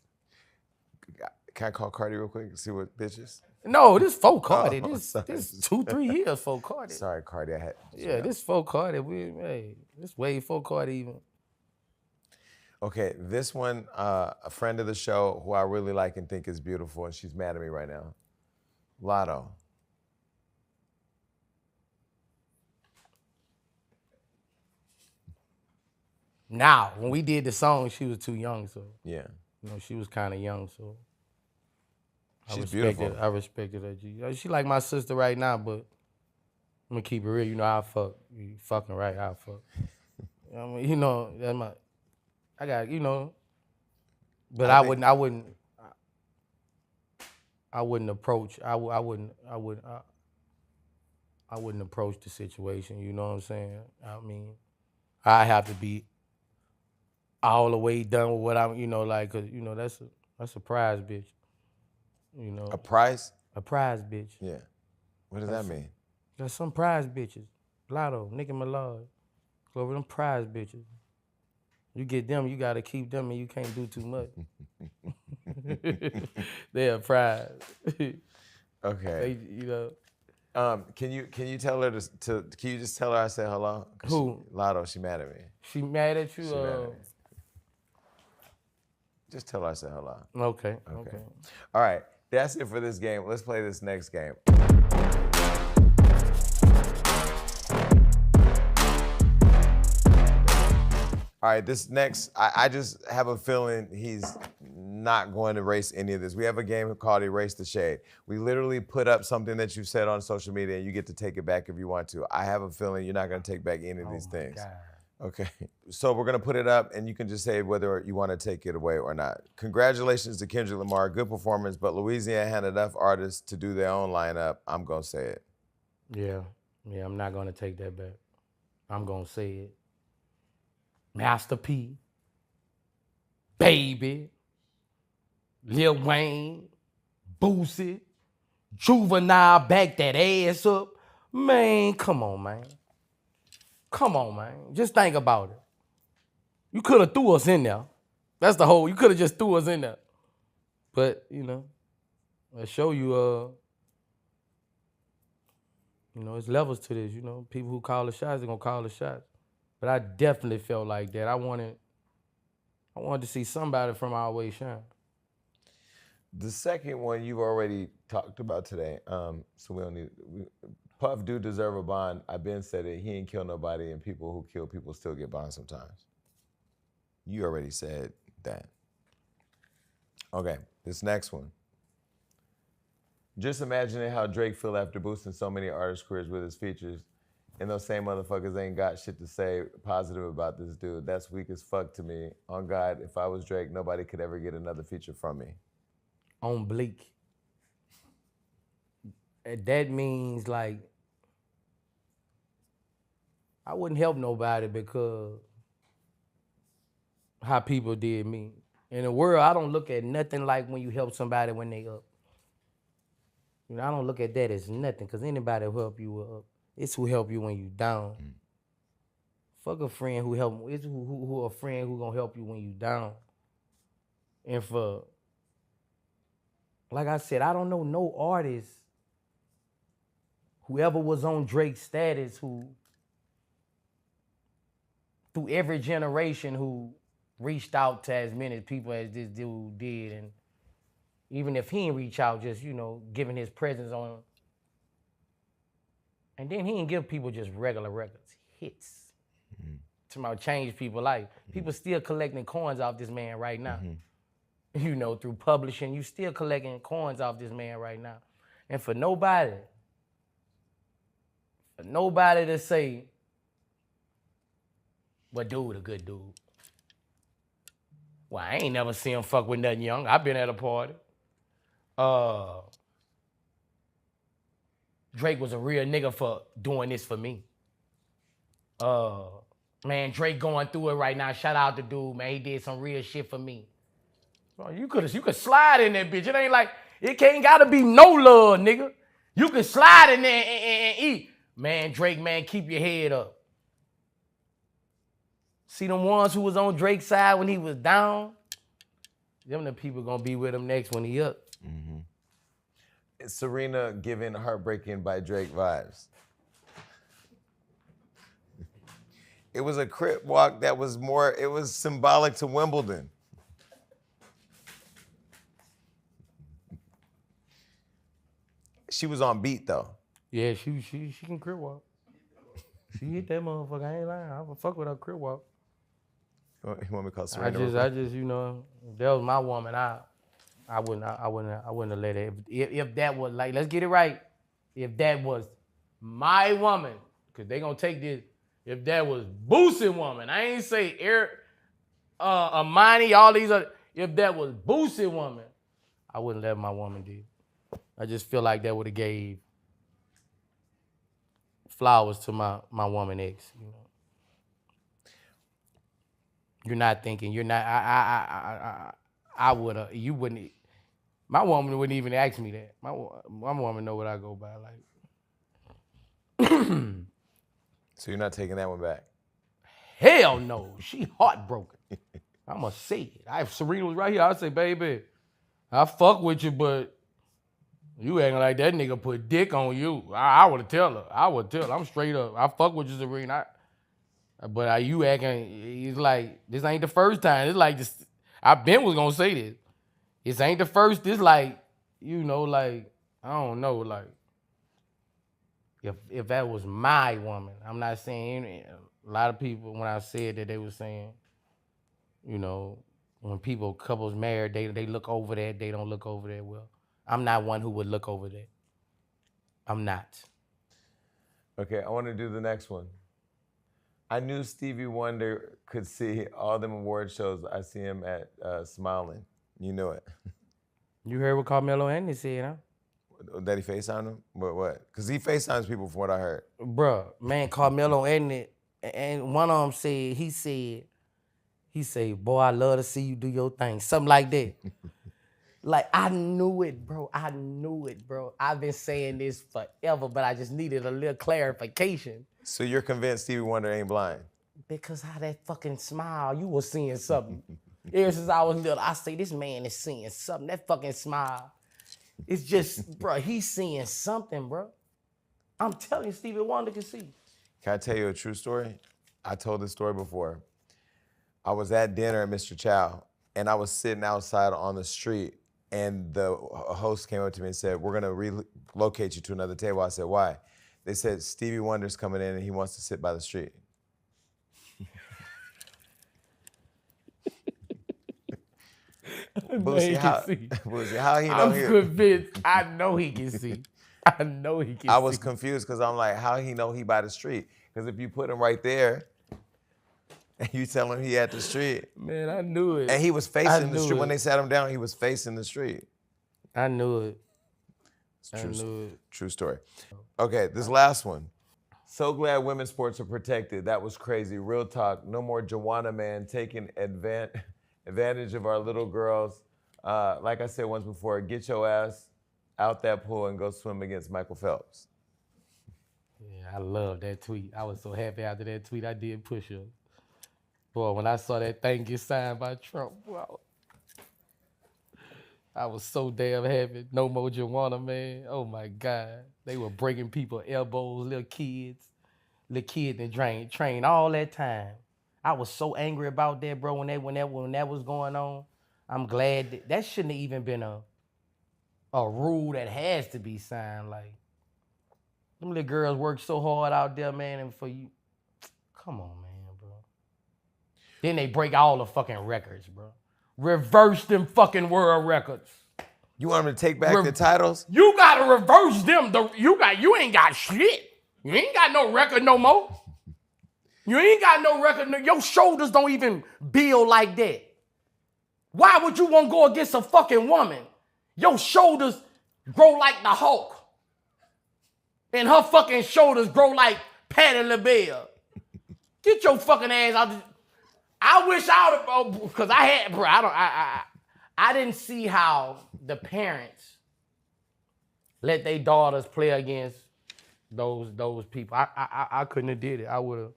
Can I call Cardi real quick and see what bitches? No, this folk Cardi. Oh, This sorry. 2-3 years folk Cardi. Sorry, Cardi. This folk Cardi. This way folk Cardi even. Okay, this one, a friend of the show who I really like and think is beautiful, and she's mad at me right now. Lotto. Now, when we did the song, she was too young, so Yeah. she was kind of young, so She's beautiful. I respected her. She like my sister right now, but I'm gonna keep it real. You know, I fuck. You fucking right, I fuck. I mean, that's my. I got, but I wouldn't. I wouldn't approach. I wouldn't approach the situation. You know what I'm saying? I mean, I have to be all the way done with what I'm. You know, like, 'cause you know that's a prize bitch. You know, A price? a prize bitch. Yeah. What does that mean? There's some prize bitches. Lotto, Nicki Minaj, over them prize bitches. You get them, you gotta keep them, and you can't do too much. They're a prize. Okay. You know. Can you tell her can you just tell her I said hello? Who? Lotto, she mad at me. She mad at you? She mad at me. Just tell her I said hello. Okay. All right. That's it for this game. Let's play this next game. All right, this next, I just have a feeling he's not going to erase any of this. We have a game called Erase the Shade. We literally put up something that you've said on social media and you get to take it back if you want to. I have a feeling you're not going to take back any of these things. God. Okay, so we're going to put it up and you can just say whether you want to take it away or not. Congratulations to Kendrick Lamar, good performance, but Louisiana had enough artists to do their own lineup. I'm going to say it. Yeah, I'm not gonna take that back. I'm gonna say it. Master P, Baby, Lil Wayne, Boosie, Juvenile, back that ass up. Man, come on, man. Come on, man. Just think about it. You could have threw us in there. That's the whole, you could have just threw us in there. But, you know, I show you, you know, it's levels to this, you know. People who call the shots, they're gonna call the shots. But I definitely felt like that. I wanted to see somebody from our way shine. The second one you've already talked about today, so we don't need. Puff do deserve a bond. I've been said it. He ain't kill nobody, and people who kill people still get bonds sometimes. You already said that. Okay, this next one. Just imagining how Drake feel after boosting so many artists' careers with his features, and those same motherfuckers ain't got shit to say positive about this dude. That's weak as fuck to me. On God, if I was Drake, nobody could ever get another feature from me. On Bleak. That means, like, I wouldn't help nobody because how people did me. In the world, I don't look at nothing like when you help somebody when they up. You know, I don't look at that as nothing because anybody will help you up. It's who help you when you down. Fuck a friend who help. It's who a friend who gonna help you when you down. And for, like I said, I don't know no artist, whoever was on Drake's status, who through every generation who reached out to as many people as this dude did, and even if he didn't reach out, just, you know, giving his presence on. And then he didn't give people just regular records, hits. To change people's life. People still collecting coins off this man right now. You know, through publishing, you still collecting coins off this man right now. And for nobody to say, well, dude, a good dude. Well, I ain't never seen him fuck with nothing young. I've been at a party. Drake was a real nigga for doing this for me. Man, Drake going through it right now. Shout out to dude, man. He did some real shit for me. Well, you could slide in that bitch. It ain't like, it ain't gotta be no love, nigga. You can slide in there and eat. Man, Drake, man, keep your head up. See them ones who was on Drake's side when he was down? Them the people gonna be with him next when he up. Serena giving Heartbreaking by Drake vibes. It was a crip walk that was more, it was symbolic to Wimbledon. She was on beat though. Yeah, she can crip walk. She hit that motherfucker. I ain't lying. I would fuck with her crip walk. You want me to call Serena? I just, you know, if that was my woman, I wouldn't have let it. If that was, like, let's get it right. If that was my woman, because they gonna take this. If that was Boosie woman, I ain't say Eric, Amani, all these other. If that was Boosie woman, I wouldn't let my woman do. I just feel like that would have gave flowers to my woman ex. You know, you're not thinking. You're not. I would have. You wouldn't. My woman wouldn't even ask me that. My woman know what I go by. Like, So you're not taking that one back. hell no. She heartbroken. I'ma say it. If Serena was right here, I'd say, baby, I fuck with you, but you acting like that nigga put dick on you. I would tell her. I'm straight up. I fuck with you, Serena. But you acting, it's like, this ain't the first time. It's like, this, I been was gonna say this. This ain't the first. This like, you know, like, I don't know, like, if that was my woman, I'm not saying, a lot of people, when I said that, they were saying, you know, when couples married, they look over that, they don't look over that well. I'm not one who would look over that. I'm not. Okay, I want to do the next one. I knew Stevie Wonder could see all them award shows. I see him at smiling. You know it. You heard what Carmelo Anthony said, huh? That he FaceTimed him? What? Because he FaceTimes people from what I heard. Bruh, man, Carmelo Anthony, and one of them said, he said, boy, I love to see you do your thing. Something like that. Like, I knew it, bro. I've been saying this forever, but I just needed a little clarification. So you're convinced Stevie Wonder ain't blind? Because how that fucking smile, you was seeing something. Ever since I was little, I say, this man is seeing something. That fucking smile. It's just, bro, he's seeing something, bro. I'm telling you, Stevie Wonder can see. Can I tell you a true story? I told this story before. I was at dinner at Mr. Chow, and I was sitting outside on the street, and the host came up to me and said, we're gonna relocate you to another table. I said, why? They said, Stevie Wonder's coming in and he wants to sit by the street. Boosie, how he know I'm convinced. I know he can see. I was confused because I'm like, how he know he by the street? Because if you put him right there, and you tell him he at the street. Man, I knew it. And he was facing the street. When they sat him down, he was facing the street. I knew it. True story. Okay, this last one. So glad women's sports are protected. That was crazy. Real talk. No more Joanna man taking advantage of our little girls. Like I said once before, get your ass out that pool and go swim against Michael Phelps. Yeah, I love that tweet. I was so happy after that tweet. I did push-ups. Boy, when I saw that thing get signed by Trump, wow. I was so damn happy. No more Joanna, man. Oh my God. They were breaking people's elbows, little kids and train all that time. I was so angry about that, bro, when that was going on. I'm glad that shouldn't have even been a rule that has to be signed. Like, them little girls work so hard out there, man, and for you, come on, man. Then they break all the fucking records, bro. Reverse them fucking world records. You want them to take back the titles? You gotta reverse them. You ain't got shit. You ain't got no record no more. You ain't got no record. Your shoulders don't even build like that. Why would you want to go against a fucking woman? Your shoulders grow like the Hulk. And her fucking shoulders grow like Patti LaBelle. Get your fucking ass out. I wish I would have, because I had, bro, I didn't see how the parents let their daughters play against those people. I couldn't have did it. I would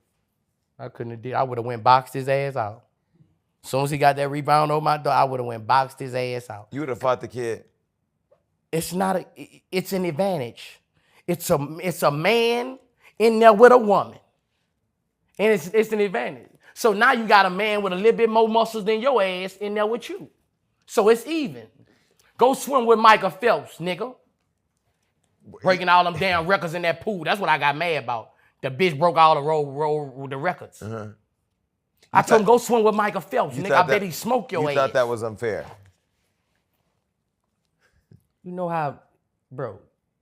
have went boxed his ass out. As soon as he got that rebound on my door, I would have went boxed his ass out. You would have fought the kid. It's an advantage. It's a man in there with a woman. And it's an advantage. So now you got a man with a little bit more muscles than your ass in there with you. So it's even. Go swim with Michael Phelps, nigga. Breaking all them damn records in that pool. That's what I got mad about. The bitch broke all the records. Uh-huh. I told him, go swim with Michael Phelps, nigga. I bet he smoke your ass. You thought that was unfair. You know how, bro,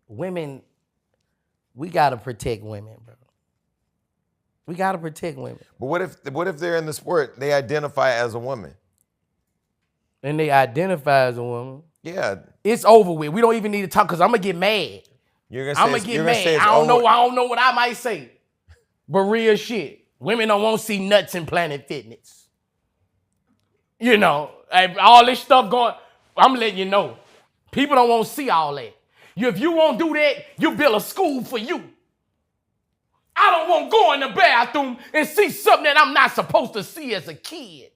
women, we got to protect women, bro. We got to protect women. But what if they're in the sport, they identify as a woman? And they identify as a woman. Yeah. It's over with. We don't even need to talk because I'm gonna get mad. You're I'm gonna gonna say get you're gonna mad. say it's I don't over. know what I might say. But real shit. Women don't want to see nuts in Planet Fitness. You know, all this stuff going, I'm letting you know. People don't want to see all that. If you won't do that, you build a school for you. I don't want to go in the bathroom and see something that I'm not supposed to see as a kid.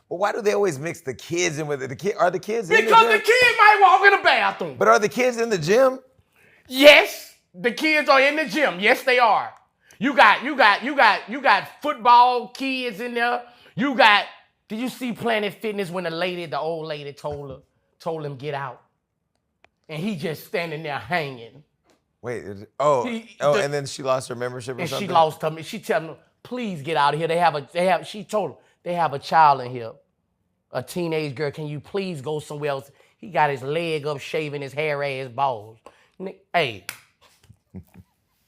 But why do they always mix the kids in with it? Are the kids in the Because gym? the kid might walk in the bathroom. But are the kids in the gym? Yes, the kids are in the gym. Yes, they are. You got football kids in there. Did you see Planet Fitness when the old lady told him get out? And he just standing there hanging. Wait, and then she lost her membership or And something? she lost her. She tell him, please get out of here. She told him, they have a child in here. A teenage girl, can you please go somewhere else? He got his leg up, shaving his hair ass balls. Hey.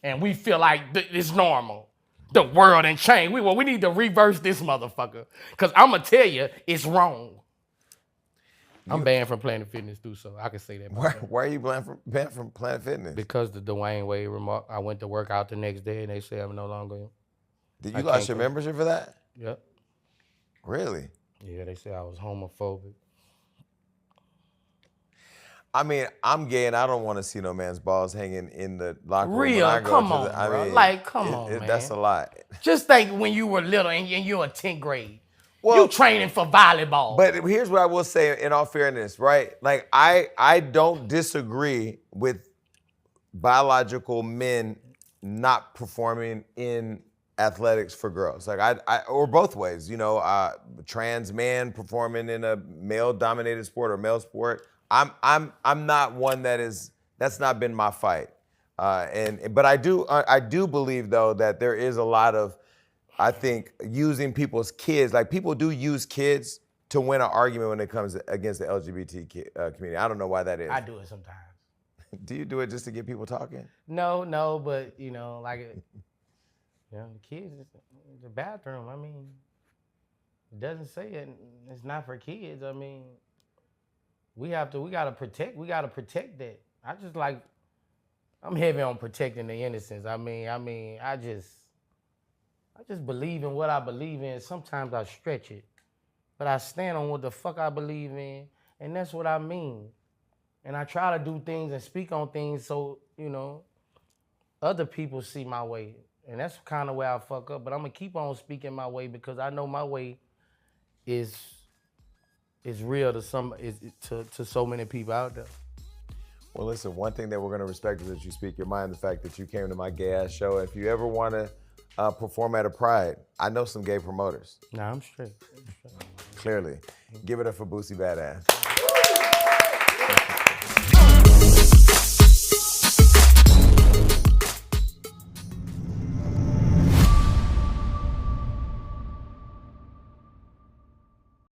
And we feel like it's normal. The world ain't changed. We need to reverse this motherfucker. Because I'm going to tell you, it's wrong. I'm banned from Planet Fitness too, so I can say that. Why are you banned from Planet Fitness? Because the Dwayne Wade remark, I went to work out the next day and they say I'm no longer. Did you lost your membership for that? Yep. Really? Yeah, they say I was homophobic. I mean, I'm gay and I don't want to see no man's balls hanging in the locker room. Real, come on, bro. Come on, man. That's a lot. Just think when you were little and you're in 10th grade. Well, you training for volleyball. But here's what I will say in all fairness, right? Like, I don't disagree with biological men not performing in athletics for girls. Like, or both ways, you know, trans man performing in a male-dominated sport or male sport. I'm not one that's not been my fight. But I do believe though that there is a lot of, I think, using people's kids. Like, people do use kids to win an argument when it comes against the LGBT community. I don't know why that is. I do it sometimes. Do you do it just to get people talking? No, but you know, like, the kids, the bathroom. I mean, it doesn't say it. It's not for kids. I mean, we gotta protect that. I'm heavy on protecting the innocence. I just believe in what I believe in. Sometimes I stretch it, but I stand on what the fuck I believe in, and that's what I mean. And I try to do things and speak on things so, you know, other people see my way. And that's kind of where I fuck up. But I'm gonna keep on speaking my way because I know my way is real to so many people out there. Well, listen, one thing that we're gonna respect is that you speak your mind, the fact that you came to my gay ass show. If you ever wanna perform at a Pride, I know some gay promoters. Nah, I'm straight. Clearly. Give it up for Boosie Badass.